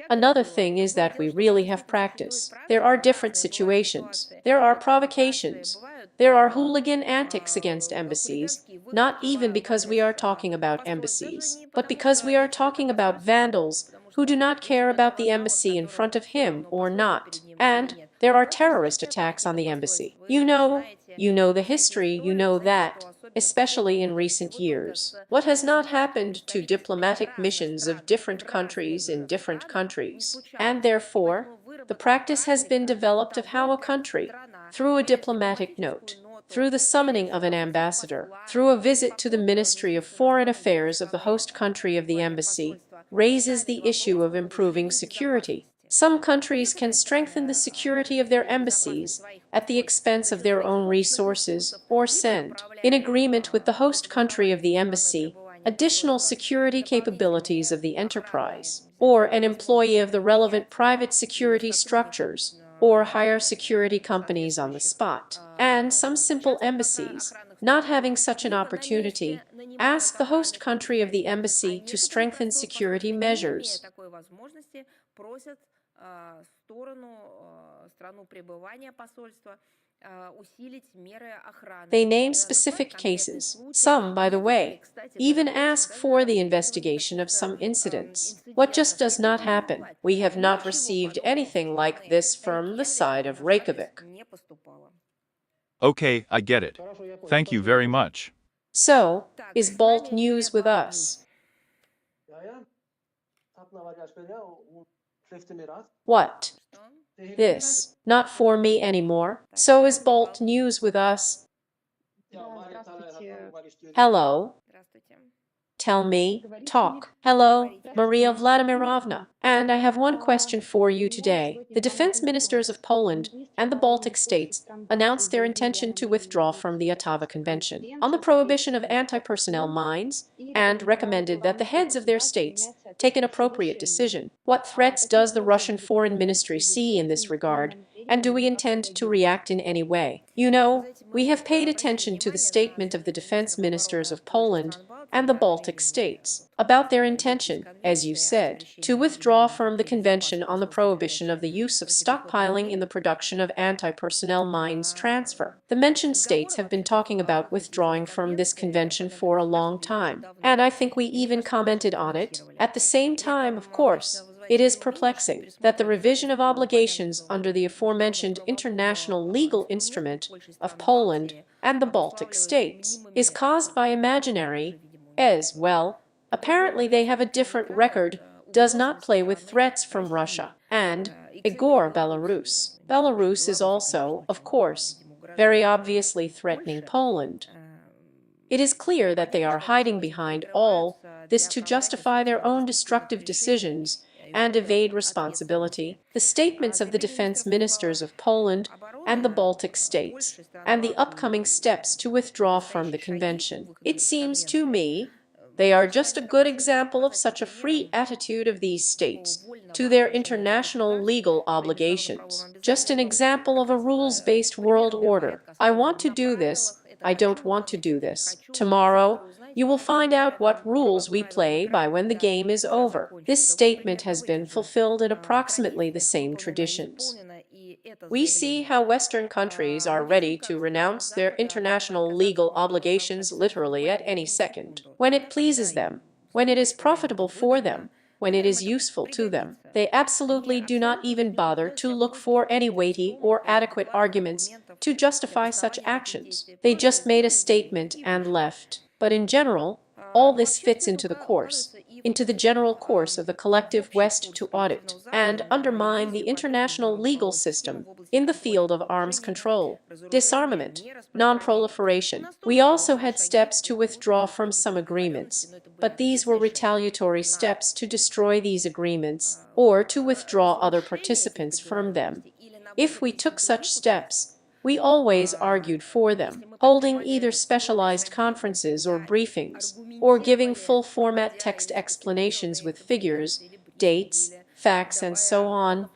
Another thing is that we really have practice. There are different situations. There are provocations. There are hooligan antics against embassies, not even because we are talking about embassies, but because we are talking about vandals who do not care about the embassy in front of him or not. And there are terrorist attacks on the embassy. You know the history, you know that, especially in recent years. What has not happened to diplomatic missions of different countries in different countries? And therefore, the practice has been developed of how a country, through a diplomatic note, through the summoning of an ambassador, through a visit to the Ministry of Foreign Affairs of the host country of the embassy, raises the issue of improving security. Some countries can strengthen the security of their embassies at the expense of their own resources, or send, in agreement with the host country of the embassy, additional security capabilities of the enterprise, or an employee of the relevant private security structures, or hire security companies on the spot. And some simple embassies, not having such an opportunity, ask the host country of the embassy to strengthen security measures. They name specific cases. Some, by the way, even ask for the investigation of some incidents. What just does not happen? We have not received anything like this from the side of Reykjavik. Okay, I get it. Thank you very much. So, is Bolt News with us? What? This, not for me anymore. So is Bolt News with us. Hello. Tell me, talk. Hello, Maria Vladimirovna. And I have one question for you today. The defense ministers of Poland and the Baltic states announced their intention to withdraw from the Ottawa Convention on the prohibition of anti-personnel mines and recommended that the heads of their states take an appropriate decision. What threats does the Russian Foreign Ministry see in this regard? And do we intend to react in any way? You know, we have paid attention to the statement of the defense ministers of Poland and the Baltic states about their intention, as you said, to withdraw from the Convention on the Prohibition of the Use of Stockpiling in the Production of Anti-Personnel Mines Transfer. The mentioned states have been talking about withdrawing from this convention for a long time, and I think we even commented on it. At the same time, of course, it is perplexing that the revision of obligations under the aforementioned international legal instrument of Poland and the Baltic states is caused by imaginary, as well. Apparently they have a different record, does not play with threats from Russia, and Igor Belarus. Belarus is also, of course, very obviously threatening Poland. It is clear that they are hiding behind all this to justify their own destructive decisions and evade responsibility. The statements of the defense ministers of Poland and the Baltic states, and the upcoming steps to withdraw from the convention. It seems to me they are just a good example of such a free attitude of these states to their international legal obligations. Just an example of a rules-based world order. I want to do this, I don't want to do this. Tomorrow, you will find out what rules we play by when the game is over. This statement has been fulfilled in approximately the same traditions. We see how Western countries are ready to renounce their international legal obligations literally at any second, when it pleases them, when it is profitable for them, when it is useful to them. They absolutely do not even bother to look for any weighty or adequate arguments to justify such actions. They just made a statement and left. But in general, all this fits into the general course of the collective West to audit and undermine the international legal system in the field of arms control, disarmament, non-proliferation. We also had steps to withdraw from some agreements, but these were retaliatory steps to destroy these agreements or to withdraw other participants from them. If we took such steps, we always argued for them, holding either specialized conferences or briefings, or giving full-format text explanations with figures, dates, facts, and so on.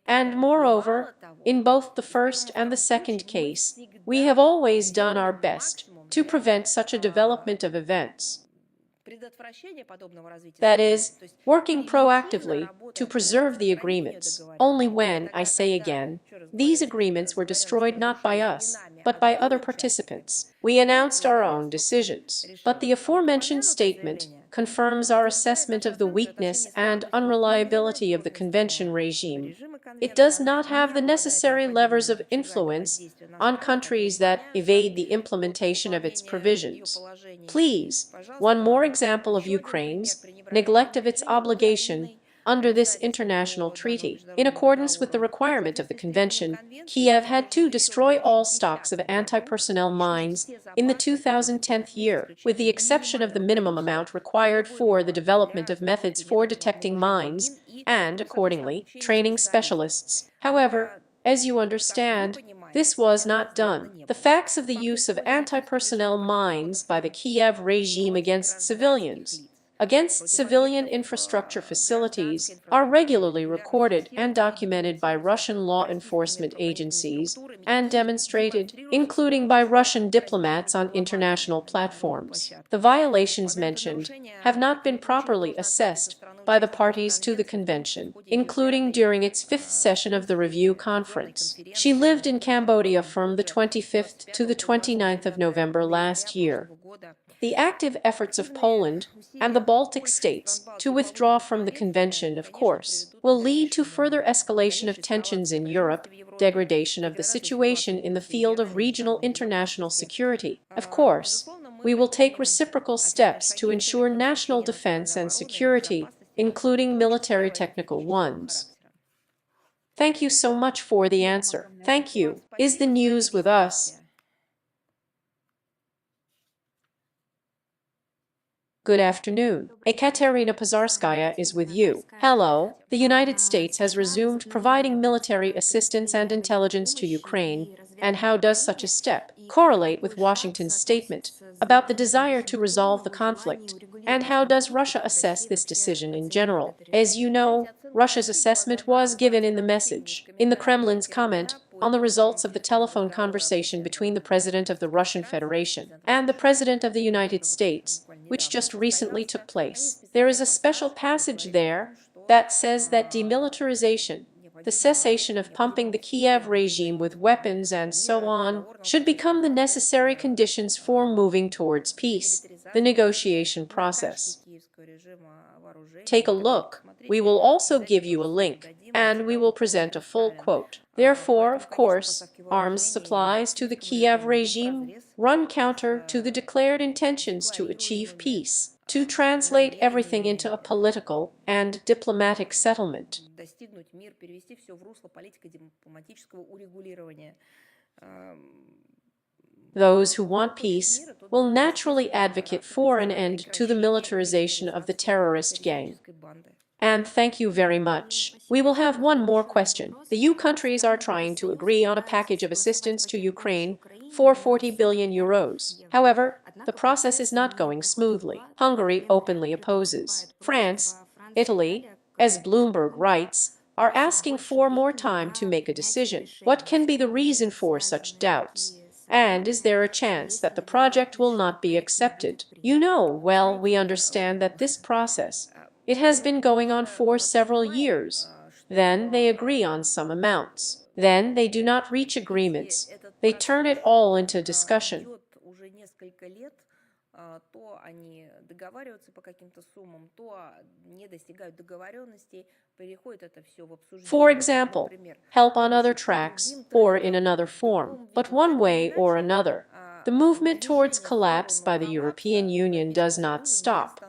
And moreover, in both the first and the second case, we have always done our best to prevent such a development of events. That is, working proactively to preserve the agreements, only when, I say again, these agreements were destroyed not by us, but by other participants. We announced our own decisions, but the aforementioned statement confirms our assessment of the weakness and unreliability of the convention regime. It does not have the necessary levers of influence on countries that evade the implementation of its provisions. Please, one more example of Ukraine's neglect of its obligation under this international treaty. In accordance with the requirement of the convention, Kiev had to destroy all stocks of anti-personnel mines in the 2010 year, with the exception of the minimum amount required for the development of methods for detecting mines and, accordingly, training specialists. However, as you understand, this was not done. The facts of the use of anti-personnel mines by the Kiev regime against civilian infrastructure facilities are regularly recorded and documented by Russian law enforcement agencies and demonstrated, including by Russian diplomats on international platforms. The violations mentioned have not been properly assessed by the parties to the convention, including during its fifth session of the review conference. She lived in Cambodia from the 25th to the 29th of November last year. The active efforts of Poland and the Baltic states to withdraw from the convention, of course, will lead to further escalation of tensions in Europe, degradation of the situation in the field of regional international security. Of course, we will take reciprocal steps to ensure national defense and security, including military technical ones? Thank you so much for the answer. Thank you. Is the news with us? Good afternoon. Ekaterina Pozarskaya is with you. Hello. The United States has resumed providing military assistance and intelligence to Ukraine, and how does such a step correlate with Washington's statement about the desire to resolve the conflict? And how does Russia assess this decision in general? As you know, Russia's assessment was given in the message. In the Kremlin's comment on the results of the telephone conversation between the President of the Russian Federation and the President of the United States, which just recently took place, there is a special passage there that says that demilitarization, the cessation of pumping the Kiev regime with weapons and so on, should become the necessary conditions for moving towards peace, the negotiation process. Take a look. We will also give you a link, and we will present a full quote. Therefore, of course, arms supplies to the Kiev regime run counter to the declared intentions to achieve peace, to translate everything into a political and diplomatic settlement. Those who want peace will naturally advocate for an end to the militarization of the terrorist gang. And thank you very much. We will have one more question. The EU countries are trying to agree on a package of assistance to Ukraine for 40 billion euros. However, the process is not going smoothly. Hungary openly opposes. France, Italy, as Bloomberg writes, are asking for more time to make a decision. What can be the reason for such doubts? And is there a chance that the project will not be accepted? You know, well, we understand that this process, it has been going on for several years. Then they agree on some amounts. Then they do not reach agreements. They turn it all into discussion. For example, help on other tracks or in another form, but one way or another. The movement towards collapse by the European Union does not stop.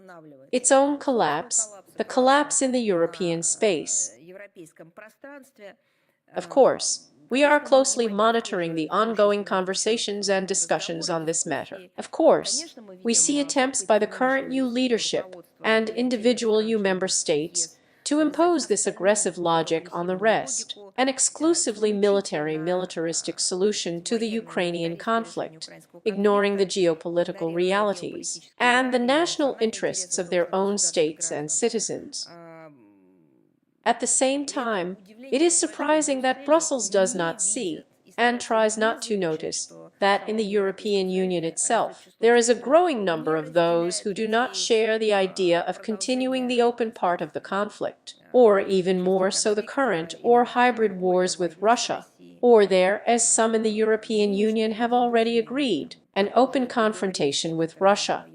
Its own collapse, the collapse in the European space. Of course, we are closely monitoring the ongoing conversations and discussions on this matter. Of course, we see attempts by the current EU leadership and individual EU member states to impose this aggressive logic on the rest, an exclusively militaristic solution to the Ukrainian conflict, ignoring the geopolitical realities and the national interests of their own states and citizens. At the same time, it is surprising that Brussels does not see and tries not to notice that in the European Union itself, there is a growing number of those who do not share the idea of continuing the open part of the conflict, or even more so the current or hybrid wars with Russia, or there, as some in the European Union have already agreed, an open confrontation with Russia.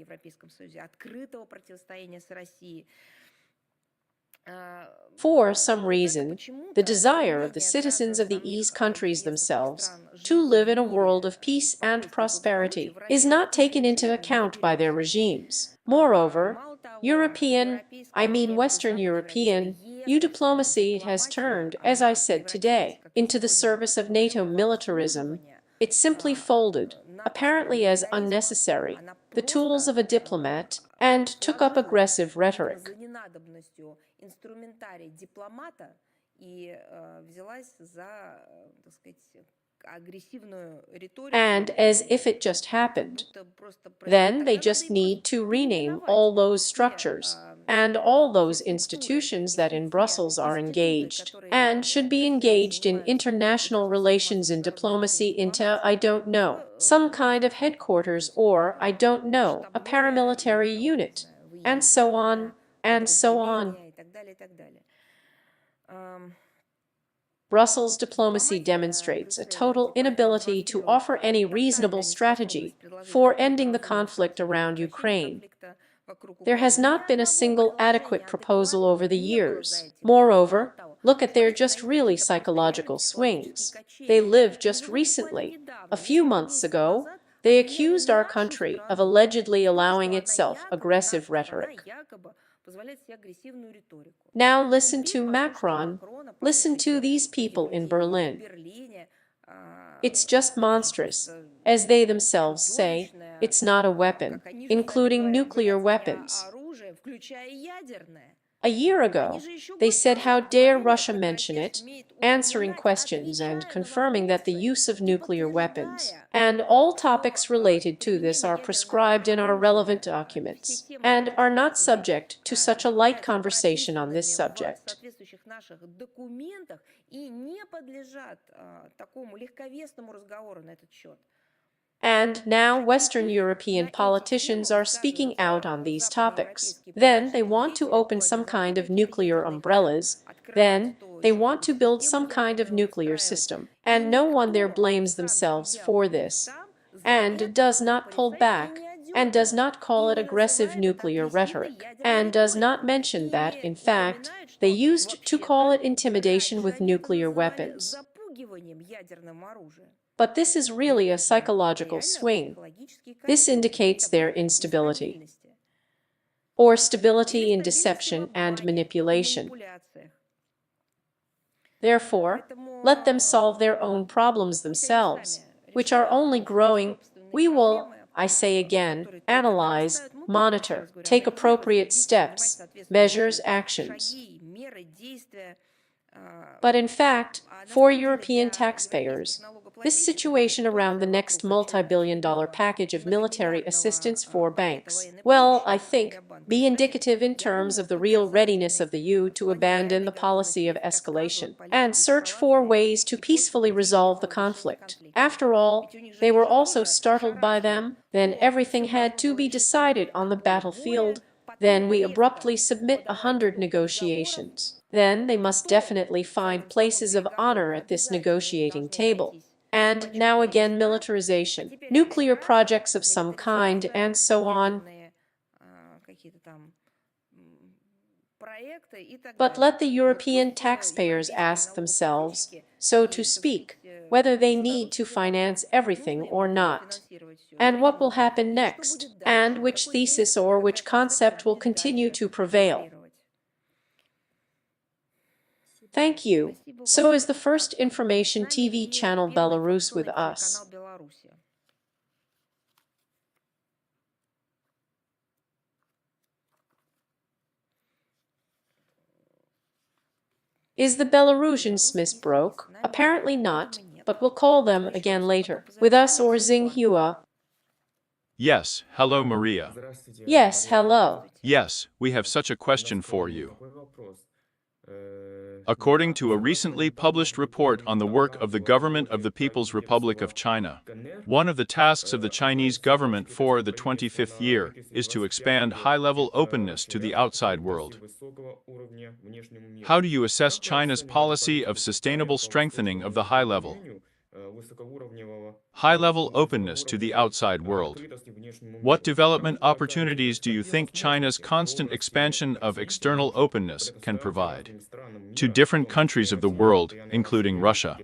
For some reason, the desire of the citizens of the East countries themselves to live in a world of peace and prosperity is not taken into account by their regimes. Moreover, Western European, EU diplomacy has turned, as I said today, into the service of NATO militarism. It simply folded, apparently as unnecessary, the tools of a diplomat and took up aggressive rhetoric. And as if it just happened, then they just need to rename all those structures and all those institutions that in Brussels are engaged and should be engaged in international relations and diplomacy into, I don't know, some kind of headquarters or, I don't know, a paramilitary unit, and so on, and so on. Brussels diplomacy demonstrates a total inability to offer any reasonable strategy for ending the conflict around Ukraine. There has not been a single adequate proposal over the years. Moreover, look at their just really psychological swings. They lived just recently. A few months ago, they accused our country of allegedly allowing itself aggressive rhetoric. Now listen to Macron, listen to these people in Berlin. It's just monstrous. As they themselves say, it's not a weapon, including nuclear weapons. A year ago, they said how dare Russia mention it, answering questions and confirming that the use of nuclear weapons and all topics related to this are prescribed in our relevant documents and are not subject to such a light conversation on this subject. And now Western European politicians are speaking out on these topics. Then they want to open some kind of nuclear umbrellas. Then they want to build some kind of nuclear system. And no one there blames themselves for this, and does not pull back, and does not call it aggressive nuclear rhetoric, and does not mention that, in fact, they used to call it intimidation with nuclear weapons. But this is really a psychological swing. This indicates their instability, or stability in deception and manipulation. Therefore, let them solve their own problems themselves, which are only growing. We will, I say again, analyze, monitor, take appropriate steps, measures, actions. But in fact, for European taxpayers, this situation around the next multi-billion-dollar package of military assistance for banks, well, I think, be indicative in terms of the real readiness of the EU to abandon the policy of escalation and search for ways to peacefully resolve the conflict. After all, they were also startled by them. Then everything had to be decided on the battlefield. Then we abruptly submit 100 negotiations. Then they must definitely find places of honor at this negotiating table. And now again militarization, nuclear projects of some kind, and so on. But let the European taxpayers ask themselves, so to speak, whether they need to finance everything or not, and what will happen next, and which thesis or which concept will continue to prevail. Thank you. So is the first information TV channel Belarus with us. Is the Belarusian Smith broke? Apparently not, but we'll call them again later. With us or Xinhua? Yes, hello Maria. Yes, hello. Yes, we have such a question for you. According to a recently published report on the work of the government of the People's Republic of China, one of the tasks of the Chinese government for the 25th year is to expand high-level openness to the outside world. How do you assess China's policy of sustainable strengthening of the high-level openness to the outside world? What development opportunities do you think China's constant expansion of external openness can provide to different countries of the world, including Russia?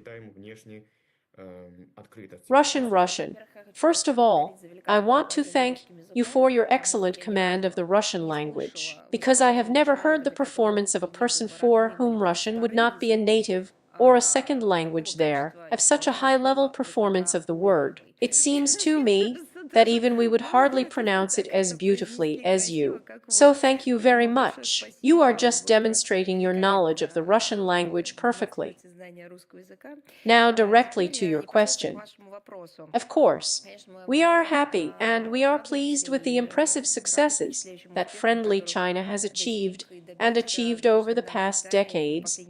Russian. First of all, I want to thank you for your excellent command of the Russian language, because I have never heard the performance of a person for whom Russian would not be a native or a second language there, have such a high-level performance of the word. It seems to me that even we would hardly pronounce it as beautifully as you. So thank you very much. You are just demonstrating your knowledge of the Russian language perfectly. Now directly to your question. Of course, we are happy and we are pleased with the impressive successes that friendly China has achieved over the past decades,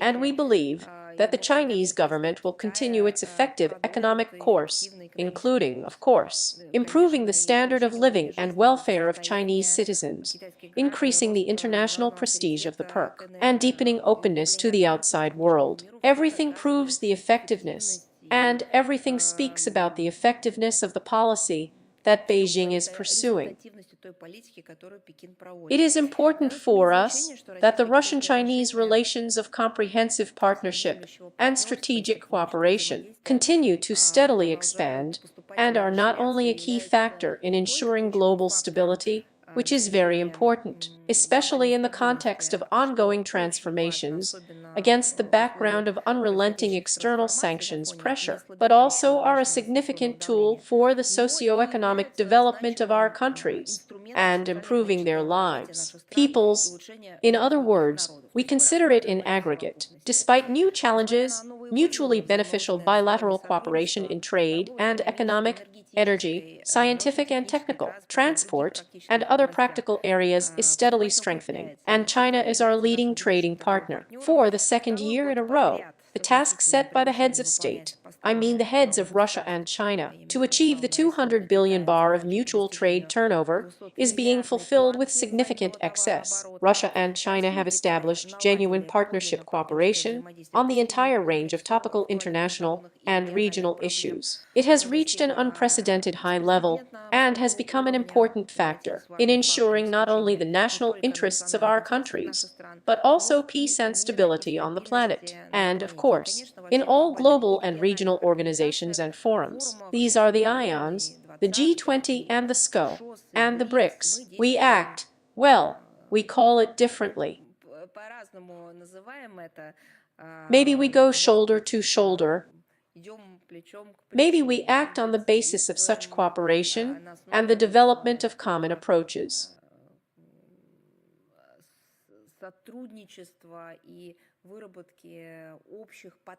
and we believe that the Chinese government will continue its effective economic course, including, of course, improving the standard of living and welfare of Chinese citizens, increasing the international prestige of the PRC, and deepening openness to the outside world. Everything proves the effectiveness, and everything speaks about the effectiveness of the policy that Beijing is pursuing. It is important for us that the Russian-Chinese relations of comprehensive partnership and strategic cooperation continue to steadily expand and are not only a key factor in ensuring global stability, which is very important, especially in the context of ongoing transformations against the background of unrelenting external sanctions pressure, but also are a significant tool for the socio-economic development of our countries and improving their lives, peoples. In other words, we consider it in aggregate. Despite new challenges, mutually beneficial bilateral cooperation in trade and economic, energy, scientific and technical, transport, and other practical areas is steadily strengthening, and China is our leading trading partner. For the second year in a row, the task set by the heads of state, I mean the heads of Russia and China, to achieve the 200 billion bar of mutual trade turnover is being fulfilled with significant excess. Russia and China have established genuine partnership cooperation on the entire range of topical international and regional issues. It has reached an unprecedented high level and has become an important factor in ensuring not only the national interests of our countries, but also peace and stability on the planet, and, of course, in all global and regional organizations and forums. These are the IONs, the G20 and the SCO, and the BRICS. We act, well, we call it differently. Maybe we go shoulder to shoulder. Maybe we act on the basis of such cooperation and the development of common approaches.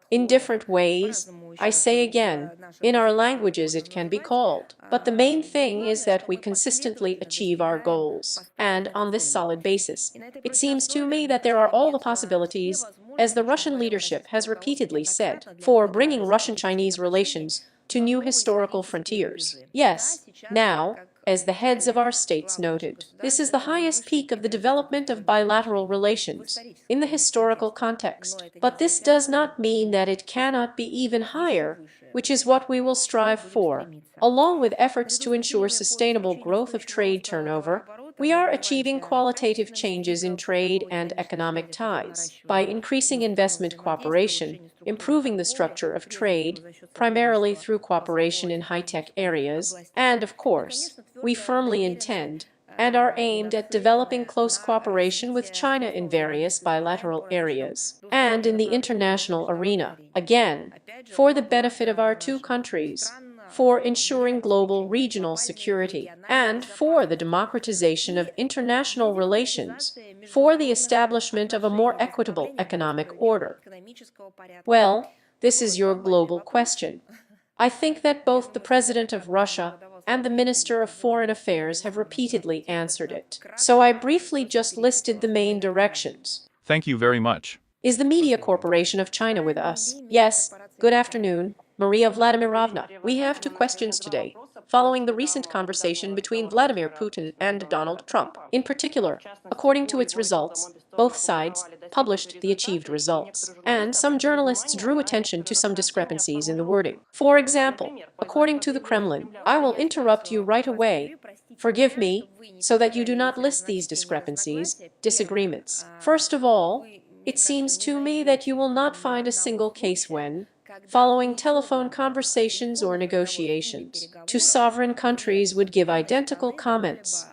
In different ways, I say again, in our languages it can be called. But the main thing is that we consistently achieve our goals. And on this solid basis, it seems to me that there are all the possibilities, as the Russian leadership has repeatedly said, for bringing Russian-Chinese relations to new historical frontiers. Yes, now, as the heads of our states noted, this is the highest peak of the development of bilateral relations in the historical context. But this does not mean that it cannot be even higher, which is what we will strive for. Along with efforts to ensure sustainable growth of trade turnover, we are achieving qualitative changes in trade and economic ties by increasing investment cooperation, improving the structure of trade, primarily through cooperation in high-tech areas, and, of course, we firmly intend and are aimed at developing close cooperation with China in various bilateral areas and in the international arena, again, for the benefit of our two countries, for ensuring global regional security, and for the democratization of international relations, for the establishment of a more equitable economic order. Well, this is your global question. I think that both the President of Russia and the Minister of Foreign Affairs have repeatedly answered it. So I briefly just listed the main directions. Thank you very much. Is the Media Corporation of China with us? Yes. Good afternoon, Maria Vladimirovna. We have two questions today, following the recent conversation between Vladimir Putin and Donald Trump. In particular, according to its results, both sides published the achieved results, and some journalists drew attention to some discrepancies in the wording. For example, according to the Kremlin, I will interrupt you right away. Forgive me, so that you do not list these discrepancies, disagreements. First of all, it seems to me that you will not find a single case when, following telephone conversations or negotiations, two sovereign countries would give identical comments.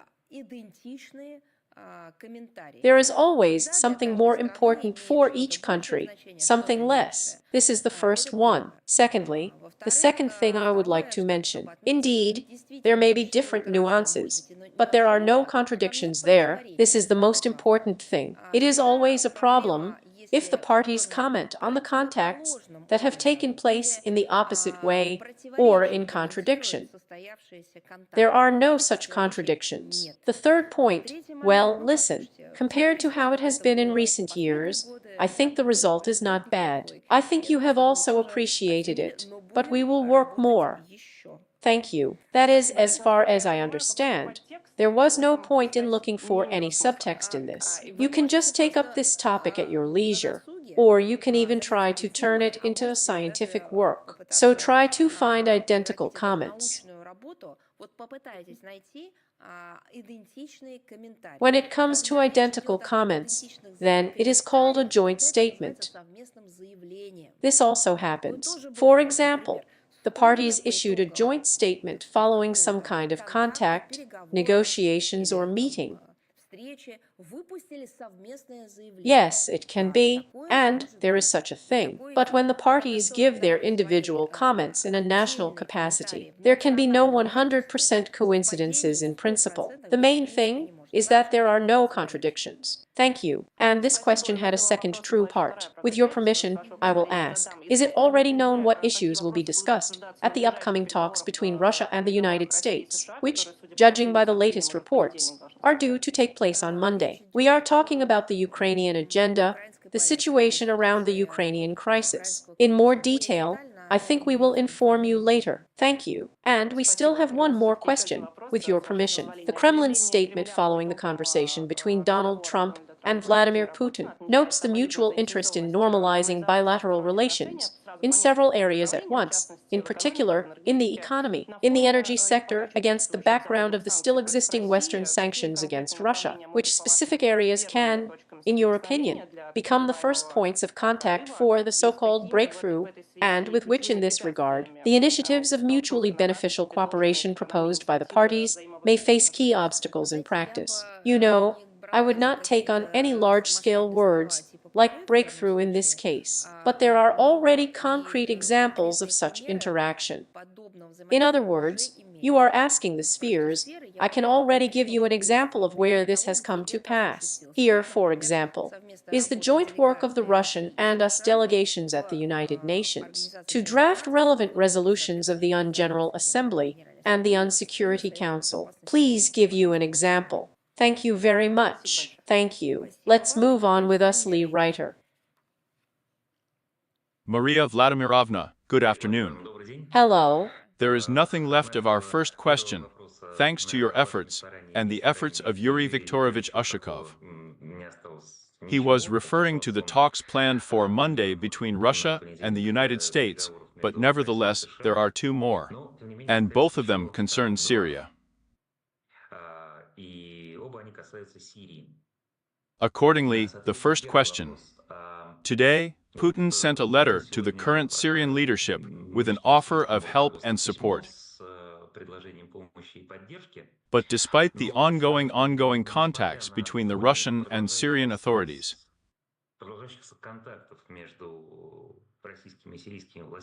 There is always something more important for each country, something less. This is the first one. Secondly, the second thing I would like to mention. Indeed, there may be different nuances, but there are no contradictions there. This is the most important thing. It is always a problem if the parties comment on the contacts that have taken place in the opposite way or in contradiction. There are no such contradictions. The third point, well, listen, compared to how it has been in recent years, I think the result is not bad. I think you have also appreciated it, but we will work more. Thank you. That is, as far as I understand. There was no point in looking for any subtext in this. You can just take up this topic at your leisure, or you can even try to turn it into a scientific work. So try to find identical comments. When it comes to identical comments, then it is called a joint statement. This also happens. For example, The parties issued a joint statement following some kind of contact, negotiations, or meeting. Yes, it can be, and there is such a thing. But when the parties give their individual comments in a national capacity, there can be no 100% coincidences in principle. The main thing is that there are no contradictions. Thank you. And this question had a second true part. With your permission, I will ask, is it already known what issues will be discussed at the upcoming talks between Russia and the United States, which, judging by the latest reports, are due to take place on Monday? We are talking about the Ukrainian agenda, the situation around the Ukrainian crisis. In more detail, I think we will inform you later. Thank you. And we still have one more question, with your permission. The Kremlin's statement following the conversation between Donald Trump and Vladimir Putin notes the mutual interest in normalizing bilateral relations in several areas at once, in particular in the economy, in the energy sector, against the background of the still existing Western sanctions against Russia. Which specific areas can, in your opinion, become the first points of contact for the so-called breakthrough, and with which, in this regard, the initiatives of mutually beneficial cooperation proposed by the parties may face key obstacles in practice? You know, I would not take on any large-scale words like breakthrough in this case, but there are already concrete examples of such interaction. In other words, you are asking the spheres. I can already give you an example of where this has come to pass. Here, for example, is the joint work of the Russian and US delegations at the United Nations to draft relevant resolutions of the UN General Assembly and the UN Security Council. Please give you an example. Thank you very much. Thank you. Let's move on with us, Lee Writer. Maria Vladimirovna, good afternoon. Hello. There is nothing left of our first question, thanks to your efforts and the efforts of Yuri Viktorovich Ushakov. He was referring to the talks planned for Monday between Russia and the United States, but nevertheless there are two more, and both of them concern Syria. Accordingly, the first question. Today, Putin sent a letter to the current Syrian leadership with an offer of help and support. But despite the ongoing contacts between the Russian and Syrian authorities,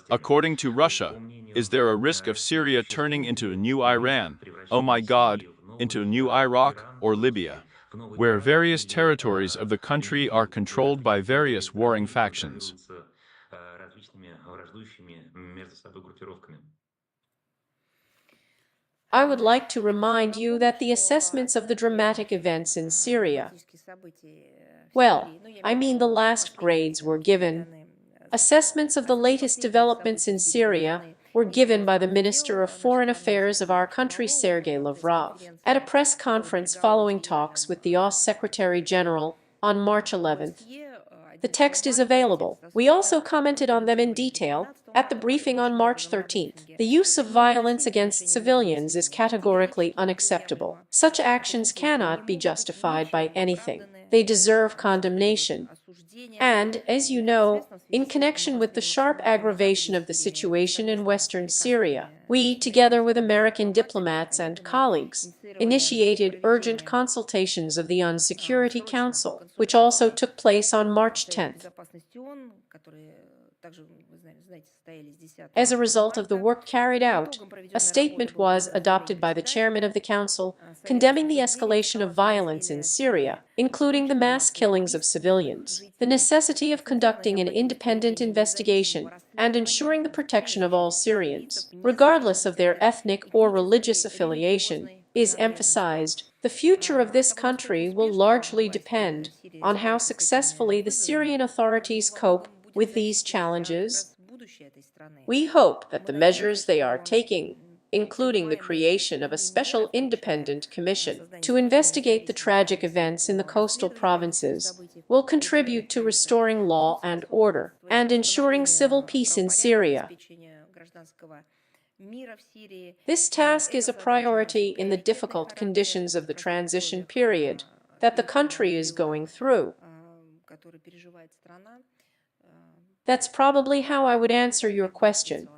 according to Russia, is there a risk of Syria turning into a new Iran, oh my God, into a new Iraq or Libya, where various territories of the country are controlled by various warring factions? I would like to remind you that the assessments of the dramatic events in Syria, well, I mean the last grades were given. Assessments of the latest developments in Syria were given by the Minister of Foreign Affairs of our country, Sergei Lavrov, at a press conference following talks with the OSCE Secretary General on March 11th. The text is available. We also commented on them in detail at the briefing on March 13th. The use of violence against civilians is categorically unacceptable. Such actions cannot be justified by anything. They deserve condemnation. And, as you know, in connection with the sharp aggravation of the situation in western Syria, we, together with American diplomats and colleagues, initiated urgent consultations of the UN Security Council, which also took place on March 10th. As a result of the work carried out, a statement was adopted by the chairman of the Council condemning the escalation of violence in Syria, including the mass killings of civilians, the necessity of conducting an independent investigation, and ensuring the protection of all Syrians, regardless of their ethnic or religious affiliation, is emphasized. The future of this country will largely depend on how successfully the Syrian authorities cope with these challenges. We hope that the measures they are taking, including the creation of a special independent commission to investigate the tragic events in the coastal provinces, will contribute to restoring law and order and ensuring civil peace in Syria. This task is a priority in the difficult conditions of the transition period that the country is going through. That's probably how I would answer your question.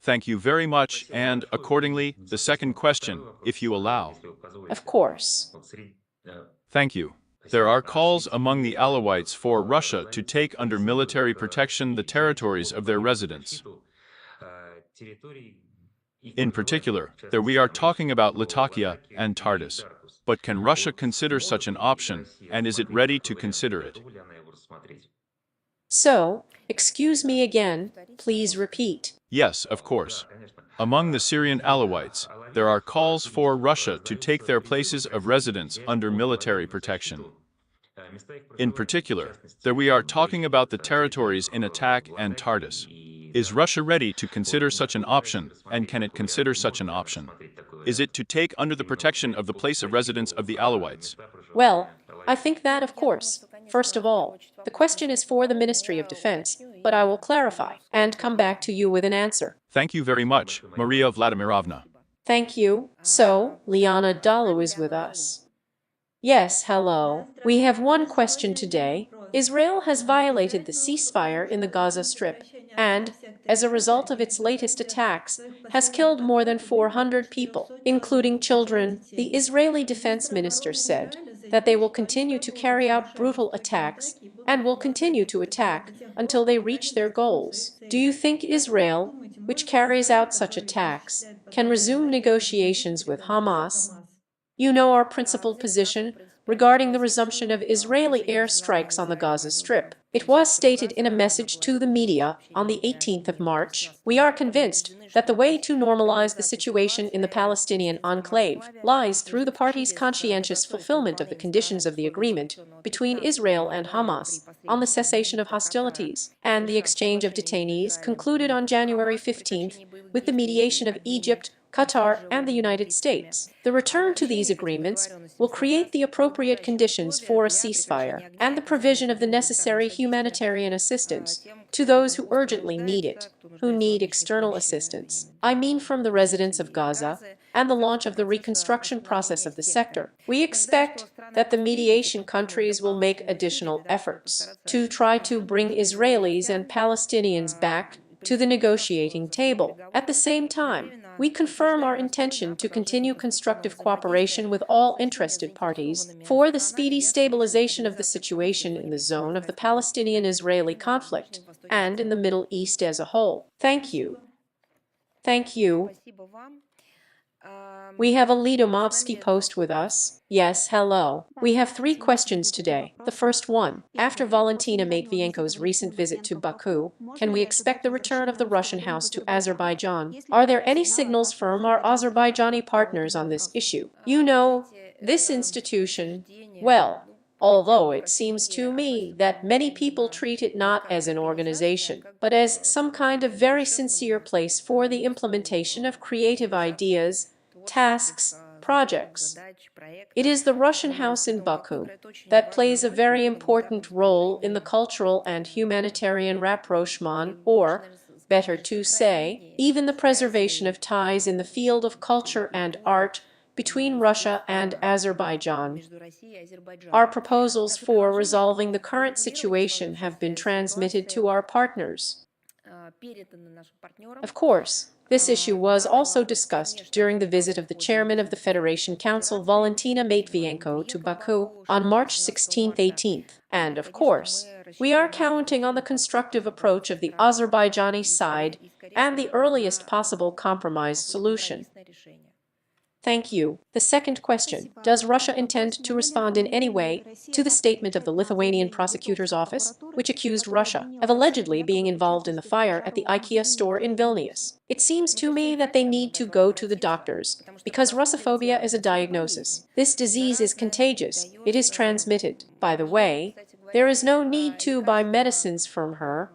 Thank you very much, and accordingly, the second question, if you allow. Of course. Thank you. There are calls among the Alawites for Russia to take under military protection the territories of their residents. In particular, there we are talking about Latakia and Tartus. But can Russia consider such an option, and is it ready to consider it? So, excuse me again, please repeat. Yes, of course. Among the Syrian Alawites, there are calls for Russia to take their places of residence under military protection. In particular, there we are talking about the territories in Attack and Tartus. Is Russia ready to consider such an option, and can it consider such an option? Is it to take under the protection of the place of residence of the Alawites? Well, I think that, of course, first of all, the question is for the Ministry of Defense, but I will clarify and come back to you with an answer. Thank you very much, Maria Vladimirovna. Thank you. So, Liana Dalu is with us. Yes, hello. We have one question today. Israel has violated the ceasefire in the Gaza Strip and, as a result of its latest attacks, has killed more than 400 people, including children. The Israeli defense minister said that they will continue to carry out brutal attacks and will continue to attack until they reach their goals. Do you think Israel, which carries out such attacks, can resume negotiations with Hamas? You know our principled position regarding the resumption of Israeli airstrikes on the Gaza Strip. It was stated in a message to the media on the 18th of March. We are convinced that the way to normalize the situation in the Palestinian enclave lies through the parties' conscientious fulfillment of the conditions of the agreement between Israel and Hamas on the cessation of hostilities and the exchange of detainees concluded on January 15th with the mediation of Egypt, Qatar, and the United States. The return to these agreements will create the appropriate conditions for a ceasefire and the provision of the necessary humanitarian assistance to those who urgently need it, who need external assistance. I mean from the residents of Gaza and the launch of the reconstruction process of the sector. We expect that the mediation countries will make additional efforts to try to bring Israelis and Palestinians back to the negotiating table. At the same time, we confirm our intention to continue constructive cooperation with all interested parties for the speedy stabilization of the situation in the zone of the Palestinian-Israeli conflict and in the Middle East as a whole. Thank you. Thank you. We have a Lidomovsky post with us. Yes, hello. We have 3 questions today. The first one, after Valentina Matvienko's recent visit to Baku, can we expect the return of the Russian House to Azerbaijan? Are there any signals from our Azerbaijani partners on this issue? You know, this institution, well, although it seems to me that many people treat it not as an organization, but as some kind of very sincere place for the implementation of creative ideas, tasks, projects. It is the Russian House in Baku that plays a very important role in the cultural and humanitarian rapprochement, or, better to say, even the preservation of ties in the field of culture and art between Russia and Azerbaijan. Our proposals for resolving the current situation have been transmitted to our partners. Of course, this issue was also discussed during the visit of the chairman of the Federation Council, Valentina Matvienko, to Baku on March 16-18th. And of course, we are counting on the constructive approach of the Azerbaijani side and the earliest possible compromise solution. Thank you. The second question, does Russia intend to respond in any way to the statement of the Lithuanian prosecutor's office, which accused Russia of allegedly being involved in the fire at the IKEA store in Vilnius? It seems to me that they need to go to the doctors, because Russophobia is a diagnosis. This disease is contagious. It is transmitted. By the way, there is no need to buy medicines from her.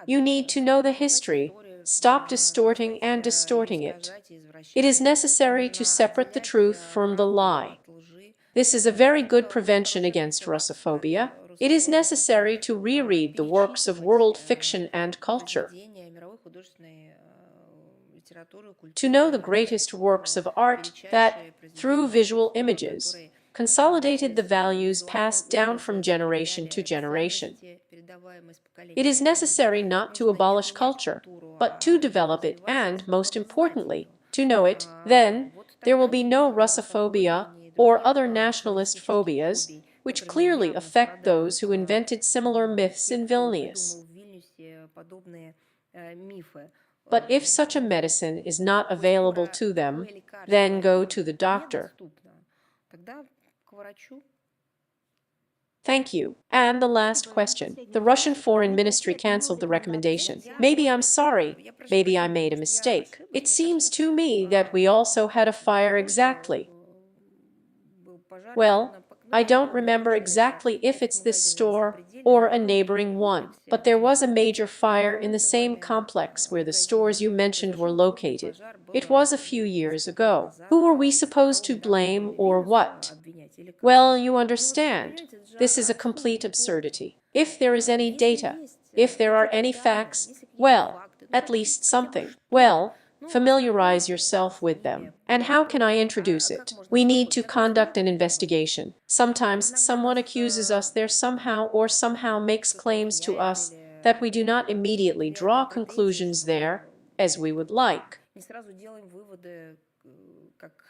You need to know the history. Stop distorting and distorting it. It is necessary to separate the truth from the lie. This is a very good prevention against Russophobia. It is necessary to reread the works of world fiction and culture, to know the greatest works of art that, through visual images, consolidated the values passed down from generation to generation. It is necessary not to abolish culture, but to develop it and, most importantly, to know it. Then, there will be no Russophobia or other nationalist phobias, which clearly affect those who invented similar myths in Vilnius. But if such a medicine is not available to them, then go to the doctor. Thank you. And the last question. The Russian Foreign Ministry canceled the recommendation. Maybe I'm sorry. Maybe I made a mistake. It seems to me that we also had a fire exactly. Well, I don't remember exactly if it's this store or a neighboring one, but there was a major fire in the same complex where the stores you mentioned were located. It was a few years ago. Who were we supposed to blame or what? Well, you understand, this is a complete absurdity. If there is any data, if there are any facts, well, at least something. Well, familiarize yourself with them. And how can I introduce it? We need to conduct an investigation. Sometimes someone accuses us there somehow or somehow makes claims to us that we do not immediately draw conclusions there as we would like.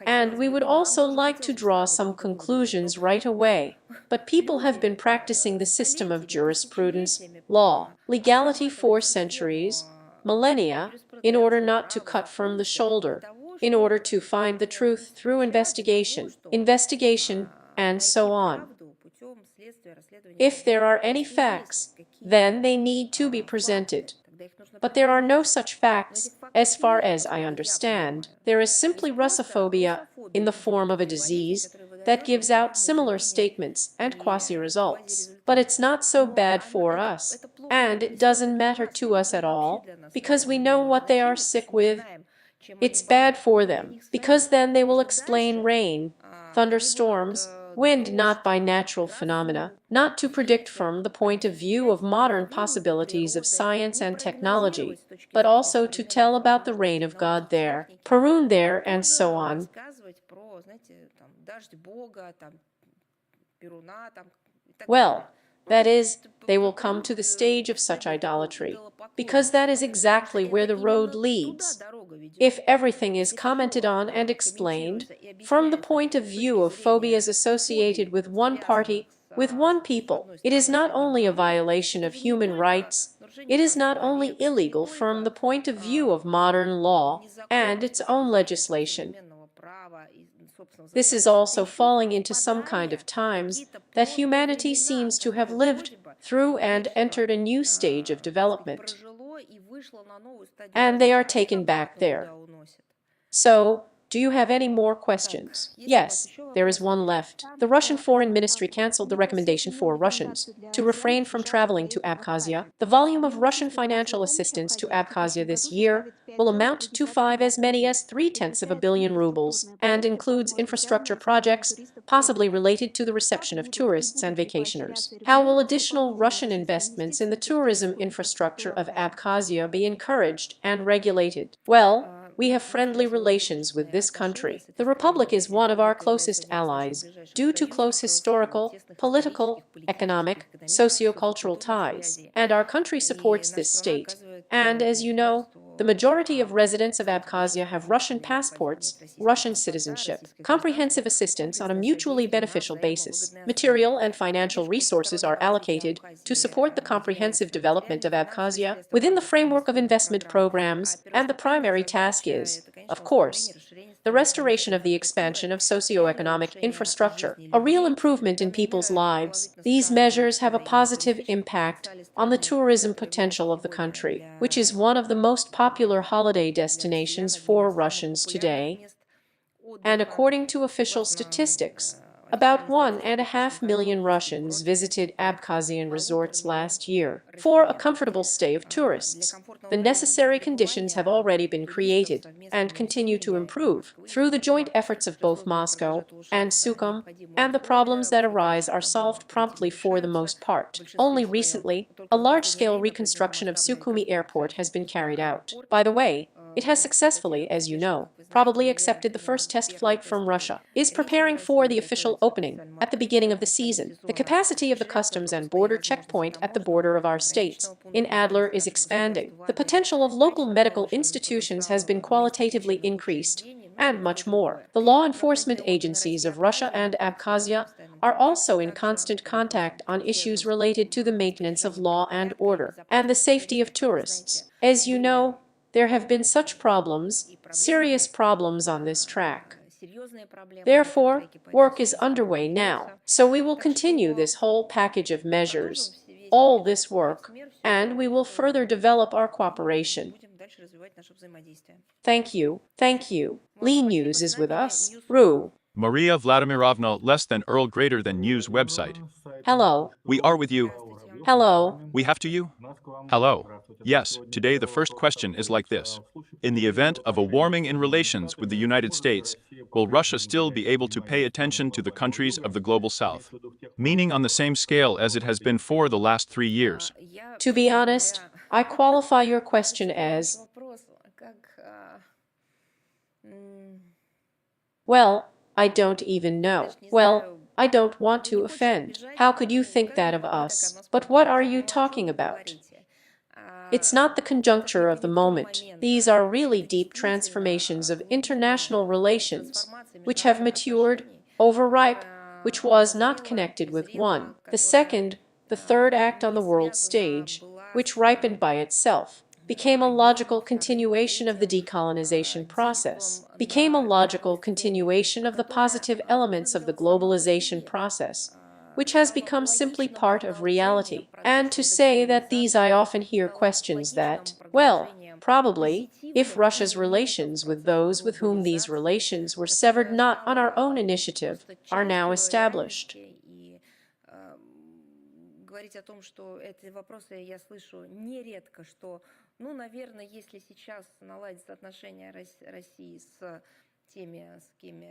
And we would also like to draw some conclusions right away. But people have been practicing the system of jurisprudence, law, legality for centuries, millennia, in order not to cut from the shoulder, in order to find the truth through investigation, and so on. If there are any facts, then they need to be presented. But there are no such facts, as far as I understand. There is simply Russophobia in the form of a disease that gives out similar statements and quasi-results. But it's not so bad for us, and it doesn't matter to us at all, because we know what they are sick with. It's bad for them, because then they will explain rain, thunderstorms, wind not by natural phenomena, not to predict from the point of view of modern possibilities of science and technology, but also to tell about the reign of God there, Perun there, and so on. Well, that is, they will come to the stage of such idolatry, because that is exactly where the road leads. If everything is commented on and explained from the point of view of phobias associated with one party, with one people, it is not only a violation of human rights, it is not only illegal from the point of view of modern law and its own legislation. This is also falling into some kind of times that humanity seems to have lived through and entered a new stage of development. And they are taken back there. So, do you have any more questions? Yes, there is one left. The Russian Foreign Ministry cancelled the recommendation for Russians to refrain from traveling to Abkhazia. The volume of Russian financial assistance to Abkhazia this year will amount to as many as 0.3 billion rubles and includes infrastructure projects, possibly related to the reception of tourists and vacationers. How will additional Russian investments in the tourism infrastructure of Abkhazia be encouraged and regulated? Well, we have friendly relations with this country. The Republic is one of our closest allies due to close historical, political, economic, socio-cultural ties, and our country supports this state. And as you know, the majority of residents of Abkhazia have Russian passports, Russian citizenship, comprehensive assistance on a mutually beneficial basis. Material and financial resources are allocated to support the comprehensive development of Abkhazia within the framework of investment programs, and the primary task is, of course, the restoration of the expansion of socioeconomic infrastructure, a real improvement in people's lives. These measures have a positive impact on the tourism potential of the country, which is one of the most popular holiday destinations for Russians today. And according to official statistics, about 1.5 million Russians visited Abkhazian resorts last year for a comfortable stay of tourists. The necessary conditions have already been created and continue to improve through the joint efforts of both Moscow and Sukhum, and the problems that arise are solved promptly for the most part. Only recently, a large-scale reconstruction of Sukhumi Airport has been carried out. By the way, It has successfully, as you know, probably accepted the first test flight from Russia, is preparing for the official opening at the beginning of the season. The capacity of the customs and border checkpoint at the border of our states in Adler is expanding. The potential of local medical institutions has been qualitatively increased, and much more. The law enforcement agencies of Russia and Abkhazia are also in constant contact on issues related to the maintenance of law and order and the safety of tourists. As you know, there have been such problems, serious problems on this track. Therefore, work is underway now, so we will continue this whole package of measures, all this work, and we will further develop our cooperation. Thank you, thank you. Lee News is with us. Ru. Maria Vladimirovna, less than Earl greater than news website. Hello. We are with you. Hello. We have to you? Hello. Yes, today the first question is like this. In the event of a warming in relations with the United States, will Russia still be able to pay attention to the countries of the global south? Meaning on the same scale as it has been for the last 3 years. To be honest, I qualify your question as, well, I don't even know. Well, I don't want to offend. How could you think that of us? But what are you talking about? It's not the conjuncture of the moment. These are really deep transformations of international relations, which have matured, overripe, which was not connected with one, the second, the third act on the world stage, which ripened by itself, became a logical continuation of the decolonization process, became a logical continuation of the positive elements of the globalization process, which has become simply part of reality. And to say that these, I often hear questions that, well, probably, if Russia's relations with those with whom these relations were severed not on our own initiative are now established. Говорить о том, что эти вопросы я слышу нередко, что, ну, наверное, если сейчас наладятся отношения России с теми, с кем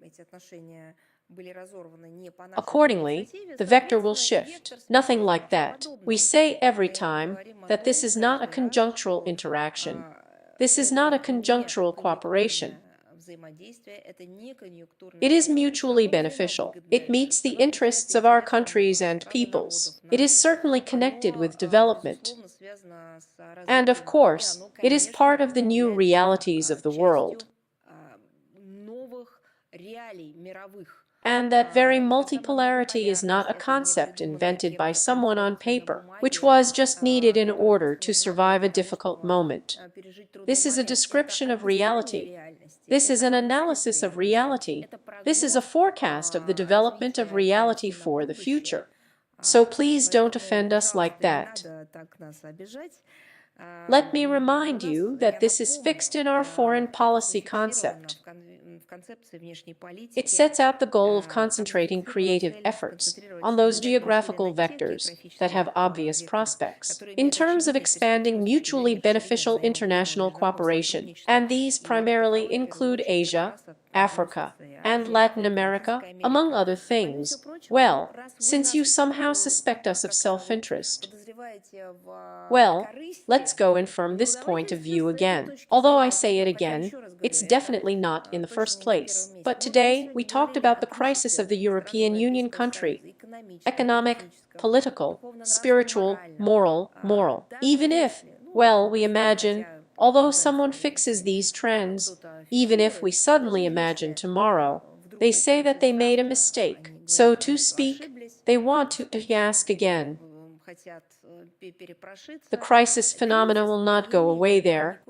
эти отношения были разорваны не по нашей Accordingly, the vector will shift. Nothing like that. We say every time that this is not a conjunctural interaction. This is not a conjunctural cooperation. It is mutually beneficial. It meets the interests of our countries and peoples. It is certainly connected with development. And of course, it is part of the new realities of the world. And that very multipolarity is not a concept invented by someone on paper, which was just needed in order to survive a difficult moment. This is a description of reality. This is an analysis of reality. This is a forecast of the development of reality for the future. So please don't offend us like that. Let me remind you that this is fixed in our foreign policy concept. It sets out the goal of concentrating creative efforts on those geographical vectors that have obvious prospects in terms of expanding mutually beneficial international cooperation, and these primarily include Asia, Africa, and Latin America, among other things. Well, since you somehow suspect us of self-interest, well, let's go in from this point of view again. Although I say it again, it's definitely not in the first place. But today we talked about the crisis of the European Union country. Economic, political, spiritual, moral. Even if, well, we imagine, although someone fixes these trends, even if we suddenly imagine tomorrow, they say that they made a mistake. So to speak, they want to ask again. The crisis phenomena will not go away there,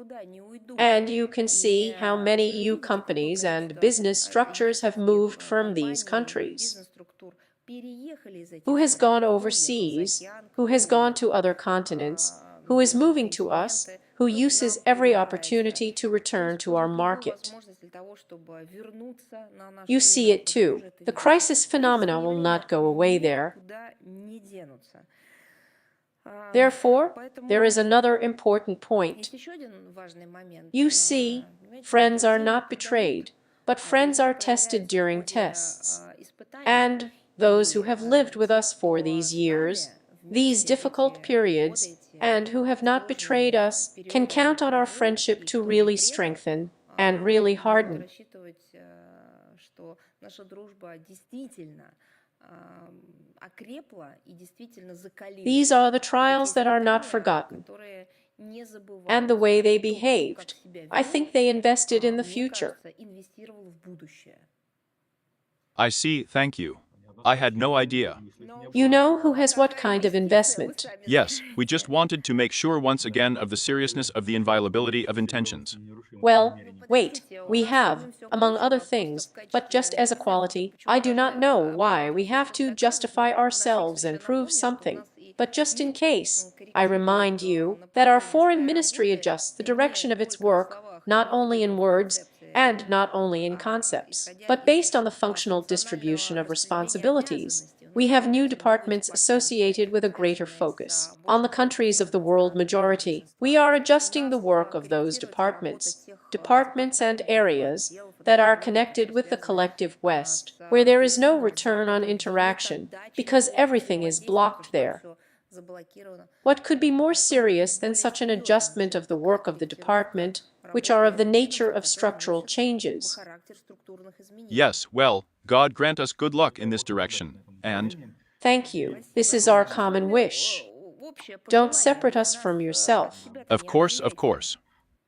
and you can see how many EU companies and business structures have moved from these countries. Who has gone overseas? Who has gone to other continents? Who is moving to us? Who uses every opportunity to return to our market? You see it too. The crisis phenomena will not go away there. Therefore, there is another important point. You see, friends are not betrayed, but friends are tested during tests. And those who have lived with us for these years, these difficult periods, and who have not betrayed us can count on our friendship to really strengthen and really harden. These are the trials that are not forgotten. And the way they behaved, I think they invested in the future. I see, thank you. I had no idea. You know who has what kind of investment? Yes, we just wanted to make sure once again of the seriousness of the inviolability of intentions. Well, wait, we have, among other things, but just as a quality, I do not know why we have to justify ourselves and prove something. But just in case, I remind you that our foreign ministry adjusts the direction of its work, not only in words and not only in concepts, but based on the functional distribution of responsibilities. We have new departments associated with a greater focus on the countries of the world majority. We are adjusting the work of those departments and areas that are connected with the collective West, where there is no return on interaction, because everything is blocked there. What could be more serious than such an adjustment of the work of the department, which are of the nature of structural changes? Yes, well, God grant us good luck in this direction, and… Thank you. This is our common wish. Don't separate us from yourself. Of course, of course.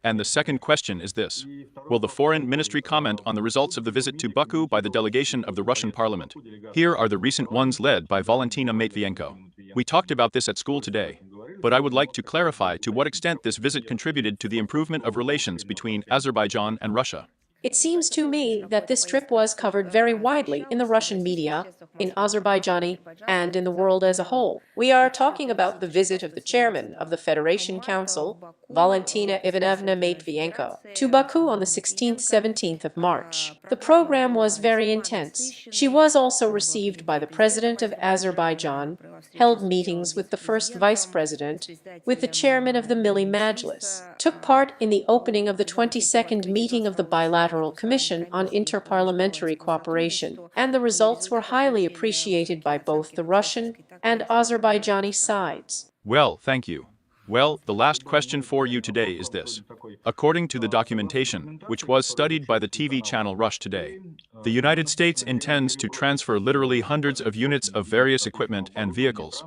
And the second question is this. Will the Foreign Ministry comment on the results of the visit to Baku by the delegation of the Russian parliament? Here are the recent ones led by Valentina Matvienko. We talked about this at school today, but I would like to clarify to what extent this visit contributed to the improvement of relations between Azerbaijan and Russia. It seems to me that this trip was covered very widely in the Russian media, in Azerbaijani, and in the world as a whole. We are talking about the visit of the chairman of the Federation Council, Valentina Ivanovna Matvienko, to Baku on the 16th-17th of March. The program was very intense. She was also received by the president of Azerbaijan, held meetings with the first vice president, with the chairman of the Milli Majlis, took part in the opening of the 22nd meeting of the Bilateral Commission on Interparliamentary Cooperation, and the results were highly appreciated by both the Russian and Azerbaijani sides. Well, thank you. Well, the last question for you today is this. According to the documentation, which was studied by the TV channel Rush today, the United States intends to transfer literally hundreds of units of various equipment and vehicles.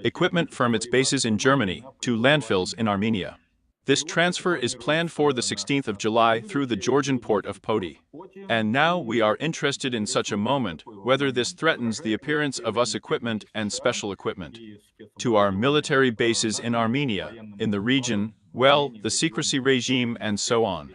Equipment from its bases in Germany to landfills in Armenia. This transfer is planned for the 16th of July through the Georgian port of Poti. And now we are interested in such a moment whether this threatens the appearance of us equipment and special equipment to our military bases in Armenia, in the region, well, the secrecy regime and so on.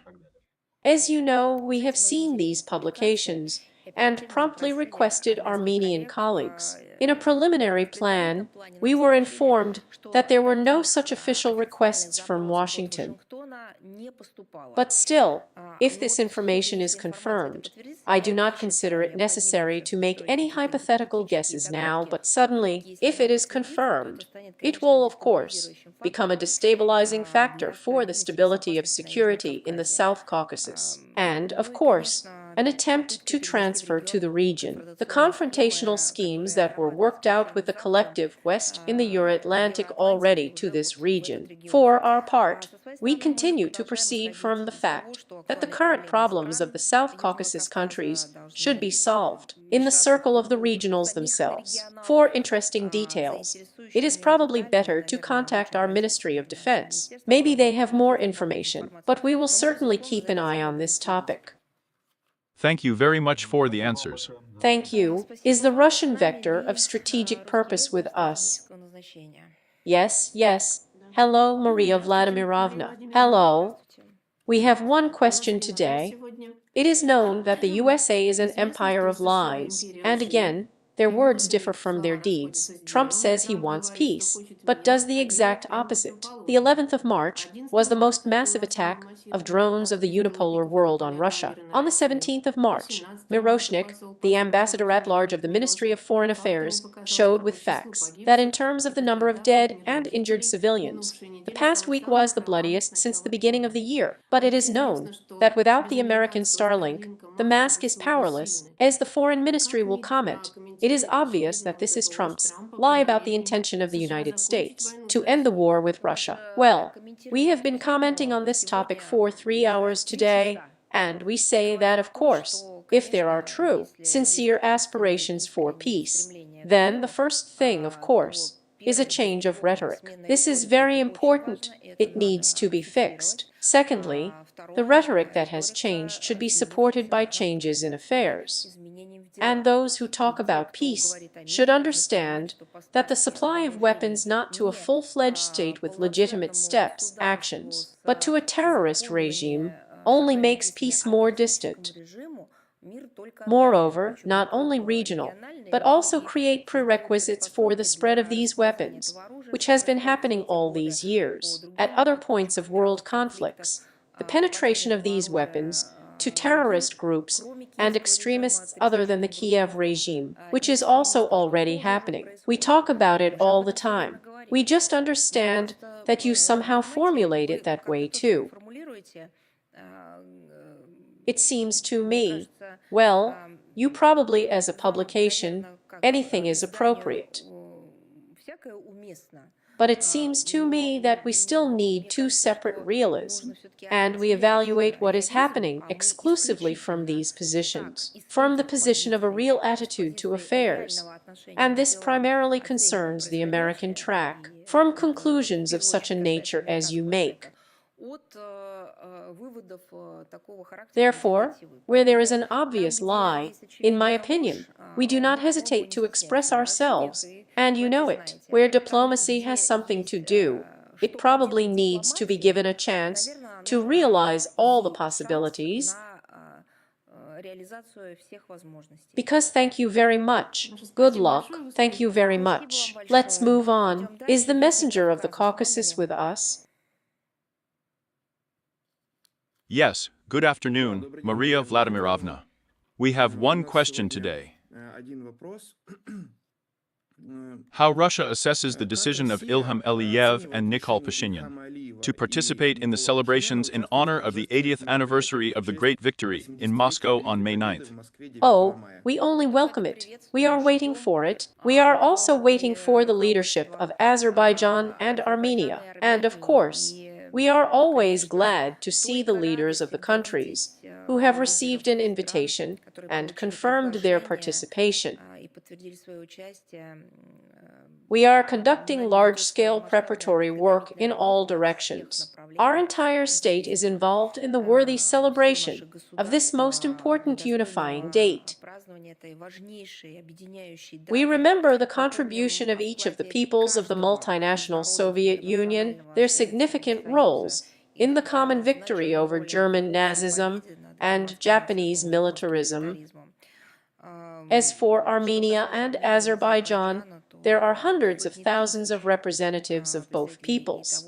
As you know, we have seen these publications and promptly requested Armenian colleagues. In a preliminary plan, we were informed that there were no such official requests from Washington. But still, if this information is confirmed, I do not consider it necessary to make any hypothetical guesses now, but suddenly, if it is confirmed, it will, of course, become a destabilizing factor for the stability of security in the South Caucasus, and, of course, an attempt to transfer to the region the confrontational schemes that were worked out with the collective West in the Euro-Atlantic already to this region. For our part, we continue to proceed from the fact that the current problems of the South Caucasus countries should be solved in the circle of the regionals themselves. For interesting details, it is probably better to contact our Ministry of Defense. Maybe they have more information, but we will certainly keep an eye on this topic. Thank you very much for the answers. Thank you. Is the Russian vector of strategic purpose with us? Yes, yes. Hello, Maria Vladimirovna. Hello. We have one question today. It is known that the USA is an empire of lies, and again, their words differ from their deeds. Trump says he wants peace, but does the exact opposite. The 11th of March was the most massive attack of drones of the unipolar world on Russia. On the 17th of March, Miroshnik, the ambassador at large of the Ministry of Foreign Affairs, showed with facts that in terms of the number of dead and injured civilians, the past week was the bloodiest since the beginning of the year. But it is known that without the American Starlink, the mask is powerless, as the Foreign Ministry will comment. It is obvious that this is Trump's lie about the intention of the United States to end the war with Russia. Well, we have been commenting on this topic for 3 hours today, and we say that, of course, if there are true, sincere aspirations for peace, then the first thing, of course, is a change of rhetoric. This is very important. It needs to be fixed. Secondly, the rhetoric that has changed should be supported by changes in affairs. And those who talk about peace should understand that the supply of weapons not to a full-fledged state with legitimate steps, actions, but to a terrorist regime only makes peace more distant. Moreover, not only regional, but also create prerequisites for the spread of these weapons, which has been happening all these years. At other points of world conflicts, the penetration of these weapons to terrorist groups and extremists other than the Kiev regime, which is also already happening. We talk about it all the time. We just understand that you somehow formulate it that way too. It seems to me, well, you probably as a publication, anything is appropriate. But it seems to me that we still need two separate realism, and we evaluate what is happening exclusively from these positions, from the position of a real attitude to affairs. And this primarily concerns the American track, from conclusions of such a nature as you make. Therefore, where there is an obvious lie, in my opinion, we do not hesitate to express ourselves, and you know it. Where diplomacy has something to do, it probably needs to be given a chance to realize all the possibilities. Because thank you very much. Good luck. Thank you very much. Let's move on. Is the messenger of the Caucasus with us? Yes, good afternoon, Maria Vladimirovna. We have one question today. How Russia assesses the decision of Ilham Aliyev and Nikol Pashinyan to participate in the celebrations in honor of the 80th anniversary of the Great Victory in Moscow on May 9th. Oh, we only welcome it. We are waiting for it. We are also waiting for the leadership of Azerbaijan and Armenia. And of course, we are always glad to see the leaders of the countries who have received an invitation and confirmed their participation. We are conducting large-scale preparatory work in all directions. Our entire state is involved in the worthy celebration of this most important unifying date. We remember the contribution of each of the peoples of the multinational Soviet Union, their significant roles in the common victory over German Nazism and Japanese militarism. As for Armenia and Azerbaijan, there are hundreds of thousands of representatives of both peoples.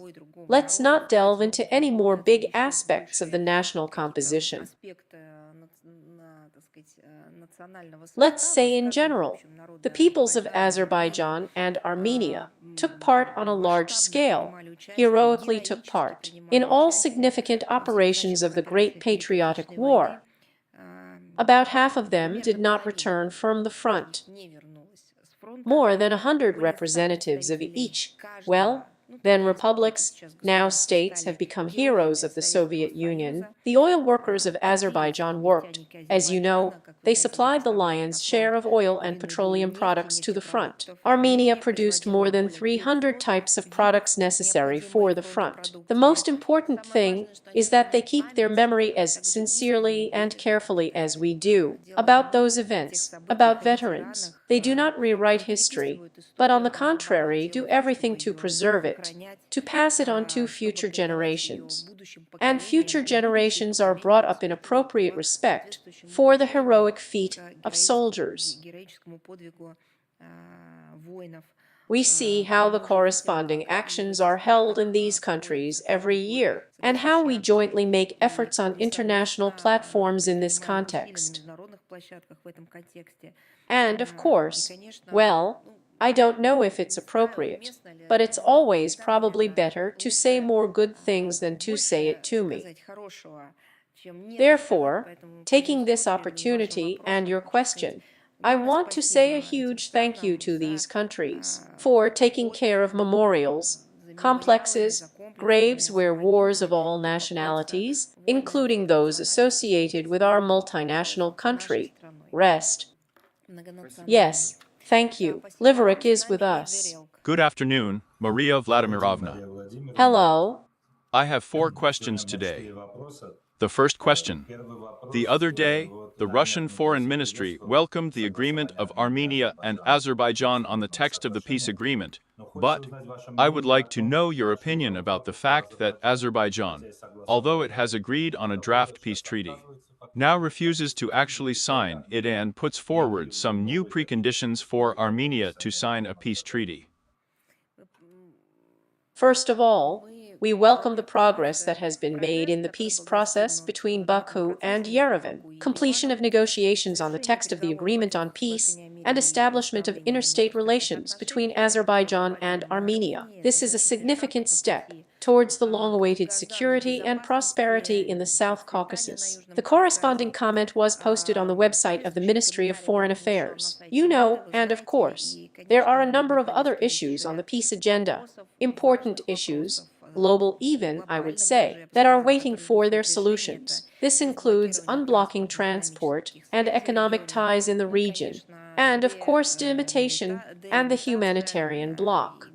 Let's not delve into any more big aspects of the national composition. Let's say in general, the peoples of Azerbaijan and Armenia took part on a large scale, heroically took part in all significant operations of the Great Patriotic War. About half of them did not return from the front. More than 100 representatives of each, well, then republics, now states, have become heroes of the Soviet Union. The oil workers of Azerbaijan worked. As you know, they supplied the lion's share of oil and petroleum products to the front. Armenia produced more than 300 types of products necessary for the front. The most important thing is that they keep their memory as sincerely and carefully as we do about those events, about veterans. They do not rewrite history, but on the contrary do everything to preserve it, to pass it on to future generations. And future generations are brought up in appropriate respect for the heroic feat of soldiers. We see how the corresponding actions are held in these countries every year, and how we jointly make efforts on international platforms in this context. And of course, well, I don't know if it's appropriate, but it's always probably better to say more good things than to say it to me. Therefore, taking this opportunity and your question, I want to say a huge thank you to these countries for taking care of memorials, complexes, graves where wars of all nationalities, including those associated with our multinational country, rest. Yes, thank you. Liverick is with us. Good afternoon, Maria Vladimirovna. Hello. I have 4 questions today. The first question. The other day, the Russian Foreign Ministry welcomed the agreement of Armenia and Azerbaijan on the text of the peace agreement, but I would like to know your opinion about the fact that Azerbaijan, although it has agreed on a draft peace treaty, now refuses to actually sign it and puts forward some new preconditions for Armenia to sign a peace treaty. First of all, we welcome the progress that has been made in the peace process between Baku and Yerevan, completion of negotiations on the text of the agreement on peace, and establishment of interstate relations between Azerbaijan and Armenia. This is a significant step towards the long-awaited security and prosperity in the South Caucasus. The corresponding comment was posted on the website of the Ministry of Foreign Affairs. You know, and of course, there are a number of other issues on the peace agenda, important issues, global even, I would say, that are waiting for their solutions. This includes unblocking transport and economic ties in the region, and of course delimitation and the humanitarian bloc.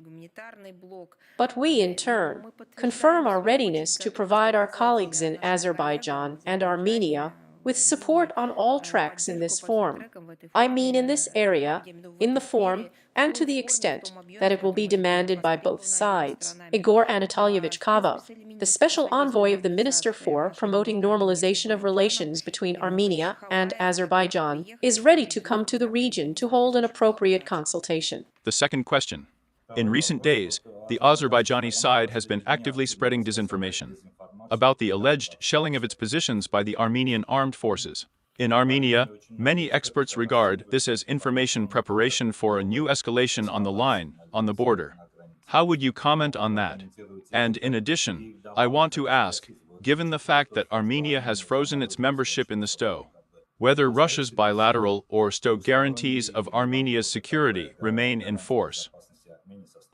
But we, in turn, confirm our readiness to provide our colleagues in Azerbaijan and Armenia with support on all tracks in this form. I mean in this area, in the form, and to the extent that it will be demanded by both sides. Igor Anatolyevich Kavov, the special envoy of the Minister for Promoting Normalization of Relations between Armenia and Azerbaijan, is ready to come to the region to hold an appropriate consultation. The second question. In recent days, the Azerbaijani side has been actively spreading disinformation about the alleged shelling of its positions by the Armenian armed forces. In Armenia, many experts regard this as information preparation for a new escalation on the line, on the border. How would you comment on that? And in addition, I want to ask, given the fact that Armenia has frozen its membership in the STO, whether Russia's bilateral or STO guarantees of Armenia's security remain in force.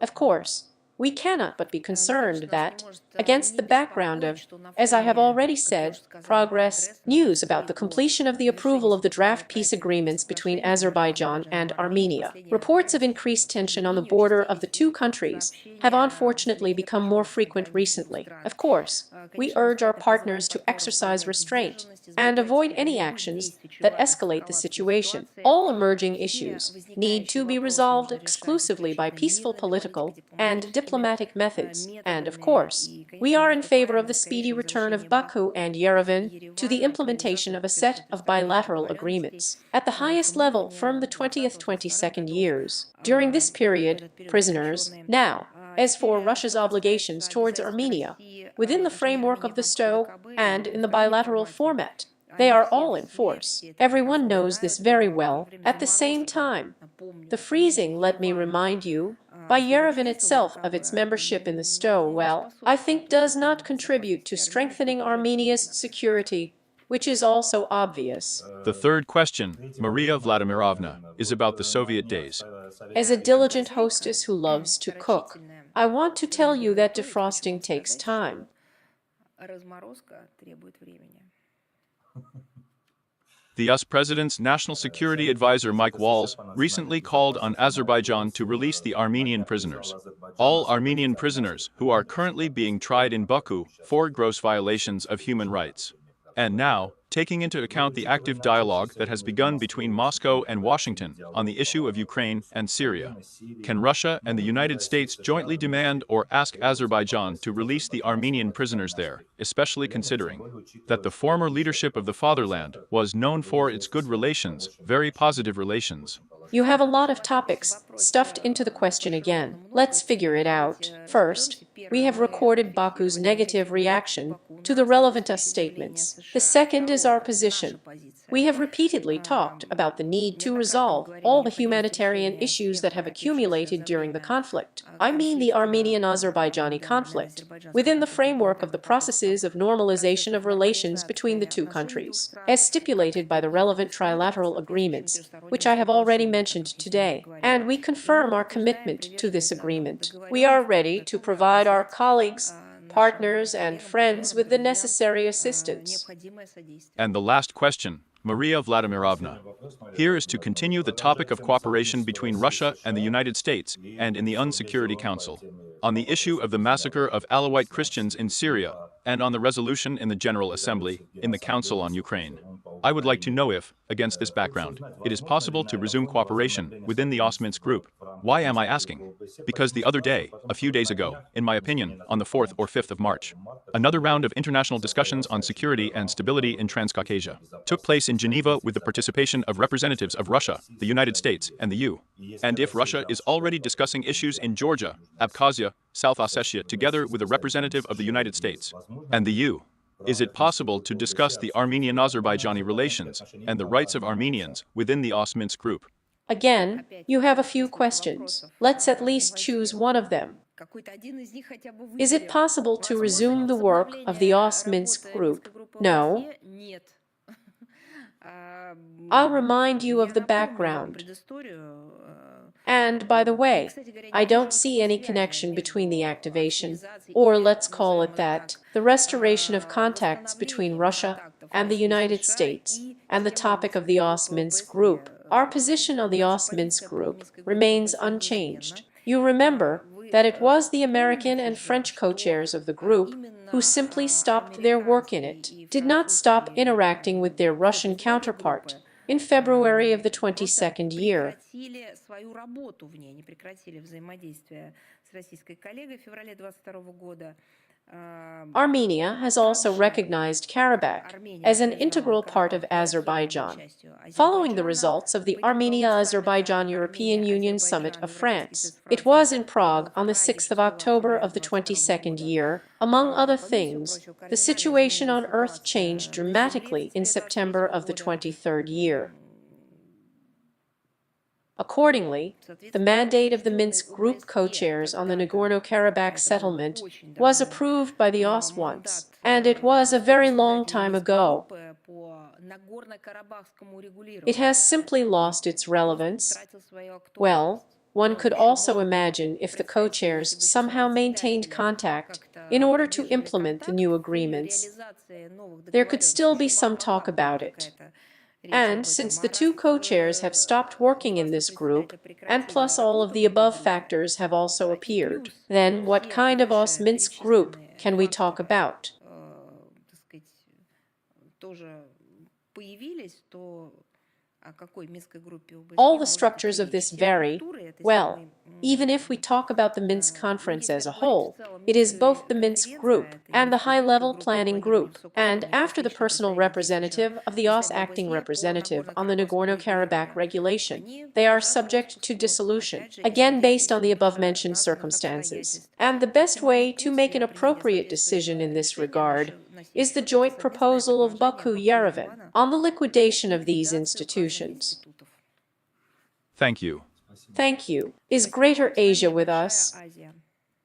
Of course, we cannot but be concerned that, against the background of, as I have already said, progress, news about the completion of the approval of the draft peace agreements between Azerbaijan and Armenia, reports of increased tension on the border of the two countries have unfortunately become more frequent recently. Of course, we urge our partners to exercise restraint and avoid any actions that escalate the situation. All emerging issues need to be resolved exclusively by peaceful political and diplomatic methods, and of course, we are in favor of the speedy return of Baku and Yerevan to the implementation of a set of bilateral agreements at the highest level from the 20th-22nd years. During this period, prisoners, now, as for Russia's obligations towards Armenia, within the framework of the STO and in the bilateral format, they are all in force. Everyone knows this very well. At the same time, the freezing, let me remind you, by Yerevan itself of its membership in the STO, well, I think does not contribute to strengthening Armenia's security, which is also obvious. The third question, Maria Vladimirovna, is about the Soviet days. As a diligent hostess who loves to cook, I want to tell you that defrosting takes time. The US President's National Security Advisor Mike Waltz recently called on Azerbaijan to release the Armenian prisoners. All Armenian prisoners who are currently being tried in Baku for gross violations of human rights. And now, taking into account the active dialogue that has begun between Moscow and Washington on the issue of Ukraine and Syria, can Russia and the United States jointly demand or ask Azerbaijan to release the Armenian prisoners there, especially considering that the former leadership of the fatherland was known for its good relations, very positive relations? You have a lot of topics stuffed into the question again. Let's figure it out. First, we have recorded Baku's negative reaction to the relevant statements. The second is our position. We have repeatedly talked about the need to resolve all the humanitarian issues that have accumulated during the conflict. I mean the Armenian-Azerbaijani conflict, within the framework of the processes of normalization of relations between the two countries, as stipulated by the relevant trilateral agreements, which I have already mentioned today. And we confirm our commitment to this agreement. We are ready to provide our colleagues, partners, and friends with the necessary assistance. And the last question, Maria Vladimirovna. Here is to continue the topic of cooperation between Russia and the United States and in the UN Security Council, on the issue of the massacre of Alawite Christians in Syria, and on the resolution in the General Assembly in the Council on Ukraine. I would like to know if, against this background, it is possible to resume cooperation within the Minsk group. Why am I asking? Because the other day, a few days ago, in my opinion, on the 4th or 5th of March, another round of international discussions on security and stability in Transcaucasia took place in Geneva with the participation of representatives of Russia, the United States, and the EU. And if Russia is already discussing issues in Georgia, Abkhazia, South Ossetia together with a representative of the United States and the EU, is it possible to discuss the Armenian-Azerbaijani relations and the rights of Armenians within the Minsk group? Again, you have a few questions. Let's at least choose one of them. Is it possible to resume the work of the Minsk group? No. I'll remind you of the background. And, by the way, I don't see any connection between the activation, or let's call it that, the restoration of contacts between Russia and the United States, and the topic of the Minsk group. Our position on the Minsk group remains unchanged. You remember that it was the American and French co-chairs of the group who simply stopped their work in it, did not stop interacting with their Russian counterpart in February of the 22nd year. Armenia has also recognized Karabakh as an integral part of Azerbaijan. Following the results of the Armenia-Azerbaijan-European Union Summit of France, it was in Prague on the 6th of October of the 22nd year. Among other things, the situation on Earth changed dramatically in September of the 23rd year. Accordingly, the mandate of the Minsk group co-chairs on the Nagorno-Karabakh settlement was approved by the OSCE once, and it was a very long time ago. It has simply lost its relevance. Well, one could also imagine if the co-chairs somehow maintained contact in order to implement the new agreements. There could still be some talk about it. And since the two co-chairs have stopped working in this group, and plus all of the above factors have also appeared, then what kind of Minsk group can we talk about? All the structures of this vary. Well, even if we talk about the Minsk conference as a whole, it is both the Minsk group and the high-level planning group, and after the personal representative of the OSCE acting representative on the Nagorno-Karabakh regulation, they are subject to dissolution, again based on the above-mentioned circumstances. And the best way to make an appropriate decision in this regard is the joint proposal of Baku-Yerevan on the liquidation of these institutions. Thank you. Thank you. Is Greater Asia with us?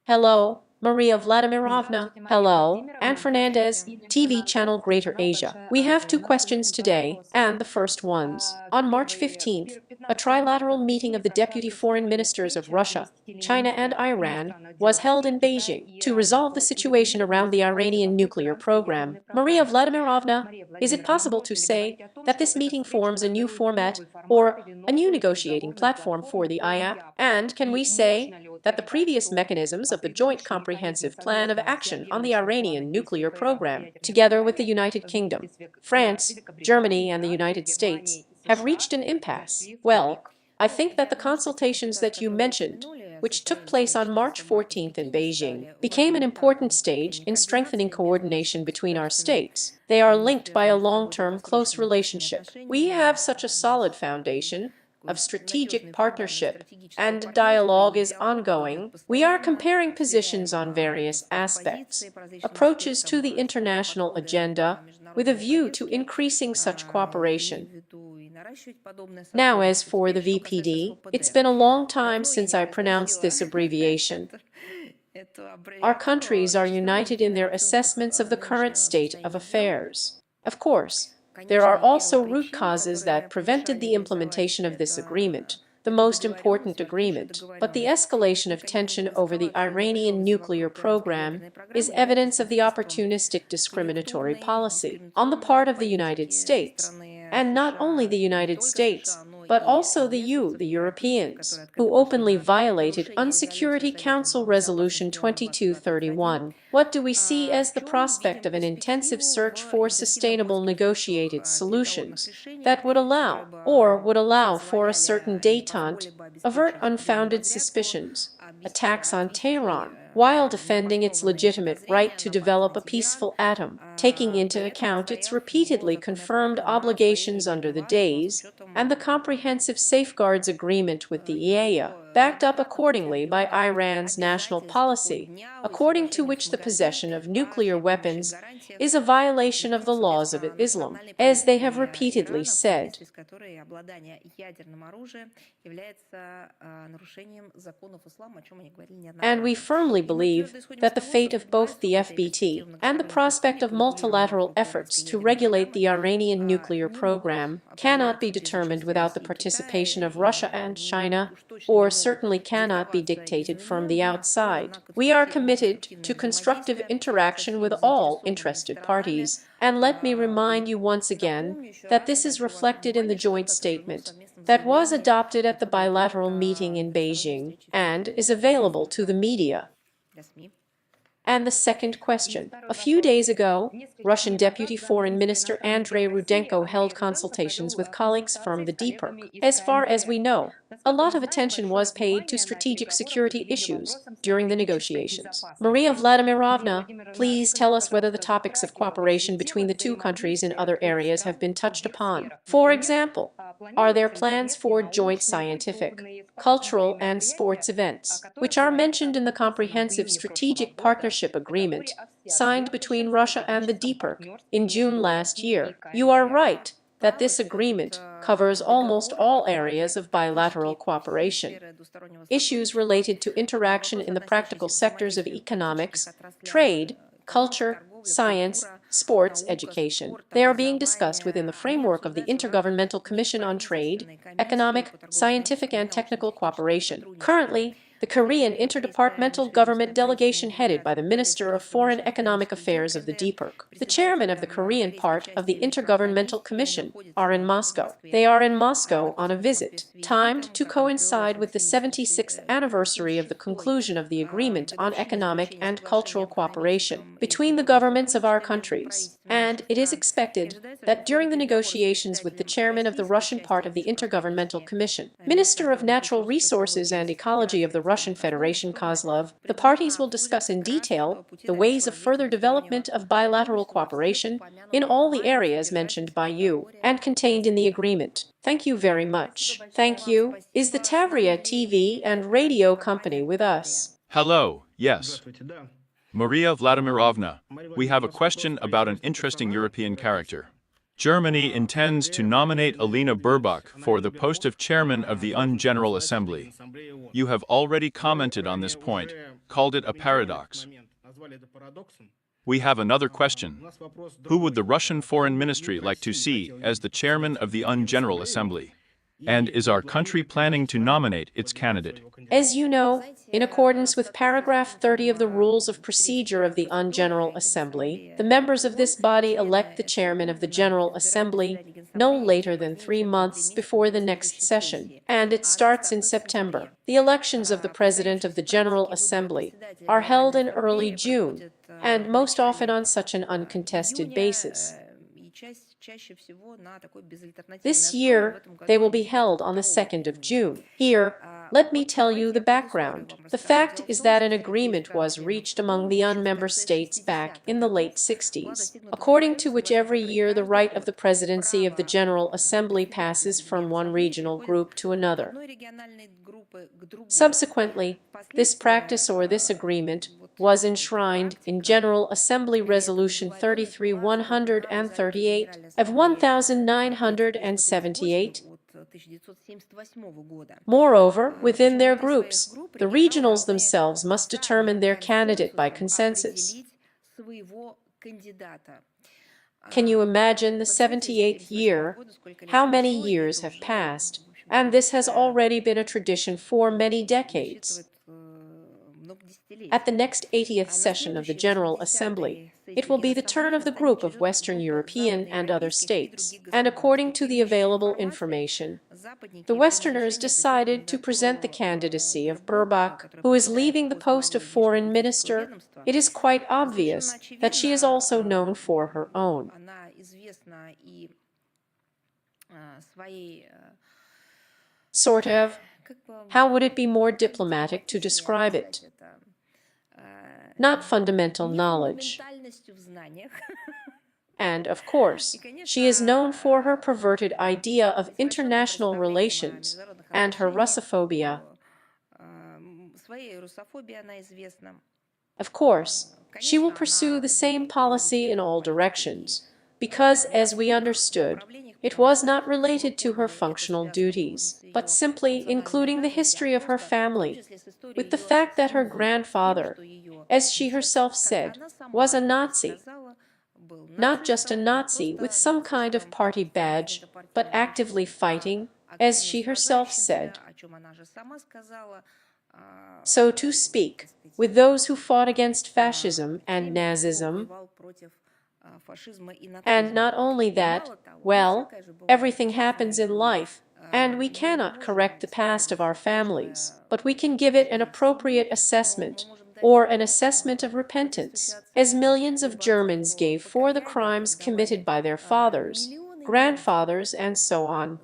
Hello, Maria Vladimirovna. Hello, Anne Fernandez, TV channel Greater Asia. We have two questions today, and the first one's. On March 15th, a trilateral meeting of the deputy foreign ministers of Russia, China and Iran was held in Beijing to resolve the situation around the Iranian nuclear program. Maria Vladimirovna, is it possible to say that this meeting forms a new format or a new negotiating platform for the IAP? And can we say that the previous mechanisms of the Joint Comprehensive Plan of Action on the Iranian nuclear program, together with the United Kingdom, France, Germany, and the United States, have reached an impasse? Well, I think that the consultations that you mentioned, which took place on March 14th in Beijing, became an important stage in strengthening coordination between our states. They are linked by a long-term close relationship. We have such a solid foundation, of strategic partnership, and dialogue is ongoing, we are comparing positions on various aspects, approaches to the international agenda, with a view to increasing such cooperation. Now, as for the VPD, it's been a long time since I pronounced this abbreviation. Our countries are united in their assessments of the current state of affairs. Of course, there are also root causes that prevented the implementation of this agreement, the most important agreement, but the escalation of tension over the Iranian nuclear program is evidence of the opportunistic discriminatory policy on the part of the United States, and not only the United States, but also the Europeans, who openly violated UN-Security Council Resolution 2231. What do we see as the prospect of an intensive search for sustainable negotiated solutions that would allow for a certain détente, avert unfounded suspicions, attacks on Tehran, while defending its legitimate right to develop a peaceful atom, taking into account its repeatedly confirmed obligations under the DAYS and the Comprehensive Safeguards Agreement with the IAEA, backed up accordingly by Iran's national policy, according to which the possession of nuclear weapons is a violation of the laws of Islam, as they have repeatedly said. And we firmly believe that the fate of both the FBT and the prospect of multilateral efforts to regulate the Iranian nuclear program cannot be determined without the participation of Russia and China, or certainly cannot be dictated from the outside. We are committed to constructive interaction with all interested parties, and let me remind you once again that this is reflected in the joint statement that was adopted at the bilateral meeting in Beijing and is available to the media. And the second question. A few days ago, Russian Deputy Foreign Minister Andrei Rudenko held consultations with colleagues from the DPRK. As far as we know, a lot of attention was paid to strategic security issues during the negotiations. Maria Vladimirovna, please tell us whether the topics of cooperation between the two countries in other areas have been touched upon. For example, are there plans for joint scientific, cultural, and sports events, which are mentioned in the Comprehensive Strategic Partnership Agreement signed between Russia and the DPRK in June last year? You are right that this agreement covers almost all areas of bilateral cooperation. Issues related to interaction in the practical sectors of economics, trade, culture, science, sports, education. They are being discussed within the framework of the Intergovernmental Commission on Trade, Economic, Scientific and Technical Cooperation. Currently, the Korean interdepartmental government delegation headed by the Minister of Foreign Economic Affairs of the DPRK, the chairman of the Korean part of the Intergovernmental Commission, are in Moscow. They are in Moscow on a visit, timed to coincide with the 76th anniversary of the conclusion of the Agreement on Economic and Cultural Cooperation between the governments of our countries. And it is expected that during the negotiations with the chairman of the Russian part of the Intergovernmental Commission, Minister of Natural Resources and Ecology of the Russian Federation Kozlov, the parties will discuss in detail the ways of further development of bilateral cooperation in all the areas mentioned by you and contained in the agreement. Thank you very much. Thank you. Is the Tavria TV and radio company with us? Hello, yes. Maria Vladimirovna, we have a question about an interesting European character. Germany intends to nominate Alina Burbach for the post of chairman of the UN General Assembly. You have already commented on this point, called it a paradox. We have another question. Who would the Russian Foreign Ministry like to see as the chairman of the UN General Assembly? And is our country planning to nominate its candidate? As you know, in accordance with paragraph 30 of the Rules of Procedure of the UN General Assembly, the members of this body elect the chairman of the General Assembly no later than 3 months before the next session, and it starts in September. The elections of the President of the General Assembly are held in early June, and most often on such an uncontested basis. This year, they will be held on the 2nd of June. Here, let me tell you the background. The fact is that an agreement was reached among the UN-member states back in the late 60s, according to which every year the right of the presidency of the General Assembly passes from one regional group to another. Subsequently, this practice or this agreement was enshrined in General Assembly Resolution 33-138 of 1978. Moreover, within their groups, the regionals themselves must determine their candidate by consensus. Can you imagine the 78th year? How many years have passed? And this has already been a tradition for many decades. At the next 80th session of the General Assembly, it will be the turn of the group of Western European and other states, and according to the available information, the Westerners decided to present the candidacy of Burbak, who is leaving the post of foreign minister. It is quite obvious that she is also known for her own. Sort of. How would it be more diplomatic to describe it? Not fundamental knowledge. And, of course, she is known for her perverted idea of international relations and her Russophobia. Of course, she will pursue the same policy in all directions, because, as we understood, it was not related to her functional duties, but simply including the history of her family, with the fact that her grandfather, as she herself said, was a Nazi. Not just a Nazi with some kind of party badge, but actively fighting, as she herself said. So to speak, with those who fought against fascism and Nazism. And not only that, well, everything happens in life, and we cannot correct the past of our families, but we can give it an appropriate assessment, or an assessment of repentance, as millions of Germans gave for the crimes committed by their fathers, grandfathers, and so on.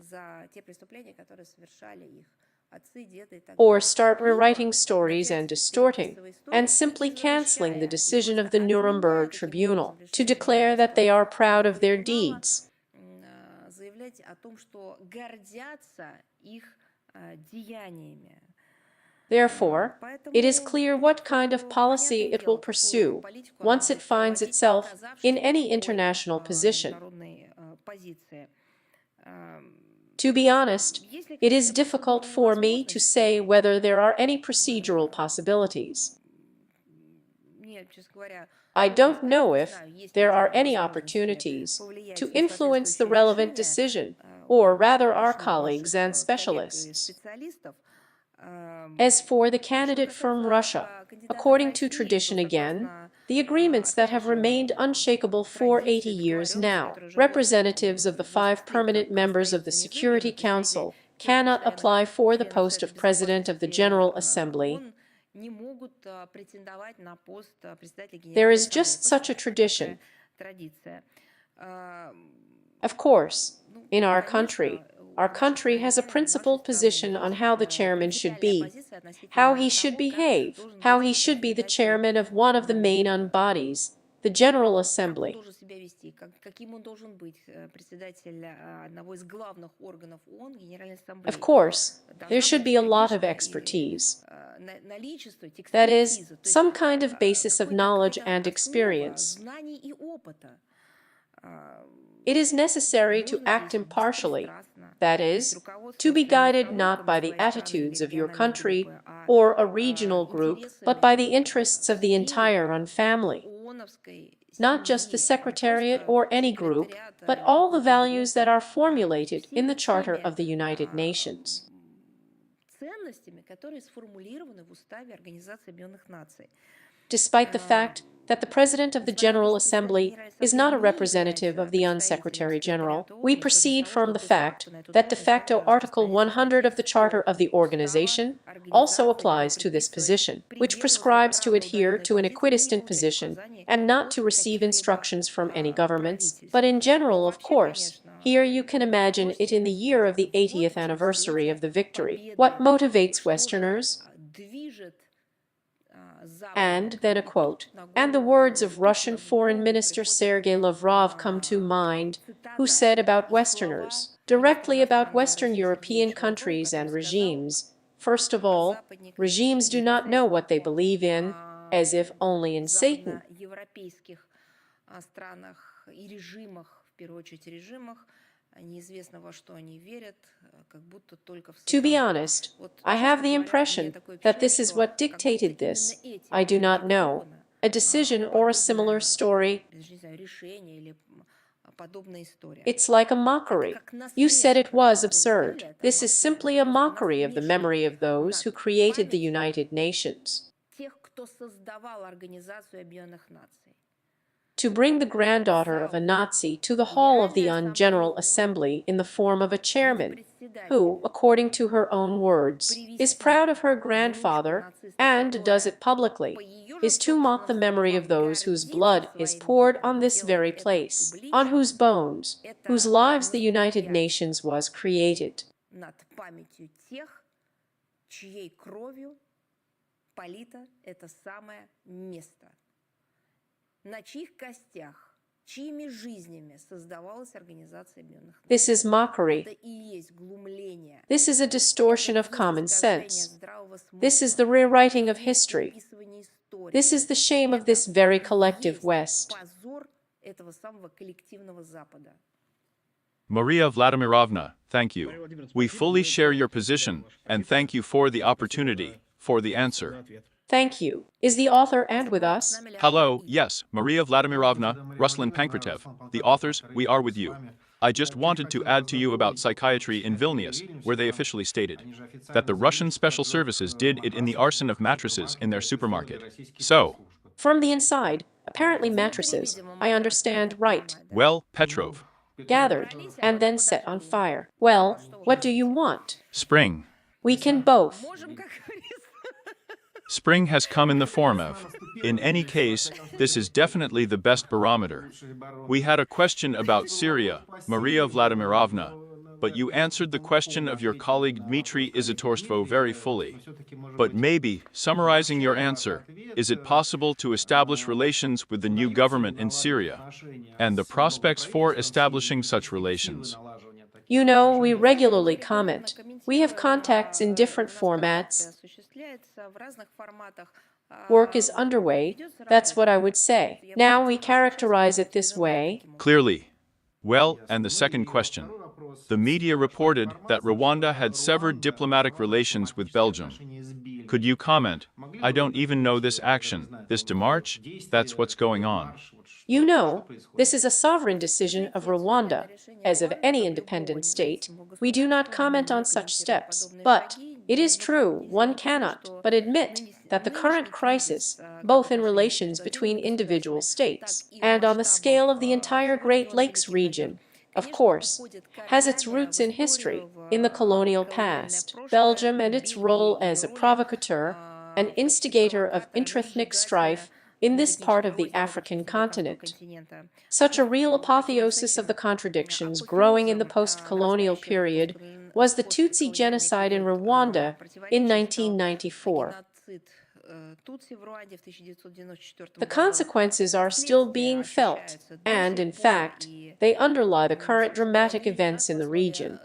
Or start rewriting stories and distorting, and simply canceling the decision of the Nuremberg Tribunal to declare that they are proud of their deeds. Therefore, it is clear what kind of policy it will pursue once it finds itself in any international position. To be honest, it is difficult for me to say whether there are any procedural possibilities. I don't know if there are any opportunities to influence the relevant decision, or rather our colleagues and specialists. As for the candidate from Russia, according to tradition again, the agreements that have remained unshakable for 80 years now, representatives of the 5 permanent members of the Security Council cannot apply for the post of President of the General Assembly. There is just such a tradition. Of course, in our country has a principled position on how the chairman should be, how he should behave, how he should be the chairman of one of the main UN bodies, the General Assembly. Of course, there should be a lot of expertise. That is, some kind of basis of knowledge and experience. It is necessary to act impartially, that is, to be guided not by the attitudes of your country or a regional group, but by the interests of the entire UN family. Not just the Secretariat or any group, but all the values that are formulated in the Charter of the United Nations. despite the fact that the President of the General Assembly is not a representative of the Secretary General. We proceed from the fact that de facto Article 100 of the Charter of the Organization also applies to this position, which prescribes to adhere to an equidistant position and not to receive instructions from any governments, but in general, of course. Here you can imagine it in the year of the 80th anniversary of the victory. What motivates Westerners? And then a quote, and the words of Russian Foreign Minister Sergei Lavrov come to mind, who said about Westerners, directly about Western European countries and regimes, first of all, regimes do not know what they believe in, as if only in Satan. To be honest, I have the impression that this is what dictated this, I do not know, a decision or a similar story. It's like a mockery. You said it was absurd. This is simply a mockery of the memory of those who created the United Nations. To bring the granddaughter of a Nazi to the hall of the General Assembly in the form of a chairman, who, according to her own words, is proud of her grandfather and does it publicly, is to mock the memory of those whose blood is poured on this very place, on whose bones, whose lives the United Nations was created. This is mockery. This is a distortion of common sense. This is the rewriting of history. This is the shame of this very collective West. Maria Vladimirovna, thank you. We fully share your position, and thank you for the opportunity, for the answer. Thank you. Is the author and with us? Hello, yes, Maria Vladimirovna, Ruslan Pankratiev, the authors, we are with you. I just wanted to add to you about psychiatry in Vilnius, where they officially stated that the Russian special services did it in the arson of mattresses in their supermarket. So, from the inside, apparently mattresses, I understand, right? Well, Petrov. Gathered, and then set on fire. Well, what do you want? Spring. We can both. Spring has come in the form of. In any case, this is definitely the best barometer. We had a question about Syria, Maria Vladimirovna, but you answered the question of your colleague Dmitry Izatorstvo very fully. But maybe, summarizing your answer, is it possible to establish relations with the new government in Syria, and the prospects for establishing such relations? You know, we regularly comment. We have contacts in different formats. Work is underway, that's what I would say. Now we characterize it this way. Clearly. Well, and the second question. The media reported that Rwanda had severed diplomatic relations with Belgium. Could you comment? I don't even know this action, this démarche, that's what's going on. You know, this is a sovereign decision of Rwanda. As of any independent state, we do not comment on such steps. But it is true, one cannot but admit that the current crisis, both in relations between individual states and on the scale of the entire Great Lakes region, of course, has its roots in history, in the colonial past, Belgium and its role as a provocateur, an instigator of intraethnic strife in this part of the African continent. Such a real apotheosis of the contradictions growing in the post-colonial period was the Tutsi genocide in Rwanda in 1994. The consequences are still being felt, and in fact, they underlie the current dramatic events in the region.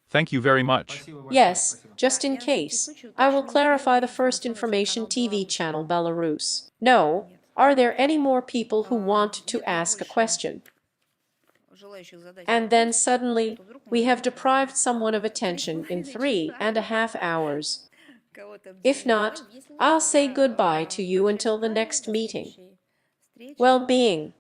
Thank you very much. Yes, just in case, I will clarify the first information TV channel Belarus. No, are there any more people who want to ask a question? And then suddenly, we have deprived someone of attention in 3.5 hours. If not, I'll say goodbye to you until the next meeting. Well-being.